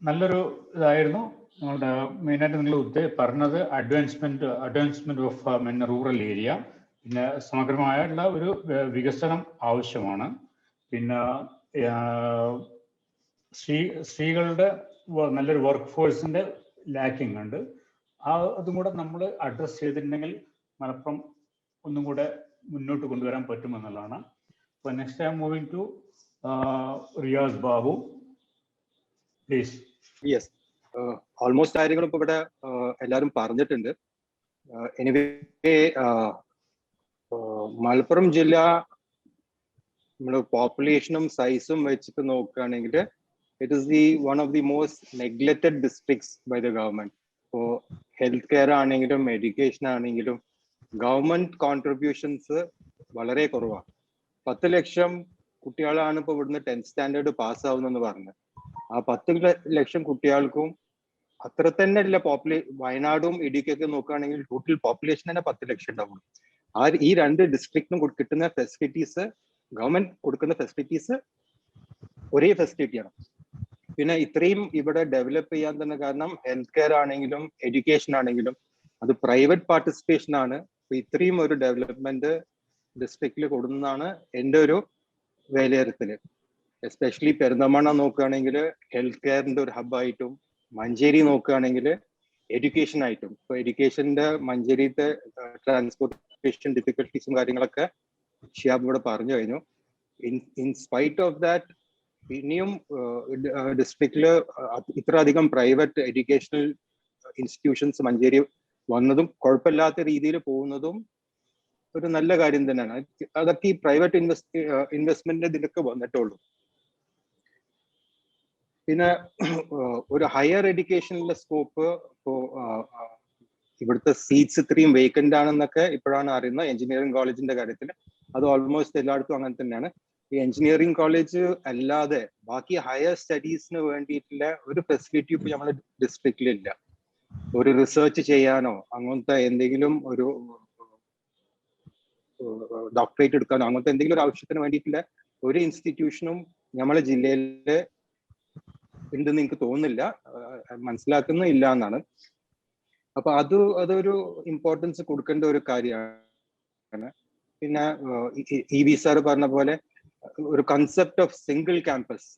നല്ലൊരു ഇതായിരുന്നു. നിങ്ങളുടെ മെയിനായിട്ട് നിങ്ങൾ പറഞ്ഞത് അഡ്വാൻസ്മെന്റ് ഓഫ് റൂറൽ ഏരിയ, പിന്നെ സമഗ്രമായുള്ള ഒരു വികസനം ആവശ്യമാണ്. പിന്നെ സ്ത്രീകളുടെ നല്ലൊരു വർക്ക് ഫോഴ്സിന്റെ ലാക്കിംഗ് ഉണ്ട്. അതും കൂടെ നമ്മൾ അഡ്രസ് ചെയ്തിട്ടുണ്ടെങ്കിൽ മലപ്പുറം ഒന്നും കൂടെ മുന്നോട്ട് കൊണ്ടുവരാൻ പറ്റുമെന്നുള്ളതാണ്. അപ്പോൾ next I am moving to Riyas Babu, please. Yes, almost കാര്യങ്ങളും ഇപ്പോൾ ഇവിടെ എല്ലാവരും പറഞ്ഞിട്ടുണ്ട്. എനിവേ മലപ്പുറം ജില്ല നമ്മൾ പോപ്പുലേഷനും സൈസും വെച്ചിട്ട് നോക്കുകയാണെങ്കിൽ it is one of the most neglected districts by the government. ഇപ്പോൾ ഹെൽത്ത് കെയർ ആണെങ്കിലും എഡ്യൂക്കേഷൻ ആണെങ്കിലും ഗവൺമെന്റ് കോൺട്രിബ്യൂഷൻസ് വളരെ കുറവാണ്. 10 ലക്ഷം കുട്ടികളാണ് ഇപ്പോൾ ഇവിടുന്ന് 10th സ്റ്റാൻഡേർഡ് പാസ്സാവുന്നെന്ന് പറഞ്ഞത്. ആ 10 ലക്ഷം കുട്ടികൾക്കും അത്ര തന്നെ അല്ല വയനാടും ഇടുക്കിയൊക്കെ നോക്കുകയാണെങ്കിൽ ടോട്ടൽ പോപ്പുലേഷൻ തന്നെ 10 ലക്ഷം ഉണ്ടാവുള്ളൂ. ഈ 2 ഡിസ്ട്രിക്റ്റിനും കിട്ടുന്ന ഫെസിലിറ്റീസ്, ഗവൺമെന്റ് കൊടുക്കുന്ന ഫെസിലിറ്റീസ് ഒരേ ഫെസിലിറ്റിയാണ്. പിന്നെ ഇത്രയും ഇവിടെ ഡെവലപ്പ് ചെയ്യാൻ തന്നെ കാരണം ഹെൽത്ത് കെയർ ആണെങ്കിലും എഡ്യൂക്കേഷൻ ആണെങ്കിലും അത് പ്രൈവറ്റ് പാർട്ടിസിപ്പേഷൻ ആണ്. അപ്പൊ ഇത്രയും ഒരു ഡെവലപ്മെന്റ് ഡിസ്ട്രിക്റ്റിൽ കൊടുക്കുന്നതാണ് എൻ്റെ ഒരു വിലയിരുത്തല്. എസ്പെഷ്യലി പെരിന്തൽമണ്ണ നോക്കുകയാണെങ്കിൽ ഹെൽത്ത് കെയറിന്റെ ഒരു ഹബ്ബായിട്ടും, മഞ്ചേരി നോക്കുകയാണെങ്കിൽ എഡ്യൂക്കേഷൻ ആയിട്ടും. ഇപ്പൊ എഡ്യൂക്കേഷന്റെ മഞ്ചേരിത്തെ ട്രാൻസ്പോർട്ടേഷൻ ഡിഫിക്കൽട്ടീസും കാര്യങ്ങളൊക്കെ ഷിയാബ് ഇവിടെ പറഞ്ഞു കഴിഞ്ഞു. ഇൻ സ്പൈറ്റ് ഓഫ് ദാറ്റ് ഇനിയും ഡിസ്ട്രിക്റ്റില് ഇത്ര അധികം പ്രൈവറ്റ് എഡ്യൂക്കേഷണൽ ഇൻസ്റ്റിറ്റ്യൂഷൻസ് മഞ്ചേരി വന്നതും കുഴപ്പമില്ലാത്ത രീതിയിൽ പോകുന്നതും ഒരു നല്ല കാര്യം തന്നെയാണ്. അതൊക്കെ ഈ പ്രൈവറ്റ് ഇൻവെസ്റ്റ്മെന്റിന്റെ ഇതിലൊക്കെ വന്നിട്ടുള്ളൂ. പിന്നെ ഒരു ഹയർ എഡ്യൂക്കേഷനിലെ സ്കോപ്പ് ഇവിടുത്തെ സീറ്റ്സ് ഇത്രയും വേക്കന്റ് ആണെന്നൊക്കെ ഇപ്പോഴാണ് അറിയുന്നത് എഞ്ചിനീയറിംഗ് കോളേജിന്റെ കാര്യത്തിൽ. അത് ഓൾമോസ്റ്റ് എല്ലായിടത്തും അങ്ങനെ തന്നെയാണ്. ഈ എഞ്ചിനീയറിംഗ് കോളേജ് അല്ലാതെ ബാക്കി ഹയർ സ്റ്റഡീസിന് വേണ്ടിയിട്ടുള്ള ഒരു ഫെസിലിറ്റി ഇപ്പൊ നമ്മുടെ ഡിസ്ട്രിക്റ്റിലില്ല. ഒരു റിസർച്ച് ചെയ്യാനോ അങ്ങനത്തെ എന്തെങ്കിലും ഒരു ഡോക്ടറേറ്റ് എടുക്കാനോ അങ്ങനത്തെ എന്തെങ്കിലും ഒരു ആവശ്യത്തിന് വേണ്ടിയിട്ടുള്ള ഒരു ഇൻസ്റ്റിറ്റ്യൂഷനും നമ്മളെ ജില്ലയില് ഉണ്ടെന്ന് എനിക്ക് തോന്നുന്നില്ല, മനസ്സിലാക്കുന്നില്ല എന്നാണ്. അപ്പൊ അതൊരു ഇമ്പോർട്ടൻസ് കൊടുക്കേണ്ട ഒരു കാര്യമാണ്. പിന്നെ EV സാർ പറഞ്ഞ പോലെ ഒരു കൺസെപ്റ്റ് ഓഫ് സിംഗിൾ ക്യാമ്പസ്.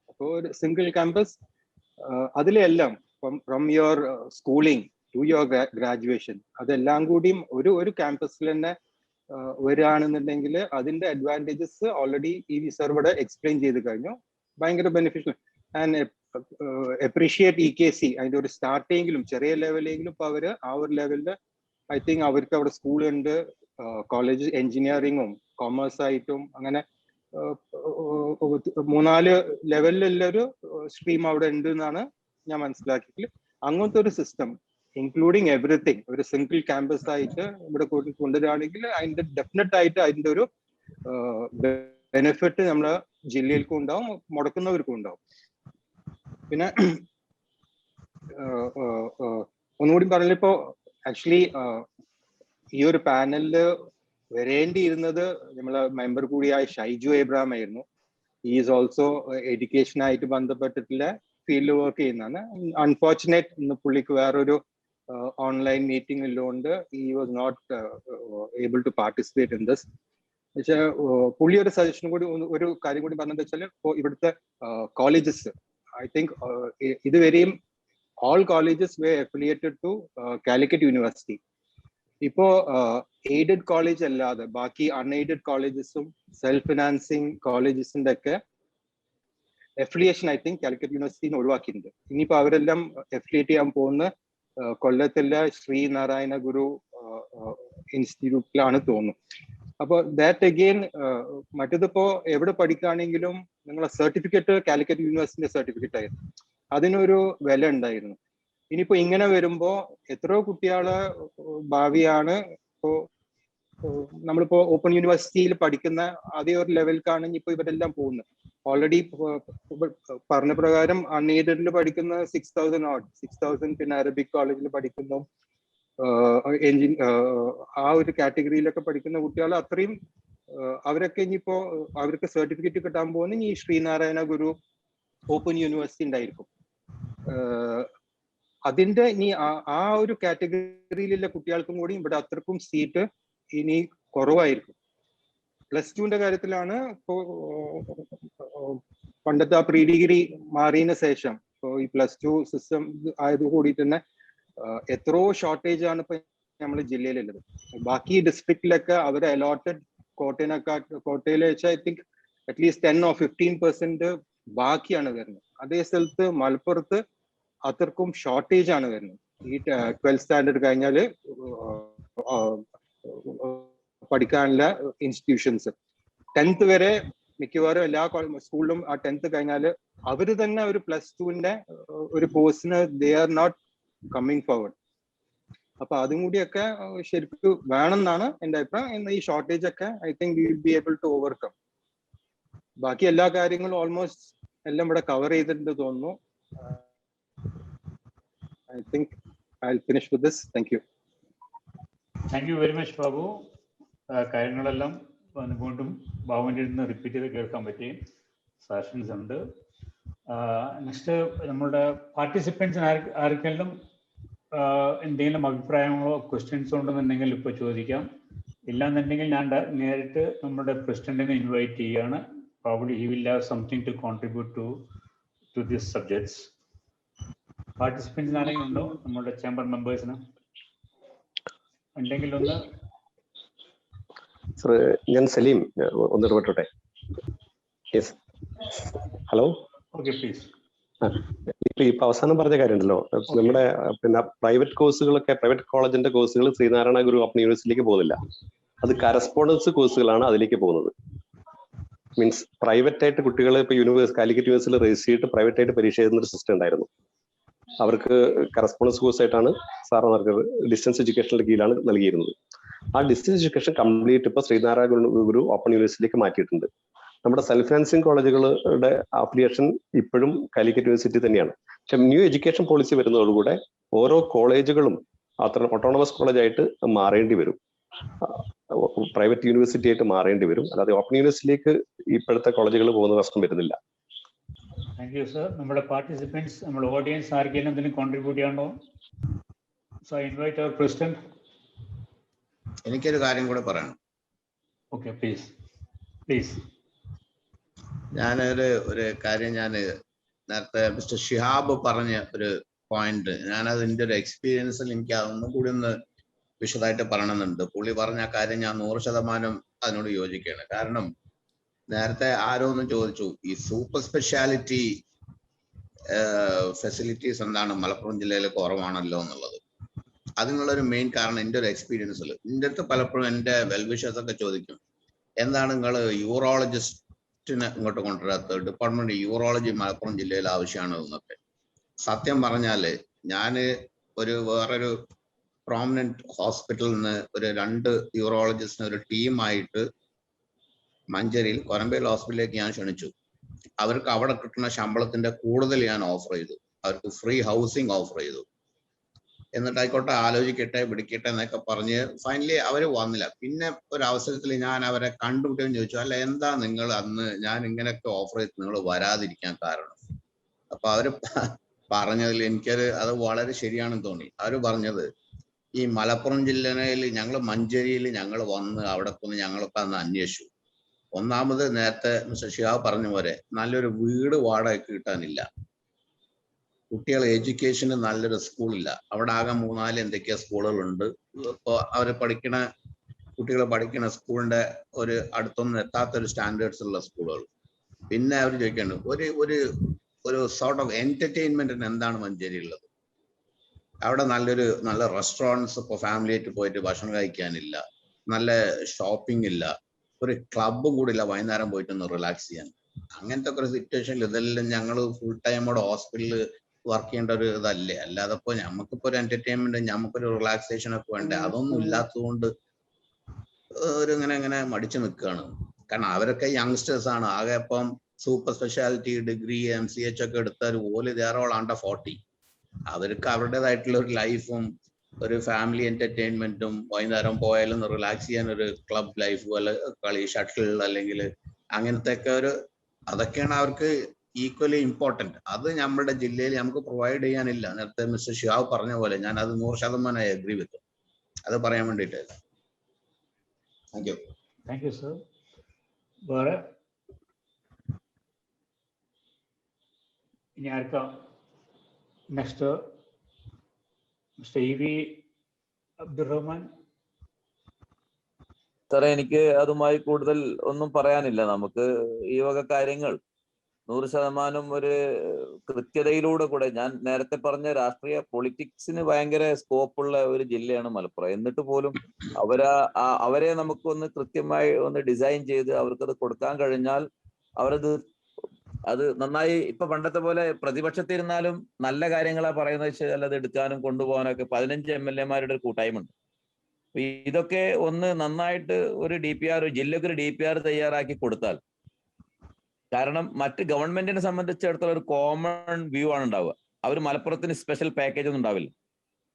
അപ്പോൾ ഒരു സിംഗിൾ ക്യാമ്പസ് അതിലെല്ലാം from your schooling to your graduation അതെല്ലാം കൂടിയും ഒരു ക്യാമ്പസിൽ തന്നെ വരികയാണെന്നുണ്ടെങ്കിൽ അതിന്റെ അഡ്വാൻറ്റേജസ് ഓൾറെഡി EV സാർ ഇവിടെ എക്സ്പ്ലെയിൻ ചെയ്ത് കഴിഞ്ഞു. ഭയങ്കര ബെനിഫിഷ്യൽ. ആൻഡ് അപ്രീഷിയേറ്റ് EKC അതിന്റെ ഒരു സ്റ്റാർട്ടെങ്കിലും ചെറിയ ലെവലെങ്കിലും ഇപ്പൊ അവര് ആ ഒരു ലെവലില് ഐ തിങ്ക് അവർക്ക് അവിടെ സ്കൂളുണ്ട്, കോളേജ് എഞ്ചിനീയറിംഗും കൊമേഴ്സ് ആയിട്ടും അങ്ങനെ 3-4 ലെവലിലുള്ളൊരു സ്ട്രീം അവിടെ ഉണ്ട് എന്നാണ് ഞാൻ മനസ്സിലാക്കിയത്. അങ്ങനത്തെ ഒരു സിസ്റ്റം ഇൻക്ലൂഡിങ് എവറിത്തിങ് ഒരു സിംഗിൾ ക്യാമ്പസ് ആയിട്ട് ഇവിടെ കൊണ്ടുവരികയാണെങ്കിൽ അതിന്റെ ഡെഫിനറ്റ് ആയിട്ട് അതിന്റെ ഒരു ബെനിഫിറ്റ് നമ്മളെ ജില്ലയിൽക്കും ഉണ്ടാവും, മുടക്കുന്നവർക്കും ഉണ്ടാവും. പിന്നെ ഒന്നുകൂടി പറഞ്ഞിപ്പോ ആക്ച്വലി ഈ ഒരു പാനലില് വരേണ്ടിയിരുന്നത് നമ്മളെ മെമ്പർ കൂടിയായ ഷൈജു എബ്രഹാം ആയിരുന്നു. ഈസ് ഓൾസോ എഡ്യൂക്കേഷനായിട്ട് ബന്ധപ്പെട്ടിട്ടുള്ള ഫീൽഡ് വർക്ക് ചെയ്യുന്നതാണ്. അൺഫോർച്ചുനേറ്റ് ഇന്ന് പുള്ളിക്ക് വേറൊരു ഓൺലൈൻ മീറ്റിംഗ് ഉള്ളതുകൊണ്ട് ഈ was not able to participate in this. പക്ഷേ പുള്ളി ഒരു സജഷൻ കൂടി ഒരു കാര്യം കൂടി പറഞ്ഞത് വെച്ചാൽ ഇപ്പോൾ ഇവിടുത്തെ കോളേജസ് ഐ തിങ്ക് ഇതുവരെയും all colleges were affiliated to Calicut University. ഇപ്പോ എയ്ഡഡ് കോളേജ് അല്ലാതെ ബാക്കി അൺഎയ്ഡഡ് കോളേജസും സെൽഫ് ഫിനാൻസിങ് കോളേജസിന്റെ ഒക്കെ അഫിലിയേഷൻ ഐ തിങ്ക് കാലിക്കറ്റ് യൂണിവേഴ്സിറ്റിന്ന് ഒഴിവാക്കിയിട്ടുണ്ട്. ഇനിയിപ്പോ അവരെല്ലാം അഫിലിയേറ്റ് ചെയ്യാൻ പോകുന്ന കൊല്ലത്തിലെ ശ്രീനാരായണ ഗുരു ഇൻസ്റ്റിറ്റ്യൂട്ടിലാണ് തോന്നുന്നു. അപ്പൊ ദാറ്റ് അഗെയിൻ മറ്റേതിപ്പോ എവിടെ പഠിക്കുകയാണെങ്കിലും നിങ്ങളെ സർട്ടിഫിക്കറ്റ് കാലിക്കറ്റ് യൂണിവേഴ്സിറ്റിന്റെ സർട്ടിഫിക്കറ്റ് ആയിരുന്നു, അതിനൊരു വില ഉണ്ടായിരുന്നു. ഇനിയിപ്പോ ഇങ്ങനെ വരുമ്പോ എത്രയോ കുട്ടികളെ ഭാവിയാണ് ഇപ്പോ നമ്മളിപ്പോ ഓപ്പൺ യൂണിവേഴ്സിറ്റിയിൽ പഠിക്കുന്ന അതേ ഒരു ലെവലിലേക്കാണ് ഇനിയിപ്പോ ഇവരെല്ലാം പോകുന്നത്. ഓൾറെഡി പറഞ്ഞ പ്രകാരം അൺഎയ്ഡഡിൽ പഠിക്കുന്ന 6,000 പിന്നെ അറബിക് കോളേജിൽ പഠിക്കുന്നു, ആ ഒരു കാറ്റഗറിയിലൊക്കെ പഠിക്കുന്ന കുട്ടികൾ അത്രയും അവരൊക്കെ ഇനിയിപ്പോ അവർക്ക് സർട്ടിഫിക്കറ്റ് കിട്ടാൻ പോകുന്ന ഈ ശ്രീനാരായണ ഗുരു ഓപ്പൺ യൂണിവേഴ്സിറ്റി ഉണ്ടായിരിക്കും. അതിന്റെ ഇനി ആ ഒരു കാറ്റഗറിയിലുള്ള കുട്ടികൾക്കും കൂടി ഇവിടെ അത്രക്കും സീറ്റ് ഇനി കുറവായിരിക്കും. +2ന്റെ കാര്യത്തിലാണ് ഇപ്പോ പണ്ടത്തെ ആ പ്രീ ഡിഗ്രി മാറിയതിന് ശേഷം ഇപ്പോൾ ഈ +2 സിസ്റ്റം ആയത് കൂടി തന്നെ എത്രയോ ഷോർട്ടേജ് ആണ് ഇപ്പൊ നമ്മുടെ ജില്ലയിലുള്ളത്. ബാക്കി ഡിസ്ട്രിക്റ്റിലൊക്കെ അവർ അലോട്ടഡ് കോട്ടയിൽ വെച്ചാൽ ഐ തിങ്ക് അറ്റ്ലീസ്റ്റ് 10 or 15% ബാക്കിയാണ് വരുന്നത്. അതേ സ്ഥലത്ത് മലപ്പുറത്ത് അത്രക്കും ഷോർട്ടേജ് ആണ് വരുന്നത്. ഈ 12th സ്റ്റാൻഡേർഡ് കഴിഞ്ഞാല് പഠിക്കാനുള്ള ഇൻസ്റ്റിറ്റ്യൂഷൻസ് 10th വരെ മിക്കവാറും എല്ലാ സ്കൂളിലും ആ 10th കഴിഞ്ഞാല് അവര് തന്നെ ഒരു +2ന്റെ ഒരു കോഴ്സിന് they are not coming forward. അപ്പൊ അതും കൂടിയൊക്കെ ശരിക്കും വേണമെന്നാണ് എന്റെ അഭിപ്രായം. ഈ ഷോർട്ടേജ് ഒക്കെ I think we will be able to overcome. ബാക്കി എല്ലാ കാര്യങ്ങളും ഓൾമോസ്റ്റ് എല്ലാം ഇവിടെ കവർ ചെയ്തിട്ടുണ്ട് തോന്നുന്നു. I think I'll finish with this. Thank you. Thank you very much, Babu. കാര്യങ്ങളെല്ലാം വീണ്ടും ബാബുവിൻ്റെ നിന്ന് റിപ്പീറ്റ് ചെയ്ത് കേൾക്കാൻ പറ്റി സെഷൻസ് ഉണ്ട്. നെക്സ്റ്റ് നമ്മളുടെ പാർട്ടിസിപ്പൻസിന് ആർക്കെങ്കിലും എന്തെങ്കിലും അഭിപ്രായങ്ങളോ ക്വസ്റ്റ്യൻസോ ഉണ്ടെന്നുണ്ടെങ്കിൽ ഇപ്പോൾ ചോദിക്കാം. ഇല്ലാന്നുണ്ടെങ്കിൽ ഞാൻ നേരിട്ട് നമ്മുടെ പ്രസിഡന്റിനെ ഇൻവൈറ്റ് ചെയ്യുകയാണ്. Probably he will have something to contribute to these subjects. പാർട്ടിസിപ്പൻസിന് ആരെങ്കിലും ഉണ്ടോ നമ്മുടെ ചേംബർ മെമ്പേഴ്സിന്? ഉണ്ടെങ്കിൽ ഒന്ന്. സർ, ഞാൻ സലീം ഒന്ന് ഇടപെട്ടോട്ടെ? Yes, hello. Okay, please. ഇപ്പൊ അവസാനം പറഞ്ഞ കാര്യമുണ്ടല്ലോ, നമ്മുടെ പിന്നെ പ്രൈവറ്റ് കോഴ്സുകളൊക്കെ, പ്രൈവറ്റ് കോളേജിന്റെ കോഴ്സുകൾ ശ്രീനാരായണ ഗുരു ഓപ്പൺ യൂണിവേഴ്സിറ്റിയിലേക്ക് പോകുന്നില്ല. അത് കറസ്പോണ്ടൻസ് കോഴ്സുകളാണ് അതിലേക്ക് പോകുന്നത്. മീൻസ് പ്രൈവറ്റ് ആയിട്ട് കുട്ടികൾ ഇപ്പൊ കാലിക്കറ്റ് യൂണിവേഴ്സിറ്റിയിൽ രജിസ്റ്റർ ചെയ്തിട്ട് പ്രൈവറ്റ് ആയിട്ട് പരീക്ഷ എഴുതുന്ന ഒരു സിസ്റ്റം ഉണ്ടായിരുന്നു. അവർക്ക് കറസ്പോണ്ടൻസ് കോഴ്സ് ആയിട്ടാണ് സാർ നൽകുന്നത്. ഡിസ്റ്റൻസ് എഡ്യൂക്കേഷന്റെ കീഴിലാണ് നൽകിയിരുന്നത്. ആ ഡിസ്റ്റൻസ് എഡ്യൂക്കേഷൻ കംപ്ലീറ്റ് ഇപ്പൊ ശ്രീനാരായണ ഗുരു ഓപ്പൺ യൂണിവേഴ്സിറ്റിയിലേക്ക് മാറ്റിയിട്ടുണ്ട്. നമ്മുടെ സെൽഫ് ഫിനാൻസിങ് കോളേജുകളുടെ അഫിലിയേഷൻ ഇപ്പോഴും കാലിക്കറ്റ് യൂണിവേഴ്സിറ്റി തന്നെയാണ്. പക്ഷെ ന്യൂ എഡ്യൂക്കേഷൻ പോളിസി വരുന്നതോടുകൂടെ ഓരോ കോളേജുകളും അത്ര ഓട്ടോണമസ് കോളേജായിട്ട് മാറേണ്ടി വരും, പ്രൈവറ്റ് യൂണിവേഴ്സിറ്റി ആയിട്ട് മാറേണ്ടി വരും. അല്ലാതെ ഓപ്പൺ യൂണിവേഴ്സിറ്റിയിലേക്ക് ഇപ്പോഴത്തെ കോളേജുകൾ പോകുന്ന പ്രശ്നം വരുന്നില്ല. Thank you sir. നമ്മുടെ പാർട്ടിസിപ്പൻസ്, നമ്മുടെ ഓഡിയൻസ് ആർക്കെങ്കിലും എന്തെങ്കിലും കോൺട്രിബ്യൂട്ട് ചെയ്യണോ? So I invite our president. എനിക്കൊരു കാര്യം കൂടെ പറയണം. Okay, please please. ഒരു കാര്യം ഞാൻ നേരത്തെ മിസ്റ്റർ ഷിഹാബ് പറഞ്ഞ ഒരു പോയിന്റ്, ഞാനത് എൻ്റെ ഒരു എക്സ്പീരിയൻസിൽ എനിക്ക് അതൊന്നും കൂടി ഒന്ന് വിശദമായിട്ട് പറയണമെന്നുണ്ട്. പുള്ളി പറഞ്ഞ കാര്യം ഞാൻ 100% അതിനോട് യോജിക്കുകയാണ്. കാരണം നേരത്തെ ആരോ ഒന്ന് ചോദിച്ചു, ഈ സൂപ്പർ സ്പെഷ്യാലിറ്റി ഫെസിലിറ്റീസ് എന്താണ് മലപ്പുറം ജില്ലയിൽ കുറവാണല്ലോ എന്നുള്ളത്. അതിനുള്ളൊരു മെയിൻ കാരണം എൻ്റെ ഒരു എക്സ്പീരിയൻസിൽ, എൻ്റെ അടുത്ത് പലപ്പോഴും എൻ്റെ വെൽവിഷേഴ്സ് ഒക്കെ ചോദിക്കും, എന്താണ് നിങ്ങൾ യൂറോളജിസ്റ്റിനെ ഇങ്ങോട്ട് കൊണ്ടുവരാത്തത്, ഡിപ്പാർട്ട്മെന്റ് യൂറോളജി മലപ്പുറം ജില്ലയിൽ ആവശ്യമാണ് എന്നൊക്കെ. സത്യം പറഞ്ഞാൽ ഞാൻ വേറൊരു പ്രോമിനന്റ് ഹോസ്പിറ്റലിൽ നിന്ന് ഒരു 2 യൂറോളജിസ്റ്റിനെ ഒരു ടീമായിട്ട് മഞ്ചേരിയിൽ കൊരമ്പേൽ ഹോസ്പിറ്റലിലേക്ക് ഞാൻ ക്ഷണിച്ചു. അവർക്ക് അവിടെ കിട്ടുന്ന ശമ്പളത്തിന്റെ കൂടുതൽ ഞാൻ ഓഫർ ചെയ്തു, അവർക്ക് ഫ്രീ ഹൗസിങ് ഓഫർ ചെയ്തു. എന്നിട്ടായിക്കോട്ടെ, ആലോചിക്കട്ടെ, പിടിക്കട്ടെ എന്നൊക്കെ പറഞ്ഞ് ഫൈനലി അവർ വന്നില്ല. പിന്നെ ഒരു അവസരത്തിൽ ഞാൻ അവരെ കണ്ടുപിട്ടുകയും ചോദിച്ചു, അല്ല എന്താ നിങ്ങൾ അന്ന് ഞാൻ ഇങ്ങനെയൊക്കെ ഓഫർ ചെയ്ത് നിങ്ങൾ വരാതിരിക്കാൻ കാരണം? അപ്പൊ അവര് പറഞ്ഞതിൽ അത് വളരെ ശരിയാണെന്ന് തോന്നി. അവര് പറഞ്ഞത്, ഈ മലപ്പുറം ജില്ലയിൽ ഞങ്ങൾ മഞ്ചേരിയിൽ ഞങ്ങൾ വന്ന് അവിടെ കൊണ്ട് ഞങ്ങളൊക്കെ അന്ന് അന്വേഷിച്ചു. ഒന്നാമത് നേരത്തെ മിസ്റ്റർ ഷിഹാബ് പറഞ്ഞ പോലെ നല്ലൊരു വീട് വാടകയ്ക്ക് കിട്ടാനില്ല, കുട്ടികളെ എഡ്യൂക്കേഷന് നല്ലൊരു സ്കൂളില്ല. അവിടെ ആകെ 3-4 എന്തൊക്കെയോ സ്കൂളുകളുണ്ട്. ഇപ്പോൾ കുട്ടികൾ പഠിക്കുന്ന സ്കൂളിന്റെ ഒരു അടുത്തൊന്നും എത്താത്തൊരു സ്റ്റാൻഡേർഡ്സ് ഉള്ള സ്കൂളുകൾ. പിന്നെ അവർ ചോദിക്കേണ്ടത് ഒരു സോർട്ട് ഓഫ് എന്റർടൈൻമെന്റിന് എന്താണ് മഞ്ചേരി ഉള്ളത്? അവിടെ നല്ല റെസ്റ്റോറൻറ്റ്സ് ഇപ്പോൾ ഫാമിലി ആയിട്ട് പോയിട്ട് ഭക്ഷണം കഴിക്കാനില്ല, നല്ല ഷോപ്പിംഗ് ഇല്ല, ഒരു ക്ലബും കൂടി ഇല്ല വൈകുന്നേരം പോയിട്ടൊന്ന് റിലാക്സ് ചെയ്യാൻ. അങ്ങനത്തെ ഒക്കെ ഒരു സിറ്റുവേഷനിൽ ഇതെല്ലാം ഞങ്ങൾ ഫുൾ ടൈം അവിടെ ഹോസ്പിറ്റലിൽ വർക്ക് ചെയ്യേണ്ട ഒരു ഇതല്ലേ. അല്ലാതെ ഇപ്പോൾ നമുക്കിപ്പോൾ ഒരു എന്റർടൈൻമെന്റ്, നമുക്കൊരു റിലാക്സേഷൻ ഒക്കെ വേണ്ടേ? അതൊന്നും ഇല്ലാത്തതുകൊണ്ട് ഇങ്ങനെ മടിച്ചു നിൽക്കുകയാണ്. കാരണം അവരൊക്കെ യങ്സ്റ്റേഴ്സ് ആണ്. ആകെ ഇപ്പം സൂപ്പർ സ്പെഷ്യാലിറ്റി ഡിഗ്രി MCH ഒക്കെ എടുത്താൽ ഓല് ദേറോൾ അണ്ടർ 40. അവർക്ക് അവരുടേതായിട്ടുള്ള ഒരു ലൈഫും ഒരു ഫാമിലി എന്റർടൈൻമെന്റും വൈകുന്നേരം പോയാലും റിലാക്സ് ചെയ്യാൻ ഒരു ക്ലബ് ലൈഫ് പോലെ കളി, ഷട്ടിൽ അല്ലെങ്കിൽ അങ്ങനത്തെ ഒക്കെ അതൊക്കെയാണ് അവർക്ക് ഈക്വലി ഇമ്പോർട്ടന്റ്. അത് നമ്മുടെ ജില്ലയിൽ നമുക്ക് പ്രൊവൈഡ് ചെയ്യാനില്ല. നേരത്തെ മിസ്റ്റർ ഷിഹാബ് പറഞ്ഞ പോലെ ഞാൻ അത് 100% അഗ്രി വിത്ത്. അത് പറയാൻ വേണ്ടിയിട്ട്. Thank you sir. വേറെ ഇനി ആർക്കാ? Next mister EV Abdurahman. സാറേ, എനിക്ക് അതുമായി കൂടുതൽ ഒന്നും പറയാനില്ല. നമുക്ക് ഈ വക കാര്യങ്ങൾ 100% ഒരു കൃത്യതയിലൂടെ കൂടെ, ഞാൻ നേരത്തെ പറഞ്ഞ രാഷ്ട്രീയ പൊളിറ്റിക്സിന് ഭയങ്കര സ്കോപ്പുള്ള ഒരു ജില്ലയാണ് മലപ്പുറം. എന്നിട്ട് പോലും അവരെ നമുക്കൊന്ന് കൃത്യമായി ഒന്ന് ഡിസൈൻ ചെയ്ത് അവർക്കത് കൊടുക്കാൻ കഴിഞ്ഞാൽ അത് നന്നായി. ഇപ്പൊ പണ്ടത്തെ പോലെ പ്രതിപക്ഷത്തിരുന്നാലും നല്ല കാര്യങ്ങളാ പറയുന്നത് വെച്ചാൽ അത് എടുക്കാനും കൊണ്ടുപോകാനൊക്കെ 15 MLA-മാരുടെ ഒരു കൂട്ടായ്മ ഉണ്ട്. ഇതൊക്കെ ഒന്ന് നന്നായിട്ട് ഒരു DPR, ജില്ലക്ക് ഒരു DPR തയ്യാറാക്കി കൊടുത്താൽ, കാരണം മറ്റ് ഗവൺമെന്റിനെ സംബന്ധിച്ചിടത്തോളം ഒരു കോമൺ വ്യൂ ആണ് ഉണ്ടാവുക. അവർ മലപ്പുറത്തിന് സ്പെഷ്യൽ പാക്കേജ് ഒന്നും ഉണ്ടാവില്ല.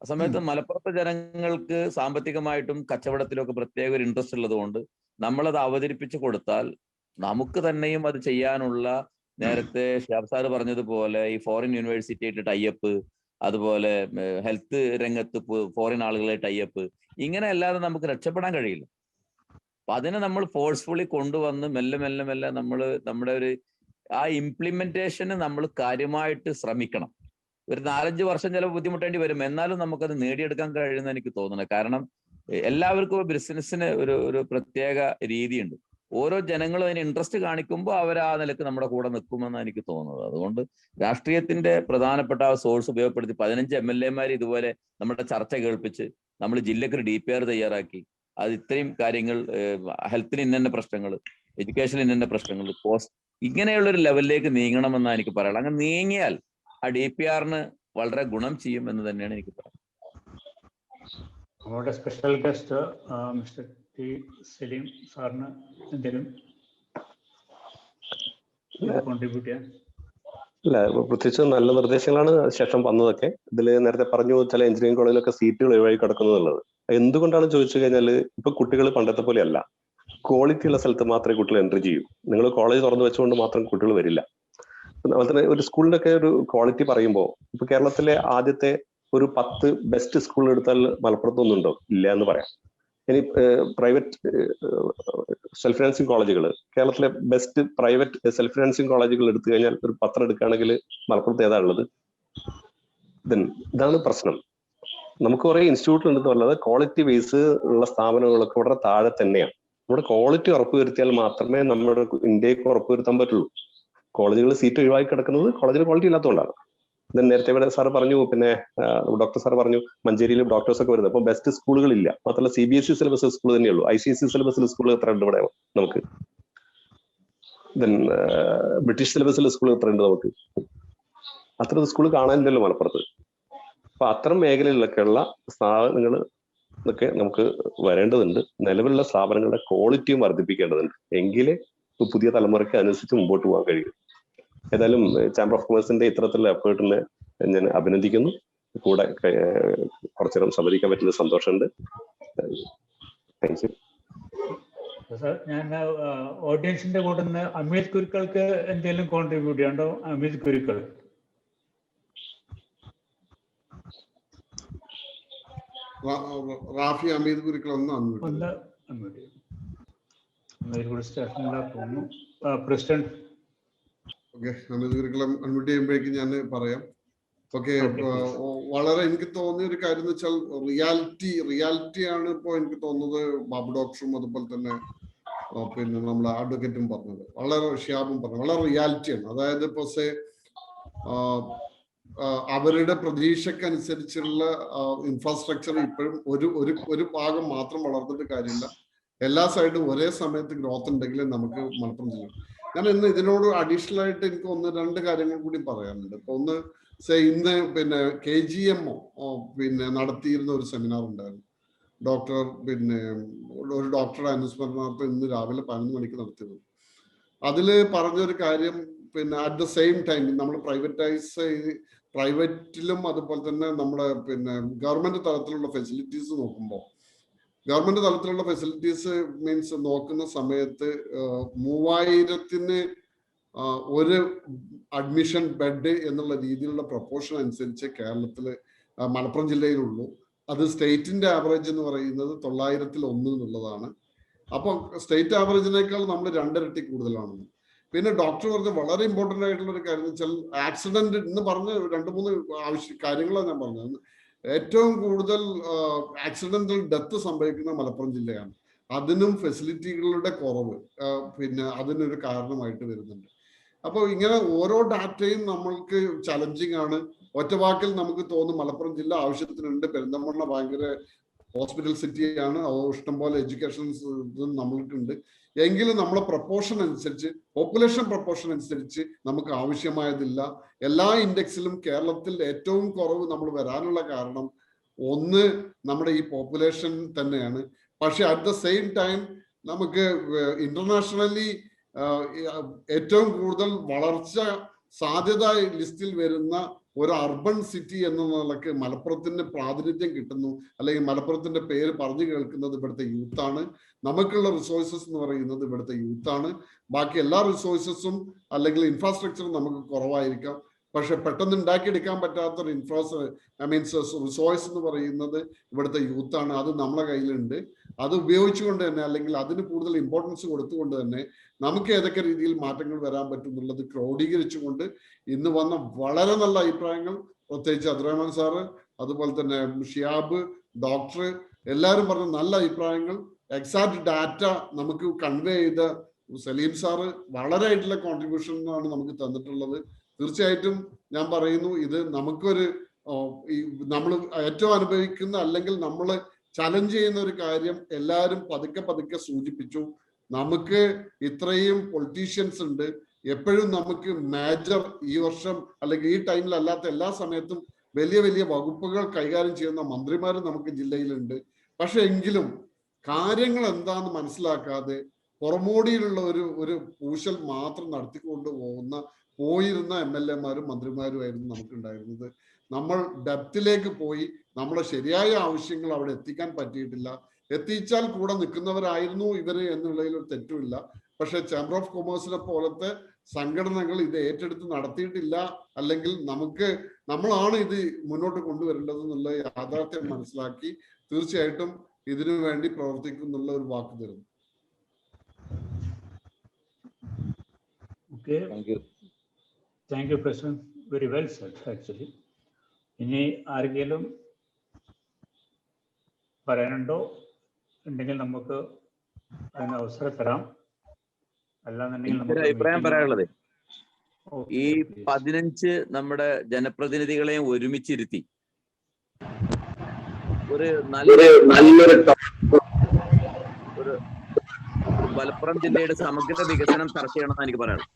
ആ സമയത്ത് മലപ്പുറത്തെ ജനങ്ങൾക്ക് സാമ്പത്തികമായിട്ടും കച്ചവടത്തിലും ഒക്കെ പ്രത്യേക ഒരു ഇൻട്രസ്റ്റ് ഉള്ളത് കൊണ്ട് നമ്മളത് അവതരിപ്പിച്ചു കൊടുത്താൽ നമുക്ക് തന്നെയും അത് ചെയ്യാനുള്ള, നേരത്തെ ഷിഹാബ് സാർ പറഞ്ഞതുപോലെ ഈ ഫോറിൻ യൂണിവേഴ്സിറ്റി ആയിട്ട് ടൈപ്പ്, അതുപോലെ ഹെൽത്ത് രംഗത്ത് ഫോറിൻ ആളുകളെ ടൈപ്പ്, ഇങ്ങനെ അല്ലാതെ നമുക്ക് രക്ഷപ്പെടാൻ കഴിയില്ല. അപ്പൊ അതിനെ നമ്മൾ ഫോഴ്സ്ഫുള്ളി കൊണ്ടുവന്ന് മെല്ലെ മെല്ലെ മെല്ലെ നമ്മുടെ ഒരു ആ ഇംപ്ലിമെന്റേഷന് നമ്മൾ കാര്യമായിട്ട് ശ്രമിക്കണം. ഒരു 4-5 വർഷം ചിലപ്പോൾ ബുദ്ധിമുട്ടേണ്ടി വരും, എന്നാലും നമുക്കത് നേടിയെടുക്കാൻ കഴിയുമെന്ന് എനിക്ക് തോന്നുന്നത്. കാരണം എല്ലാവർക്കും ബിസിനസ്സിന് ഒരു പ്രത്യേക രീതിയുണ്ട്. ഓരോ ജനങ്ങളും അതിന് ഇൻട്രസ്റ്റ് കാണിക്കുമ്പോൾ അവർ ആ നിലക്ക് നമ്മുടെ കൂടെ നിൽക്കുമെന്നാണ് എനിക്ക് തോന്നുന്നത്. അതുകൊണ്ട് രാഷ്ട്രീയത്തിന്റെ പ്രധാനപ്പെട്ട ആ സോഴ്സ് ഉപയോഗപ്പെടുത്തി 15 MLA-മാർ ഇതുപോലെ നമ്മുടെ ചർച്ച കേൾപ്പിച്ച് നമ്മൾ ജില്ലക്ക് ഒരു DPR തയ്യാറാക്കി, അത് ഇത്രയും കാര്യങ്ങൾ, ഹെൽത്തിന് ഇന്ന പ്രശ്നങ്ങൾ, എഡ്യൂക്കേഷനിൽ ഇന്ന പ്രശ്നങ്ങൾ, കോസ്റ്റ്, ഇങ്ങനെയുള്ളൊരു ലെവലിലേക്ക് നീങ്ങണമെന്നാണ് എനിക്ക് പറയാനുള്ളത്. അങ്ങനെ നീങ്ങിയാൽ ആ DPR-ന് വളരെ ഗുണം ചെയ്യും എന്ന് തന്നെയാണ് എനിക്ക് പറയുന്നത്. നമ്മുടെ special guest mister T Salim സാറിന് എന്തെങ്കിലും കോൺട്രിബ്യൂട്ട് ചെയ്യാൻ? അല്ല, പ്രത്യേകിച്ച് നല്ല നിർദ്ദേശങ്ങളാണ് ശേഷം വന്നതൊക്കെ. ഇതിൽ നേരത്തെ പറഞ്ഞു ചില എഞ്ചിനീയറിംഗ് കോളേജിലൊക്കെ സീറ്റുകൾ ഒഴിവായി കിടക്കുന്നുള്ളത്. എന്തുകൊണ്ടാണ് ചോദിച്ചു കഴിഞ്ഞാൽ ഇപ്പൊ കുട്ടികൾ പണ്ടത്തെ പോലെയല്ല. ക്വാളിറ്റി ഉള്ള സ്ഥലത്ത് മാത്രമേ കുട്ടികൾ എൻട്രി ചെയ്യൂ. നിങ്ങൾ കോളേജ് തുറന്നു വെച്ചുകൊണ്ട് മാത്രം കുട്ടികൾ വരില്ല. അതുപോലെ തന്നെ ഒരു സ്കൂളിന്റെ ഒക്കെ ഒരു ക്വാളിറ്റി പറയുമ്പോൾ ഇപ്പൊ കേരളത്തിലെ ആദ്യത്തെ ഒരു 10 ബെസ്റ്റ് സ്കൂൾ എടുത്താൽ മലപ്പുറത്തൊന്നും ഉണ്ടോ? ഇല്ല എന്ന് പറയാം. ഇനി പ്രൈവറ്റ് സെൽഫ് ഫിനാൻസിങ് കോളേജുകൾ, കേരളത്തിലെ ബെസ്റ്റ് പ്രൈവറ്റ് സെൽഫ് ഫിനാൻസിങ് കോളേജുകൾ എടുത്തു കഴിഞ്ഞാൽ ഒരു 10 എടുക്കുകയാണെങ്കിൽ മലപ്പുറത്ത് ഏതാ ഉള്ളത്? ഇതാണ് പ്രശ്നം. നമുക്ക് കുറെ ഇൻസ്റ്റിറ്റ്യൂട്ട് ഉണ്ടെന്ന് പറഞ്ഞത് ക്വാളിറ്റി ബേസ് ഉള്ള സ്ഥാപനങ്ങളൊക്കെ വളരെ താഴെ തന്നെയാണ്. നമ്മുടെ ക്വാളിറ്റി ഉറപ്പുവരുത്തിയാൽ മാത്രമേ നമ്മുടെ ഇന്ത്യക്ക് ഉറപ്പുവരുത്താൻ പറ്റുള്ളൂ. കോളേജുകൾ സീറ്റ് ഒഴിവാക്കി കിടക്കുന്നത് കോളേജിൽ ക്വാളിറ്റി ഇല്ലാത്തതുകൊണ്ടാണ്. നേരത്തെ ഇവിടെ സാർ പറഞ്ഞു, പിന്നെ ഡോക്ടർ സാർ പറഞ്ഞു മഞ്ചേരിയിൽ ഡോക്ടേഴ്സ് ഒക്കെ വരുന്നത്. അപ്പൊ ബെസ്റ്റ് സ്കൂളുകളില്ല. മാത്രമല്ല CBSE സിലബസ് സ്കൂൾ തന്നെയുള്ളൂ. ICSE സിലബസിൽ സ്കൂൾ എത്ര ഉണ്ട് ഇവിടെ നമുക്ക്? ബ്രിട്ടീഷ് സിലബസിലെ സ്കൂൾ എത്ര ഉണ്ട് നമുക്ക്? അത്ര സ്കൂൾ കാണാനില്ലല്ലോ മലപ്പുറത്ത്. അപ്പൊ അത്തരം മേഖലകളിലൊക്കെയുള്ള സ്ഥാപനങ്ങൾ ഒക്കെ നമുക്ക് വരേണ്ടതുണ്ട്. നിലവിലുള്ള സ്ഥാപനങ്ങളുടെ ക്വാളിറ്റിയും വർദ്ധിപ്പിക്കേണ്ടതുണ്ട്. എങ്കിലേ പുതിയ തലമുറയ്ക്ക് അനുസരിച്ച് മുമ്പോട്ട് പോകാൻ കഴിയും. ഏതായാലും ചാമ്പർ ഓഫ് കൊമേഴ്സിന്റെ ഇത്തരത്തിലുള്ള എഫേർട്ടിനെ ഞാൻ അഭിനന്ദിക്കുന്നു. കൂടെ കുറച്ചു നേരം സംവദിക്കാൻ പറ്റുന്ന സന്തോഷമുണ്ട്. Thank you. ഞാൻ ഓഡിയൻസിന്റെ കൂടെ നിന്ന് അമീത് കുരുക്കൾക്ക് എന്തെങ്കിലും കോൺട്രിബ്യൂട്ട് ചെയ്യണ്ടോ? അമീത് കുരുക്കൾ. റാഫി അമീത് കുരുക്കൾ ഒന്ന് പ്രസിഡന്റ്. ഓക്കെ, അമീത് കുരുക്കളം അൺമ്യൂട്ട് ചെയ്യുമ്പോഴേക്കും ഞാൻ പറയാം. ഓക്കെ, വളരെ എനിക്ക് തോന്നിയ ഒരു കാര്യം എന്ന് വെച്ചാൽ റിയാലിറ്റിയാണ് ഇപ്പോൾ എനിക്ക് തോന്നുന്നത്. ബാബു ഡോക്ടറും അതുപോലെ തന്നെ പിന്നെ നമ്മളെ അഡ്വക്കേറ്റും പറഞ്ഞത്, വളരെ ഷിയാബും പറഞ്ഞത് വളരെ റിയാലിറ്റിയാണ്. അതായത് ഇപ്പൊ അവരുടെ പ്രതീക്ഷക്കനുസരിച്ചുള്ള ഇൻഫ്രാസ്ട്രക്ചർ ഇപ്പോഴും ഒരു ഭാഗം മാത്രം വളർന്നിട്ട് കാര്യമില്ല. എല്ലാ സൈഡും ഒരേ സമയത്ത് ഗ്രോത്ത് ഉണ്ടെങ്കിൽ നമുക്ക് മലപ്പുറം ജില്ല. ഞാൻ ഇന്ന് ഇതിനോട് അഡീഷണൽ ആയിട്ട് എനിക്ക് 1-2 കാര്യങ്ങൾ കൂടി പറയാനുണ്ട്. ഇപ്പൊ ഒന്ന് ഇന്ന് പിന്നെ KGMO പിന്നെ നടത്തിയിരുന്ന ഒരു സെമിനാർ ഉണ്ടായിരുന്നു. ഒരു ഡോക്ടറുടെ അനുസ്മരണാർത്ഥം ഇന്ന് രാവിലെ 11 മണിക്ക് നടത്തിയത്. അതില് പറഞ്ഞൊരു കാര്യം, പിന്നെ അറ്റ് ദ സെയിം ടൈം നമ്മൾ പ്രൈവറ്റിലും അതുപോലെ തന്നെ നമ്മുടെ പിന്നെ ഗവൺമെന്റ് തലത്തിലുള്ള ഫെസിലിറ്റീസ് നോക്കുമ്പോൾ, ഗവൺമെന്റ് തലത്തിലുള്ള ഫെസിലിറ്റീസ് മീൻസ് നോക്കുന്ന സമയത്ത് 3000-ന് ഒരു അഡ്മിഷൻ ബെഡ് എന്നുള്ള രീതിയിലുള്ള പ്രൊപ്പോർഷൻ അനുസരിച്ച് കേരളത്തില് മലപ്പുറം ജില്ലയിലുള്ളൂ. അത് സ്റ്റേറ്റിന്റെ ആവറേജ് എന്ന് പറയുന്നത് 900-ൽ 1 എന്നുള്ളതാണ്. അപ്പൊ സ്റ്റേറ്റ് ആവറേജിനേക്കാൾ നമ്മൾ 2 ഇരട്ടി കൂടുതലാണെന്ന്. പിന്നെ ഡോക്ടർ പറഞ്ഞ വളരെ ഇമ്പോർട്ടന്റ് ആയിട്ടുള്ള ഒരു കാര്യം എന്ന് വെച്ചാൽ ആക്സിഡന്റ് എന്ന് പറഞ്ഞ് 2-3 കാര്യങ്ങളാണ് ഞാൻ പറഞ്ഞത്. ഏറ്റവും കൂടുതൽ ആക്സിഡന്റൽ ഡെത്ത് സംഭവിക്കുന്ന മലപ്പുറം ജില്ലയാണ്. അതിനും ഫെസിലിറ്റികളുടെ കുറവ് പിന്നെ അതിനൊരു കാരണമായിട്ട് വരുന്നുണ്ട്. അപ്പോൾ ഇങ്ങനെ ഓരോ ഡാറ്റയും നമ്മൾക്ക് ചലഞ്ചിങ് ആണ്. ഒറ്റവാക്കിൽ നമുക്ക് തോന്നും മലപ്പുറം ജില്ല ആവശ്യത്തിനുണ്ട്, പെരിന്തൽമണ്ണ ഭയങ്കര ഹോസ്പിറ്റൽ സിറ്റിയാണ്, ഇഷ്ടംപോലെ എഡ്യൂക്കേഷൻ നമ്മൾക്കുണ്ട്. എങ്കിലും നമ്മളെ പ്രപ്പോർഷൻ അനുസരിച്ച്, പോപ്പുലേഷൻ പ്രപ്പോർഷൻ അനുസരിച്ച് നമുക്ക് ആവശ്യമായതില്ല. എല്ലാ ഇൻഡെക്സിലും കേരളത്തിൽ ഏറ്റവും കുറവ് നമ്മൾ വരാനുള്ള കാരണം ഒന്ന് നമ്മുടെ ഈ പോപ്പുലേഷൻ തന്നെയാണ്. പക്ഷെ അറ്റ് ദ സെയിം ടൈം നമുക്ക് ഇന്റർനാഷണലി ഏറ്റവും കൂടുതൽ വളർച്ച സാധ്യത ലിസ്റ്റിൽ വരുന്ന ഒരു അർബൻ സിറ്റി എന്ന നിലക്ക് മലപ്പുറത്തിന്റെ പ്രാതിനിധ്യം കിട്ടുന്നു, അല്ലെങ്കിൽ മലപ്പുറത്തിന്റെ പേര് പറഞ്ഞു കേൾക്കുന്നത് ഇവിടുത്തെ യൂത്താണ്. നമുക്കുള്ള റിസോഴ്സസ് എന്ന് പറയുന്നത് ഇവിടുത്തെ യൂത്താണ്. ബാക്കി എല്ലാ റിസോഴ്സസും അല്ലെങ്കിൽ ഇൻഫ്രാസ്ട്രക്ചറും നമുക്ക് കുറവായിരിക്കാം, പക്ഷെ പെട്ടെന്ന് ഉണ്ടാക്കിയെടുക്കാൻ പറ്റാത്തൊരു റിസോഴ്സ് എന്ന് പറയുന്നത് ഇവിടുത്തെ യൂത്താണ്. അത് നമ്മളെ കയ്യിലുണ്ട്. അത് ഉപയോഗിച്ചുകൊണ്ട് തന്നെ, അല്ലെങ്കിൽ അതിന് കൂടുതൽ ഇമ്പോർട്ടൻസ് കൊടുത്തുകൊണ്ട് തന്നെ നമുക്ക് ഏതൊക്കെ രീതിയിൽ മാറ്റങ്ങൾ വരാൻ പറ്റും എന്നുള്ളത് ക്രോഡീകരിച്ചുകൊണ്ട് ഇന്ന് വന്ന വളരെ നല്ല അഭിപ്രായങ്ങൾ, പ്രത്യേകിച്ച് അബ്ദുറഹ്മാൻ സാറ്, അതുപോലെ തന്നെ ഷിയാബ്, ഡോക്ടർ, എല്ലാവരും പറഞ്ഞ നല്ല അഭിപ്രായങ്ങൾ, എക്സാക്ട് ഡാറ്റ നമുക്ക് കൺവേ ചെയ്ത സലീം സാറ് വളരെ ആയിട്ടുള്ള കോൺട്രിബ്യൂഷനാണ് നമുക്ക് തന്നിട്ടുള്ളത്. തീർച്ചയായിട്ടും ഞാൻ പറയുന്നു, ഇത് നമുക്കൊരു നമ്മൾ ഏറ്റവും അനുഭവിക്കുന്ന അല്ലെങ്കിൽ നമ്മൾ ചലഞ്ച് ചെയ്യുന്ന ഒരു കാര്യം എല്ലാവരും പതുക്കെ സൂചിപ്പിച്ചു. നമുക്ക് ഇത്രയും പൊളിറ്റീഷ്യൻസ് ഉണ്ട്. എപ്പോഴും നമുക്ക് മേജർ ഈ വർഷം അല്ലെങ്കിൽ ഈ ടൈമിൽ അല്ലാത്ത എല്ലാ സമയത്തും വലിയ വലിയ വകുപ്പുകൾ കൈകാര്യം ചെയ്യുന്ന മന്ത്രിമാർ നമുക്ക് ജില്ലയിലുണ്ട്. പക്ഷെ എങ്കിലും കാര്യങ്ങൾ എന്താന്ന് മനസ്സിലാക്കാതെ പുറമോടിയിലുള്ള ഒരു പൂശൽ മാത്രം നടത്തിക്കൊണ്ട് പോയിരുന്ന MLA-മാരും മന്ത്രിമാരുമായിരുന്നു നമുക്കുണ്ടായിരുന്നത്. നമ്മൾ ഡെപ്തിലേക്ക് പോയി നമ്മളെ ശരിയായ ആവശ്യങ്ങൾ അവിടെ എത്തിക്കാൻ പറ്റിയിട്ടില്ല. എത്തിച്ചാൽ കൂടെ നിൽക്കുന്നവരായിരുന്നു ഇവര് എന്നുള്ളതിൽ ഒരു തെറ്റുമില്ല. പക്ഷെ ചേംബർ ഓഫ് കൊമേഴ്സിനെ പോലത്തെ സംഘടനകൾ ഇത് ഏറ്റെടുത്ത് നടത്തിയിട്ടില്ല. അല്ലെങ്കിൽ നമ്മളാണ് ഇത് മുന്നോട്ട് കൊണ്ടുവരേണ്ടത് എന്നുള്ള യാഥാർത്ഥ്യം മനസ്സിലാക്കി തീർച്ചയായിട്ടും ഇതിനു വേണ്ടി പ്രവർത്തിക്കുന്നുള്ള ഒരു വാക്ക് തരുന്നു. Okay. Thank you, President. Very well said, actually. ഇനി ആരെങ്കിലും പറയാനുണ്ടോ? ഉണ്ടെങ്കിൽ നമുക്ക് അതിന് അവസരം തരാം. അല്ലാന്നുണ്ടെങ്കിൽ അഭിപ്രായം പറയാനുള്ളത്, ഈ 15 നമ്മുടെ ജനപ്രതിനിധികളെയും ഒരുമിച്ചിരുത്തി ഒരു മലപ്പുറം ജില്ലയുടെ സമഗ്ര വികസനം ചർച്ച ചെയ്യണമെന്ന് എനിക്ക് പറയാനുള്ളത്.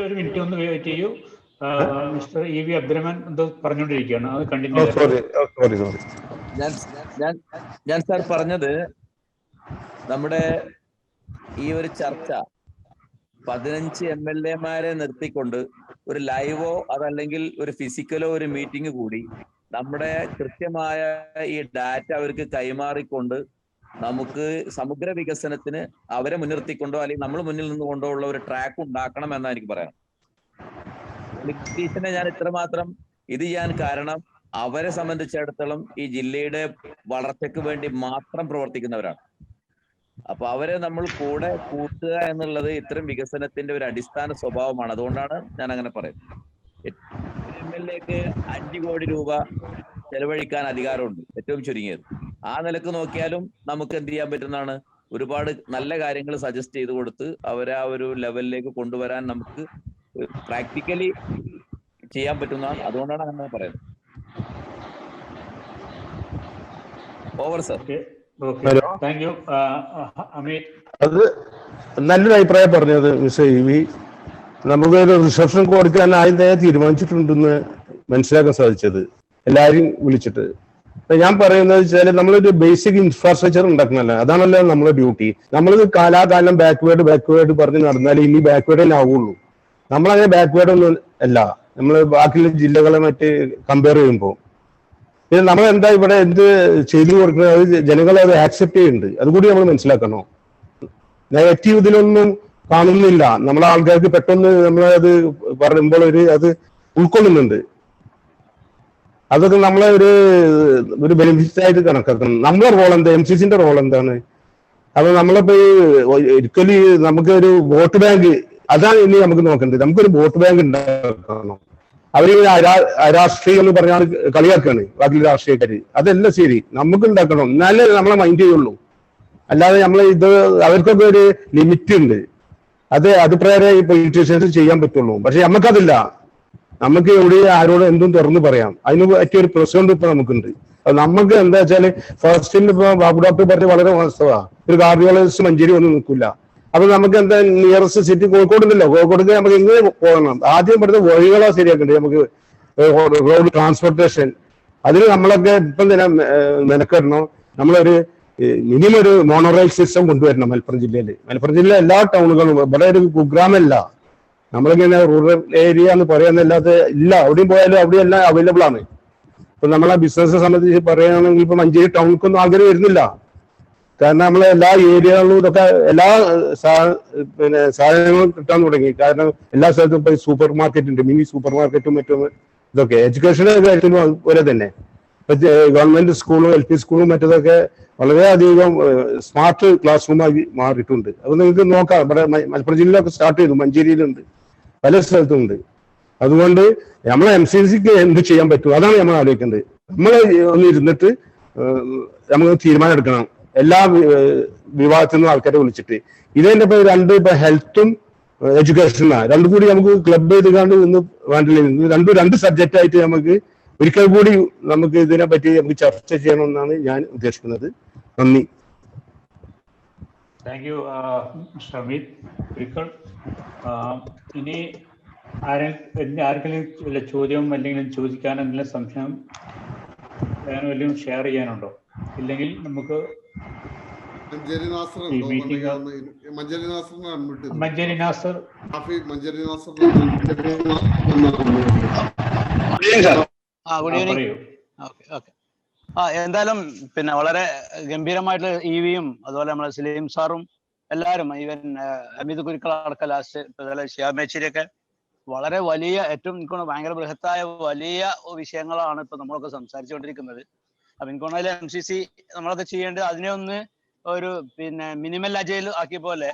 ഒരു മിനിറ്റ് ഒന്ന് വെയിറ്റ് ചെയ്യൂ. മിസ്റ്റർ EV അബ്ദുറഹ്മാൻ എന്തോ പറഞ്ഞുകൊണ്ടിരിക്കുകയാണ്, അത് കണ്ടിന്യൂ. ഞാൻ സാർ പറഞ്ഞത്, നമ്മുടെ ഈ ഒരു ചർച്ച 15 MLA-മാരെ നിർത്തിക്കൊണ്ട് ഒരു ലൈവോ അതല്ലെങ്കിൽ ഒരു ഫിസിക്കലോ ഒരു മീറ്റിംഗ് കൂടി നമ്മുടെ കൃത്യമായ ഈ ഡാറ്റ അവർക്ക് കൈമാറിക്കൊണ്ട് നമുക്ക് സമഗ്ര വികസനത്തിന് അവരെ മുൻനിർത്തിക്കൊണ്ടോ അല്ലെങ്കിൽ നമ്മൾ മുന്നിൽ നിന്നുകൊണ്ടോ ഉള്ള ഒരു ട്രാക്ക് ഉണ്ടാക്കണം എന്നാണ് എനിക്ക് പറയാം. ബ്രിട്ടീഷിനെ ഞാൻ ഇത്രമാത്രം ഇത് ചെയ്യാൻ കാരണം അവരെ സംബന്ധിച്ചിടത്തോളം ഈ ജില്ലയുടെ വളർച്ചയ്ക്ക് വേണ്ടി മാത്രം പ്രവർത്തിക്കുന്നവരാണ്. അപ്പൊ അവരെ നമ്മൾ കൂടെ കൂട്ടുക എന്നുള്ളത് ഇത്തരം വികസനത്തിന്റെ ഒരു അടിസ്ഥാന സ്വഭാവമാണ്. അതുകൊണ്ടാണ് ഞാൻ അങ്ങനെ പറയുന്നത്. MLA-ക്ക് 5 കോടി രൂപ ചെലവഴിക്കാൻ അധികാരമുണ്ട്, ഏറ്റവും ചുരുങ്ങിയത്. ആ നിലക്ക് നോക്കിയാലും നമുക്ക് എന്ത് ചെയ്യാൻ പറ്റുന്നതാണ്, ഒരുപാട് നല്ല കാര്യങ്ങൾ സജസ്റ്റ് ചെയ്ത് കൊടുത്ത് അവരെ ആ ഒരു ലെവലിലേക്ക് കൊണ്ടുവരാൻ നമുക്ക് പ്രാക്ടിക്കലി ചെയ്യാൻ പറ്റുന്നതാണ്. അതുകൊണ്ടാണ് അങ്ങനെ പറയുന്നത്. Over sir. Thank U. Amit, അത് നല്ലൊരു അഭിപ്രായം പറഞ്ഞത് മിസ്റ്റർ EV. നമുക്കൊരു റിസപ്ഷൻ കൊടുക്കാൻ ആദ്യം തീരുമാനിച്ചിട്ടുണ്ടെന്ന് മനസ്സിലാക്കാൻ സാധിച്ചത്, എല്ലാവരും വിളിച്ചിട്ട്. ഞാൻ പറയുന്നത് വെച്ചാൽ നമ്മളൊരു ബേസിക് ഇൻഫ്രാസ്ട്രക്ചർ ഉണ്ടാക്കണമല്ല, അതാണല്ലോ നമ്മുടെ ഡ്യൂട്ടി. നമ്മളിത് കാലാകാലം ബാക്ക്വേർഡ് പറഞ്ഞ് നടന്നാൽ ഇനി ബാക്ക്വേർഡ് തന്നെ ആവുള്ളൂ. നമ്മളങ്ങനെ ബാക്ക്വേർഡ് ഒന്നും അല്ല നമ്മൾ ബാക്കിയുള്ള ജില്ലകളെ മറ്റ് കമ്പയർ ചെയ്യുമ്പോൾ. പിന്നെ നമ്മൾ എന്താ ഇവിടെ എന്ത് ചെയ്തു കൊടുക്കുന്നത്, അത് ജനങ്ങൾ അത് ആക്സെപ്റ്റ് ചെയ്യുന്നുണ്ട്, അതുകൂടി നമ്മൾ മനസ്സിലാക്കണം. നെഗറ്റീവ് ഇതിലൊന്നും കാണുന്നില്ല. നമ്മളെ ആൾക്കാർക്ക് പെട്ടെന്ന് നമ്മളത് പറയുമ്പോൾ അത് ഉൾക്കൊള്ളുന്നുണ്ട്. അതൊക്കെ നമ്മളെ ഒരു ബെനിഫിറ്റ് ആയിട്ട് കണക്കാക്കണം. നമ്മളെ റോൾ എന്താ, MCCന്റെ റോൾ എന്താണ്? അപ്പൊ നമ്മളിപ്പോ ഒരിക്കലും നമുക്ക് ഒരു വോട്ട് ബാങ്ക്, അതാണ് ഇനി നമുക്ക് നോക്കേണ്ടത്. നമുക്കൊരു വോട്ട് ബാങ്ക് ഉണ്ടാക്കണം. അവര് രാഷ്ട്രീയം എന്ന് പറഞ്ഞാൽ കളിയാക്കാണ് ബാക്കി രാഷ്ട്രീയക്കാര്. അതല്ല ശരി, നമുക്ക് ഉണ്ടാക്കണം, എന്നാലേ നമ്മളെ മൈൻഡ് ചെയ്യുള്ളൂ. അല്ലാതെ നമ്മളെ അവർക്കൊക്കെ ഒരു ലിമിറ്റ് ഉണ്ട്. അത് പ്രകാരം ഈ പൊളിറ്റീഷ്യൻസ് ചെയ്യാൻ പറ്റുള്ളൂ. പക്ഷെ നമുക്കതില്ല. നമുക്ക് എവിടെ ആരോട് എന്തും തുറന്നു പറയാം. അതിന് പറ്റിയ ഒരു പ്രസിഡന്റ് ഇപ്പൊ നമുക്കുണ്ട്. അത് നമുക്ക് എന്താ വെച്ചാല് ഫസ്റ്റിൽ ഇപ്പൊ ബാബു ഡോക്ടർ പറഞ്ഞ വളരെ വാസ്തവ, ഒരു കാർഡിയോളജിസ്റ്റ് മഞ്ചേരി ഒന്നും നിൽക്കില്ല. അപ്പൊ നമുക്ക് എന്താ നിയറസ്റ്റ് സിറ്റി കോഴിക്കോട് ഉണ്ടല്ലോ, കോഴിക്കോട് നമുക്ക് എങ്ങനെ പോകണം? ആദ്യം ഇവിടുത്തെ വഴികളോ ശരിയാക്കണ്ടേ, നമുക്ക് റോഡ് ട്രാൻസ്പോർട്ടേഷൻ. അതിന് നമ്മളൊക്കെ ഇപ്പം തന്നെ മെനക്കെടണം. നമ്മളൊരു മിനിമം ഒരു മോണോറെയിൽ സിസ്റ്റം കൊണ്ടുവരണം മലപ്പുറം ജില്ലയിൽ. മലപ്പുറം ജില്ലയിലെ എല്ലാ ടൗണുകളും, ഇവിടെ ഒരു കുഗ്രാമല്ല, നമ്മളിങ്ങനെ റൂറൽ ഏരിയ എന്ന് പറയാന്നല്ലാതെ ഇല്ല. എവിടെയും പോയാലും അവിടെ എല്ലാം അവൈലബിൾ ആണ്. ഇപ്പൊ നമ്മളെ ബിസിനസ് സംബന്ധിച്ച് പറയുകയാണെങ്കിൽ ഇപ്പൊ മഞ്ചേരി ടൗണിക്കൊന്നും ആൾക്കാർ വരുന്നില്ല. കാരണം നമ്മളെ എല്ലാ ഏരിയകളിലും ഇതൊക്കെ എല്ലാ സാധനങ്ങളും കിട്ടാൻ തുടങ്ങി. കാരണം എല്ലാ സ്ഥലത്തും ഇപ്പൊ സൂപ്പർ മാർക്കറ്റ് ഉണ്ട്, മിനി സൂപ്പർ മാർക്കറ്റും മറ്റും ഇതൊക്കെ. എഡ്യൂക്കേഷന്റെ കാര്യത്തിലും അതുപോലെ തന്നെ ഇപ്പൊ ഗവൺമെന്റ് സ്കൂളും LP സ്കൂളും മറ്റതൊക്കെ വളരെയധികം സ്മാർട്ട് ക്ലാസ് റൂമായി മാറിയിട്ടുണ്ട്. അത് നിങ്ങൾക്ക് നോക്കാം. ഇവിടെ മലപ്പുറം ജില്ലയിലൊക്കെ സ്റ്റാർട്ട് ചെയ്തു, മഞ്ചേരിയിലുണ്ട്, പല സ്ഥലത്തും ഉണ്ട്. അതുകൊണ്ട് നമ്മളെ MCCക്ക് എന്ത് ചെയ്യാൻ പറ്റും, അതാണ് നമ്മൾ ആലോചിക്കേണ്ടത്. നമ്മൾ ഒന്ന് ഇരുന്നിട്ട് നമുക്ക് തീരുമാനം എടുക്കണം. എല്ലാ വിഭാഗത്തിൽ നിന്നും ആൾക്കാരെ വിളിച്ചിട്ട് ഇതിന്റെ ഇപ്പൊ ഹെൽത്തും എഡ്യൂക്കേഷനാണ്, രണ്ടും കൂടി നമുക്ക് ക്ലബ് ചെയ്തുകൊണ്ട് ഇന്ന് വേണ്ടില്ല. രണ്ട് സബ്ജക്റ്റ് ആയിട്ട് നമുക്ക് ഒരിക്കൽ കൂടി നമുക്ക് ഇതിനെ പറ്റി നമുക്ക് ചർച്ച ചെയ്യണമെന്നാണ് ഞാൻ ഉദ്ദേശിക്കുന്നത്. നന്ദി. Thank you mister Amit. ഇനി ആർക്കെങ്കിലും വല്ല ചോദ്യം അല്ലെങ്കിൽ ചോദിക്കാൻ എന്തെങ്കിലും സംശയം വല്ലതും ഷെയർ ചെയ്യാനുണ്ടോ? ഇല്ലെങ്കിൽ നമുക്ക് മഞ്ചേരി നാസർ ഈ ഉണ്ടോ? മീറ്റിംഗ് മഞ്ചേരി നാസറിനെ അൺമ്യൂട്ട് ചെയ്തു. മഞ്ചേരി നാസർ റാഫി മഞ്ചേരി നാസർ പറയൂ. എന്തായാലും പിന്നെ വളരെ ഗംഭീരമായിട്ട് ഇവിയും അതുപോലെ നമ്മളെ സലീം സാറും എല്ലാവരും ഈവൻ അമിത് കുരുക്കൾ അടക്കം ലാസ്റ്റ് അതുപോലെ ഷിയാമേശ്ശേരിയൊക്കെ വളരെ വലിയ ഏറ്റവും എനിക്ക് ഭയങ്കര ബൃഹത്തായ വലിയ വിഷയങ്ങളാണ് ഇപ്പൊ നമ്മളൊക്കെ സംസാരിച്ചുകൊണ്ടിരിക്കുന്നത്. അപ്പൊ എനിക്ക് MCC നമ്മളൊക്കെ ചെയ്യേണ്ടത് അതിനെ ഒന്ന് ഒരു പിന്നെ മിനിമൽ അജൈൽ ആക്കിയ പോലെ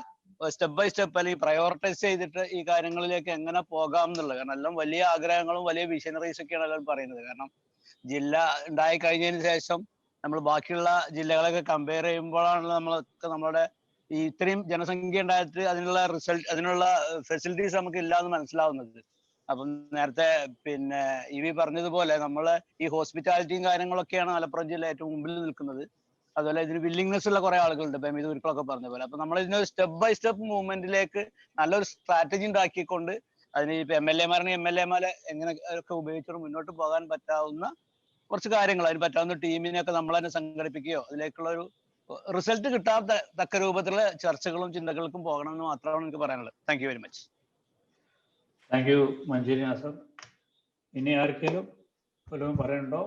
സ്റ്റെപ്പ് ബൈ സ്റ്റെപ്പ് അല്ലെങ്കിൽ പ്രയോറിറ്റൈസ് ചെയ്തിട്ട് ഈ കാര്യങ്ങളിലേക്ക് എങ്ങനെ പോകാം എന്നുള്ളത്. കാരണം എല്ലാം വലിയ ആഗ്രഹങ്ങളും വലിയ വിഷനറീസ് ഒക്കെയാണ് എല്ലാവരും പറയുന്നത്. കാരണം ജില്ല ഉണ്ടായി കഴിഞ്ഞതിന് ശേഷം നമ്മൾ ബാക്കിയുള്ള ജില്ലകളൊക്കെ കമ്പയർ ചെയ്യുമ്പോഴാണ് നമ്മളുടെ ഈ ഇത്രയും ജനസംഖ്യ ഉണ്ടായിട്ട് അതിനുള്ള അതിനുള്ള ഫെസിലിറ്റീസ് നമുക്ക് ഇല്ല എന്ന് മനസ്സിലാവുന്നത്. അപ്പം നേരത്തെ പിന്നെ ഇവി പറഞ്ഞതുപോലെ നമ്മള് ഈ ഹോസ്പിറ്റാലിറ്റിയും കാര്യങ്ങളൊക്കെയാണ് മലപ്പുറം ജില്ല ഏറ്റവും മുമ്പിൽ നിൽക്കുന്നത്. അതുപോലെ ഇതിന് വില്ലിങ്നെസ് ഉള്ള കുറെ ആളുകളുണ്ട്, ഇപ്പൊ അമിത് കുരുക്കളൊക്കെ പറഞ്ഞ പോലെ. അപ്പൊ നമ്മൾ ഇതിന് സ്റ്റെപ്പ് ബൈ സ്റ്റെപ്പ് മൂവ്മെന്റിലേക്ക് നല്ലൊരു സ്ട്രാറ്റജി ഉണ്ടാക്കിക്കൊണ്ട് അതിന് ഇപ്പൊ MLA-മാരെ എങ്ങനെ ഒക്കെ ഉപയോഗിച്ചുകൊണ്ട് മുന്നോട്ട് പോകാൻ പറ്റാവുന്ന കുറച്ച് കാര്യങ്ങൾ, അതിന് പറ്റാവുന്ന ടീമിനെയൊക്കെ നമ്മൾ തന്നെ സംഘടിപ്പിക്കുകയോ അതിലേക്കുള്ള ഒരു റിസൾട്ട് കിട്ടാത്ത തക്ക രൂപത്തിലുള്ള ചർച്ചകളും ചിന്തകൾക്കും പോകണമെന്ന് മാത്രമാണ് എനിക്ക് പറയാനുള്ളത്. Thank you very much. Thank you Manjeri Nasar. ഇനി ആർക്കെങ്കിലും വല്ലതും പറയണ്ടോ?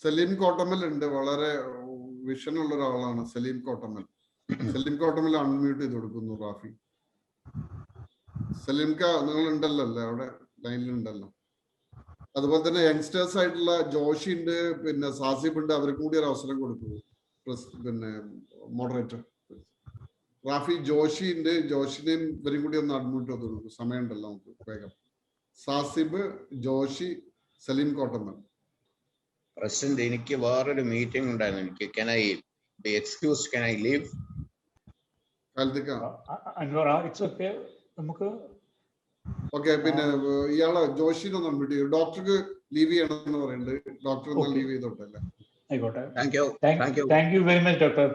സലീം കോട്ടമ്മൽ ഉണ്ട്, വളരെ വിഷൻ ഉള്ള ഒരാളാണ് സലീം കോട്ടമ്മൽ. സലീം കോട്ടമ്മൽ അൺമ്യൂട്ട് ചെയ്ത് കൊടുക്കുന്നു. റാഫി സലീംക നിങ്ങൾ ഉണ്ടല്ലോ അല്ലേ, അവിടെ ലൈനിലുണ്ടല്ലോ. അതുപോലെ തന്നെ യങ്സ്റ്റേഴ്സ് ആയിട്ടുള്ള ജോഷി ഉണ്ട്, പിന്നെ സാസിബ് ഉണ്ട്, അവർക്കും കൂടി ഒരു അവസരം കൊടുക്കുന്നു. പിന്നെ മോഡറേറ്റർ റാഫി ജോഷി ഉണ്ട്, ജോഷിനെയും ഇവരും കൂടി ഒന്ന് അഡ്മിറ്റ് ചെയ്ത് കൊടുക്കും. സമയമുണ്ടല്ലോ നമുക്ക് വേഗം. സാസിബ്, ജോഷി, സലീം കോട്ടമ്മൽ. പ്രസിഡന്റ്, എനിക്ക് വേറൊരു മീറ്റിംഗ് ഉണ്ടായിരുന്നു. എനിക്ക് can I be excused? Can I leave? It's okay, നമുക്ക് ഓക്കെ. പിന്നെ ഇയാളെ ജോഷിനെ ഒന്ന് അഡ്മിറ്റ് ചെയ്യും. ഡോക്ടർക്ക് ലീവ് ചെയ്യണമെന്ന് പറയുന്നുണ്ട്. ഡോക്ടർ ഒന്ന് ലീവ് ചെയ്തോട്ടല്ലേ. ആയിക്കോട്ടെ. Thank you. Thank you very much, doctor.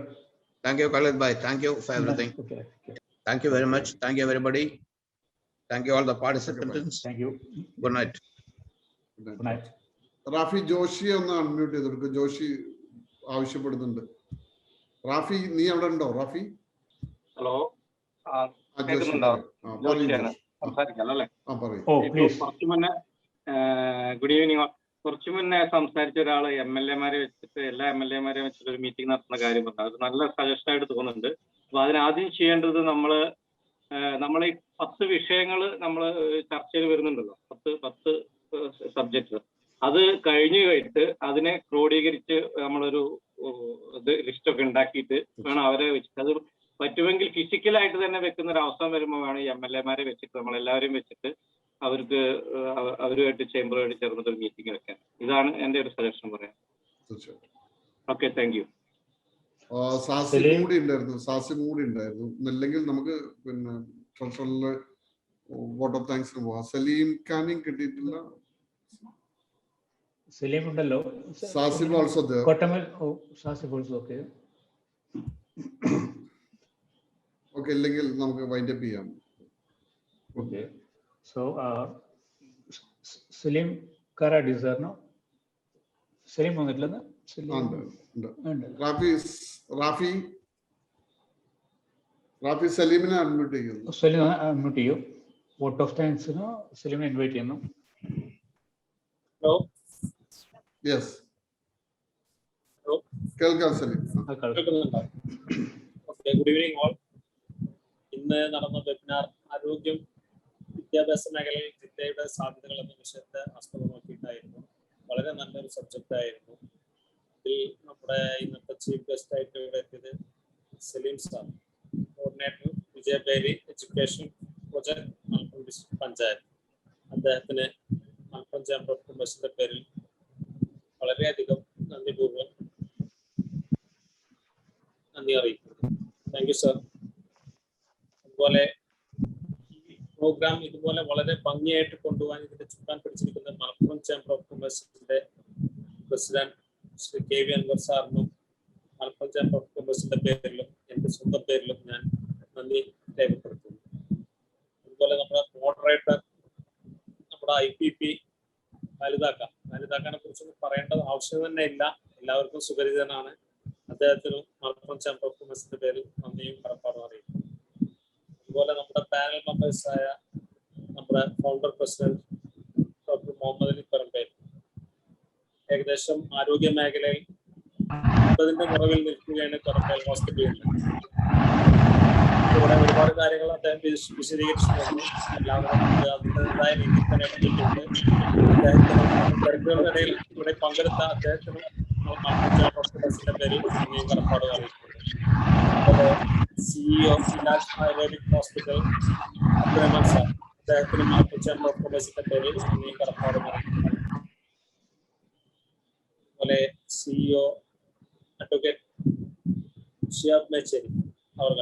Thank you, Khalid bhai. Thank you for everything. Okay. Thank you very much. Thank you everybody. Thank you all the participants. Thank you. Good night. Good night. Rafi ജോഷിയെ ഒന്ന് unmute ചെയ്ത് കൊടുക്കും. ജോഷി ആവശ്യപ്പെടുന്നുണ്ട്. റാഫി നീ അവിടെ ഉണ്ടോ? Rafi hello, good evening. കുറച്ചു മുന്നേ സംസാരിച്ച ഒരാള് MLA-മാരെ വെച്ചിട്ട് എല്ലാ MLA-മാരെയും വെച്ചിട്ട് ഒരു മീറ്റിംഗ് നടത്തുന്ന കാര്യം പറഞ്ഞു. അത് നല്ല സജഷൻ ആയിട്ട് തോന്നുന്നുണ്ട്. അപ്പൊ അതിനാദ്യം ചെയ്യേണ്ടത് നമ്മളെ 10 വിഷയങ്ങൾ നമ്മൾ ചർച്ചയിൽ വരുന്നുണ്ടല്ലോ, 10 സബ്ജക്ട്. അത് കഴിഞ്ഞിട്ട് അതിനെ ക്രോഡീകരിച്ച് നമ്മളൊരു ലിസ്റ്റ് ഒക്കെ ഉണ്ടാക്കിയിട്ട് വേണം അവരെ വെച്ചിട്ട്, അത് പറ്റുമെങ്കിൽ ഫിസിക്കലായിട്ട് തന്നെ വെക്കുന്ന ഒരു അവസരം വരുമ്പോൾ വേണം ഈ MLA-മാരെ വെച്ചിട്ട് നമ്മളെല്ലാവരെയും വെച്ചിട്ട് അവരുമായിട്ട് ചേംബറുമായിട്ട് ചേർന്നിട്ട് ഒരു മീറ്റിംഗ് വെക്കാൻ. ഇതാണ് എന്റെ ഒരു സജഷൻ പറയാം. Okay, thank U. സാസിബും കൂടി ഉണ്ടായിരുന്നു. അല്ലെങ്കിൽ നമുക്ക് പിന്നെ ട്രഷറിലെ വോട്ട് ഓഫ് താങ്ക്സിന് പോവാം. സലീം ഖാനും കിട്ടിയിട്ടില്ല. സലീം ഉണ്ടല്ലോ. സാസിബ് ഓൾസോ there. കോട്ടമൽ സാസിബ് ഓൾസോ ഓക്കെ. ഓക്കെ, ഇല്ലെങ്കിൽ നമുക്ക് വൈൻഡ് അപ്പ് ചെയ്യാം. ഓക്കെ. സോ സലീം കാരാഡി സാർ നോ? സലീം വന്നിട്ടില്ലെന്ന്? റാഫി സലീമിനെ അൺമ്യൂട്ട് ചെയ്യുന്നു. സലീം അൺമ്യൂട്ട് ചെയ്യൂ. വോട്ട് ഓഫ് താങ്ക്സിന് സലീമിനെ ഇൻവൈറ്റ് ചെയ്യുന്നു. ഹലോ. യെസ്, കേൾക്കാം Salim. Okay, good evening all. ഇന്ന് നടന്ന വെബിനാർ ആരോഗ്യം വിദ്യാഭ്യാസ മേഖലയിൽ ജില്ലയുടെ സാധ്യതകൾ എന്ന വിഷയത്തെ ആസ്പദമാക്കിയിട്ടായിരുന്നു. വളരെ നല്ലൊരു സബ്ജക്റ്റ് ആയിരുന്നു. ഇതിൽ നമ്മുടെ ഇന്നത്തെ ചീഫ് ഗസ്റ്റ് ആയിട്ട് ഇവിടെ എത്തിയത് Salim sir, coordinator Vijayabheri education project Malappuram district panchayat. അദ്ദേഹത്തിന് മലപ്പുറം ചേംബർ ഓഫ് കൊമേഴ്സിന്റെ പേരിൽ വളരെയധികം നന്ദിപൂർവ്വം നന്ദി അറിയിക്കുന്നു. Thank you sir. അതുപോലെ ഈ പ്രോഗ്രാം ഇതുപോലെ വളരെ ഭംഗിയായിട്ട് കൊണ്ടുപോകാൻ ഇതിന്റെ ചുക്കാൻ പിടിച്ചിരിക്കുന്ന മലപ്പുറം ചേംബർ ഓഫ് കൊമേഴ്സിന്റെ പ്രസിഡന്റ് ശ്രീ KV അൻവർ സാറിനും മലപ്പുറം ചേംബർ ഓഫ് കൊമേഴ്സിന്റെ പേരിലും എന്റെ സ്വന്തം പേരിലും ഞാൻ നന്ദി രേഖപ്പെടുത്തുന്നു. അതുപോലെ നമ്മുടെ മോഡറേറ്റർ നമ്മുടെ IPP വലുതാക്കാനെ കുറിച്ച് പറയേണ്ട ആവശ്യം തന്നെ ഇല്ല. എല്ലാവർക്കും സുപരിചിതനാണ്. അദ്ദേഹത്തിനും മലപ്പുറം ചേംബർ ഓഫ് കൊമേഴ്സിന്റെ പേരിൽ നന്ദിയും കടപ്പാടും അറിയിക്കും. അതുപോലെ നമ്മുടെ പാനൽ മെമ്പേഴ്സായ നമ്മുടെ founder president doctor Muhammad Ali Parambel ഏകദേശം ആരോഗ്യ മേഖലയിൽ 50ന്റെ നിറവിൽ നിൽക്കുകയാണ് പറമ്പേൽ ഹോസ്പിറ്റലിൽ. ഇവിടെ ഒരുപാട് കാര്യങ്ങൾ അദ്ദേഹം വിശദീകരിച്ചു തന്നു. എല്ലാവരും അതിൻ്റെതായ രീതിയിൽ തന്നെ എടുത്തിട്ടുണ്ട്. തിരക്കുകൾക്കിടയിൽ ഇവിടെ പങ്കെടുത്ത അദ്ദേഹത്തിനും ഹോസ്പിറ്റൽസിന്റെ പേരിൽ നന്ദിയും കടപ്പാടും അറിയിക്കുന്നു. അതുപോലെ CEO Ilaj ayurvedic hospital Abdurahman sir, അദ്ദേഹത്തിന് മലപ്പുറം ചേംബർ ഓഫ് കൊമേഴ്സിന്റെ പേരിൽ നന്ദിയും കടപ്പാടും അറിയിക്കുന്നു. അതുപോലെ CEO അഡ്വക്കേറ്റ് ഷിയാബ് മേച്ചേരി അവർ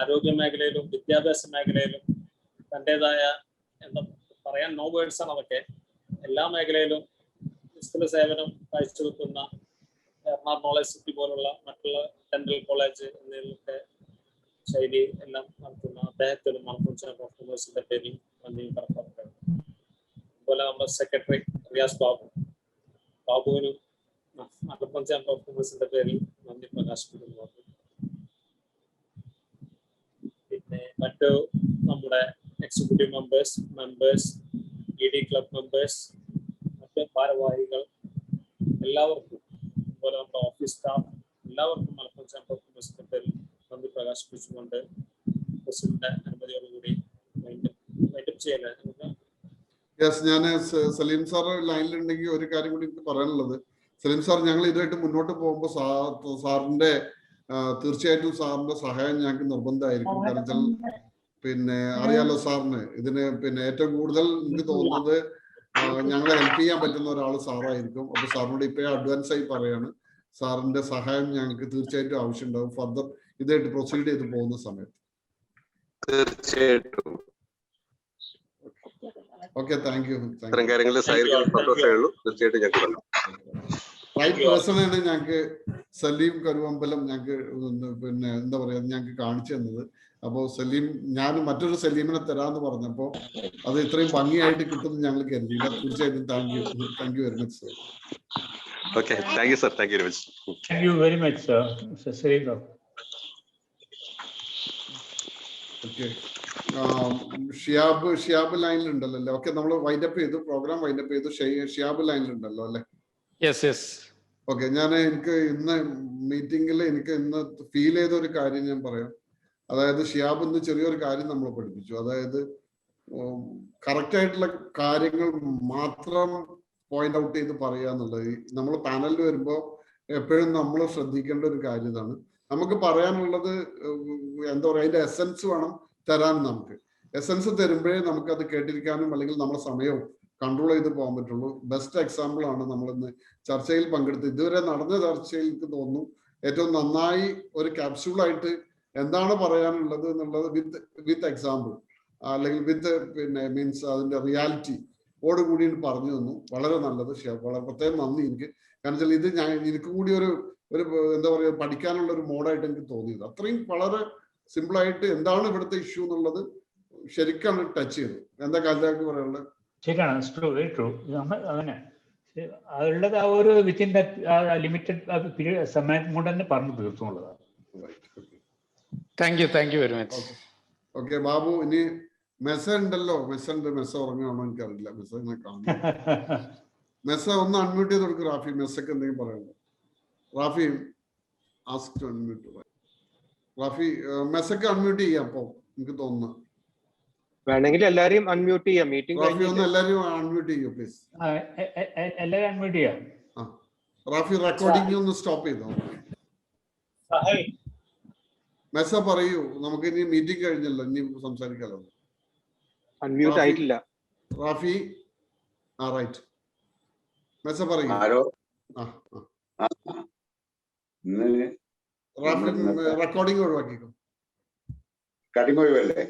ആരോഗ്യ മേഖലയിലും വിദ്യാഭ്യാസ മേഖലയിലും തൻ്റെതായ എന്താ പറയാൻ നോ വേർഡ്സ് ആണ് അതൊക്കെ, എല്ലാ മേഖലയിലും നിശ്ചല സേവനം കാഴ്ചവെക്കുന്ന എറണാകുളം നോളജ് സിറ്റി പോലുള്ള മറ്റുള്ള ഡെന്റൽ കോളേജ് എന്നിവയൊക്കെ ശൈലി എല്ലാം നടത്തുന്ന അദ്ദേഹത്തിനും മലപ്പുറം ചേംബർ ഓഫ് കൊമേഴ്സിന്റെ പേരിൽ നന്ദിയും കടപ്പാടും. അതുപോലെ നമ്മുടെ സെക്രട്ടറി റിയാസ് ബാബുവിനും മലപ്പുറം ചേംബർ ഓഫ് കൊമേഴ്സിന്റെ പേരിൽ നന്ദി പ്രകാശിപ്പിക്കുന്നു. പിന്നെ മറ്റു നമ്മുടെ executive members ED club members, മറ്റ് ഭാരവാഹികൾ എല്ലാവർക്കും, അതുപോലെ നമ്മുടെ ഓഫീസ് സ്റ്റാഫ് എല്ലാവർക്കും മലപ്പുറം ചേംബർ ഓഫ് കൊമേഴ്സിന്റെ പേരിൽ നന്ദി പ്രകാശിപ്പിച്ചുകൊണ്ട് പ്രസിഡന്റിന്റെ അനുമതിയോടുകൂടി വൈൻഡപ്പ് ചെയ്യാൻ ഞാൻ സലീം സാർ ലൈനിലുണ്ടെങ്കിൽ ഒരു കാര്യം കൂടി എനിക്ക് പറയാനുള്ളത്. സലീം സാർ, ഞങ്ങൾ ഇതുമായിട്ട് മുന്നോട്ട് പോകുമ്പോൾ സാറിന്റെ തീർച്ചയായിട്ടും സാറിന്റെ സഹായം ഞങ്ങൾക്ക് നിർബന്ധമായിരിക്കും. കാരണം വെച്ചാൽ പിന്നെ അറിയാലോ സാറിന് ഇതിന് പിന്നെ ഏറ്റവും കൂടുതൽ എനിക്ക് തോന്നുന്നത് ഞങ്ങളെ ഹെൽപ്പ് ചെയ്യാൻ പറ്റുന്ന ഒരാൾ സാറായിരിക്കും. അപ്പൊ സാറിനോട് ഇപ്പൊ അഡ്വാൻസ് ആയി പറയാണ്, സാറിന്റെ സഹായം ഞങ്ങൾക്ക് തീർച്ചയായിട്ടും ആവശ്യമുണ്ടാവും ഫർദർ ഇതായിട്ട് പ്രൊസീഡ് ചെയ്ത് പോകുന്ന സമയത്ത്. തീർച്ചയായിട്ടും. Okay, thank U. റൈറ്റ് പേഴ്സണാണ് ഞങ്ങൾക്ക് സലീം കരുവമ്പലം ഞങ്ങൾക്ക് പിന്നെ എന്താ പറയാ ഞങ്ങൾക്ക് കാണിച്ചു തന്നത്. അപ്പോൾ സലീം, ഞാൻ മറ്റൊരു സലീമിനെ തരാന്ന് പറഞ്ഞപ്പോൾ അത് ഇത്രയും ഭംഗിയായിട്ട് കിട്ടുമെന്ന് ഞങ്ങൾ കരുതിയില്ല. തീർച്ചയായിട്ടും thank you very much sir. Okay, thank you sir. Thank you very much. Thank you very much sir. Salim sir. Okay, Shiyab ലൈനിലുണ്ടല്ലോ അല്ലേ? ഓക്കെ, നമ്മൾ വൈൻഡപ്പ് ചെയ്തു, പ്രോഗ്രാം വൈൻഡപ്പ് ചെയ്തു. ഷിയാബ് ലൈനിലുണ്ടല്ലോ അല്ലേ? ഓക്കെ, എനിക്ക് ഇന്ന് മീറ്റിംഗിൽ എനിക്ക് ഇന്ന് ഫീൽ ചെയ്ത ഒരു കാര്യം ഞാൻ പറയാം. അതായത് ഷിയാബ് ഇന്ന് ചെറിയൊരു കാര്യം നമ്മളെ പഠിപ്പിച്ചു. അതായത് കറക്റ്റ് ആയിട്ടുള്ള കാര്യങ്ങൾ മാത്രം പോയിന്റ് ഔട്ട് ചെയ്ത് പറയുക എന്നുള്ളത്. നമ്മൾ പാനലിൽ വരുമ്പോൾ എപ്പോഴും നമ്മൾ ശ്രദ്ധിക്കേണ്ട ഒരു കാര്യം ഇതാണ്. നമുക്ക് പറയാനുള്ളത് എന്താ പറയുക, അതിന്റെ എസൻസ് വേണം തരാൻ. നമുക്ക് എസൻസ് തരുമ്പോഴേ നമുക്കത് കേട്ടിരിക്കാനും അല്ലെങ്കിൽ നമ്മുടെ സമയവും കൺട്രോൾ ചെയ്ത് പോകാൻ പറ്റുള്ളൂ. ബെസ്റ്റ് എക്സാമ്പിൾ ആണ് നമ്മളിന്ന് ചർച്ചയിൽ പങ്കെടുത്ത് ഇതുവരെ നടന്ന ചർച്ചയിൽ എനിക്ക് തോന്നുന്നു ഏറ്റവും നന്നായി ഒരു ക്യാപ്സ്യൂളായിട്ട് എന്താണ് പറയാനുള്ളത് എന്നുള്ളത് വിത്ത് എക്സാമ്പിൾ അല്ലെങ്കിൽ വിത്ത് പിന്നെ മീൻസ് അതിന്റെ റിയാലിറ്റി ഓടുകൂടി പറഞ്ഞു തന്നു. വളരെ നല്ലത് ഷിയാബ്, വളരെ പ്രത്യേകം നന്ദി എനിക്ക്. കാരണം വെച്ചാൽ ഇത് എനിക്ക് കൂടി ഒരു എന്താ പറയുക പഠിക്കാനുള്ള ഒരു മോഡായിട്ട് എനിക്ക് തോന്നിയത്. അത്രയും വളരെ സിമ്പിളായിട്ട് എന്താണ് ഇവിടുത്തെ ഇഷ്യൂ എന്നുള്ളത് ശരിക്കാണ് ടച്ച് ചെയ്തത്. എന്താ കാലത്താക്ക് പറയാനുള്ളത്? ശരിയാണ്, വെരി ട്രൂ. അങ്ങനെ ഉള്ളത് ആ ഒരു വിത്തിൻ ലിമിറ്റഡ് പീരീഡ് സമയം കൊണ്ട് തന്നെ പറഞ്ഞു തീർത്തുള്ളതാണ്. Thank you very much. Okay Babu, ഇനി മെസ്സ ഉണ്ടല്ലോ. മെസ്സ ഉറങ്ങുകയാണോ എനിക്കറിയില്ല. മെസ്സ ഇങ്ങനെ കാണുന്നു. മെസ്സ ഒന്ന് അൺമ്യൂട്ട് ചെയ്ത് കൊടുക്കും. റാഫി, മെസ്സക്ക് എന്തെങ്കിലും പറയാനുണ്ടോ? Rafi ask to unmute. Rafi മെസ്സക്ക് അൺമ്യൂട്ട് ചെയ്യാം. അപ്പൊ എനിക്ക് തോന്നുന്നു വേണമെങ്കിൽ എല്ലാരെയും അൺമ്യൂട്ട് ചെയ്യാം. മീറ്റിംഗ് റാഫി ഒന്ന് എല്ലാരും അൺമ്യൂട്ട് ചെയ്യൂ പ്ലീസ്. എല്ലാവരും അൺമ്യൂട്ട് ചെയ്യാം. റാഫി റെക്കോർഡിംഗ് ഒന്ന് സ്റ്റോപ്പ് ചെയ്തോ. മെസ്സ പറയൂ, നമുക്ക് ഇനി മീറ്റിംഗ് കഴിഞ്ഞല്ലോ, ഇനി സംസാരിക്കാലോ. അൺമ്യൂട്ട് ആയിട്ടില്ല റാഫി. റൈറ്റ്, മെസ്സ പറയൂ. റാഫി റെക്കോർഡിംഗ് ഒഴിവാക്കിക്കോ. കട്ടിങ് ഒഴിവല്ലേ?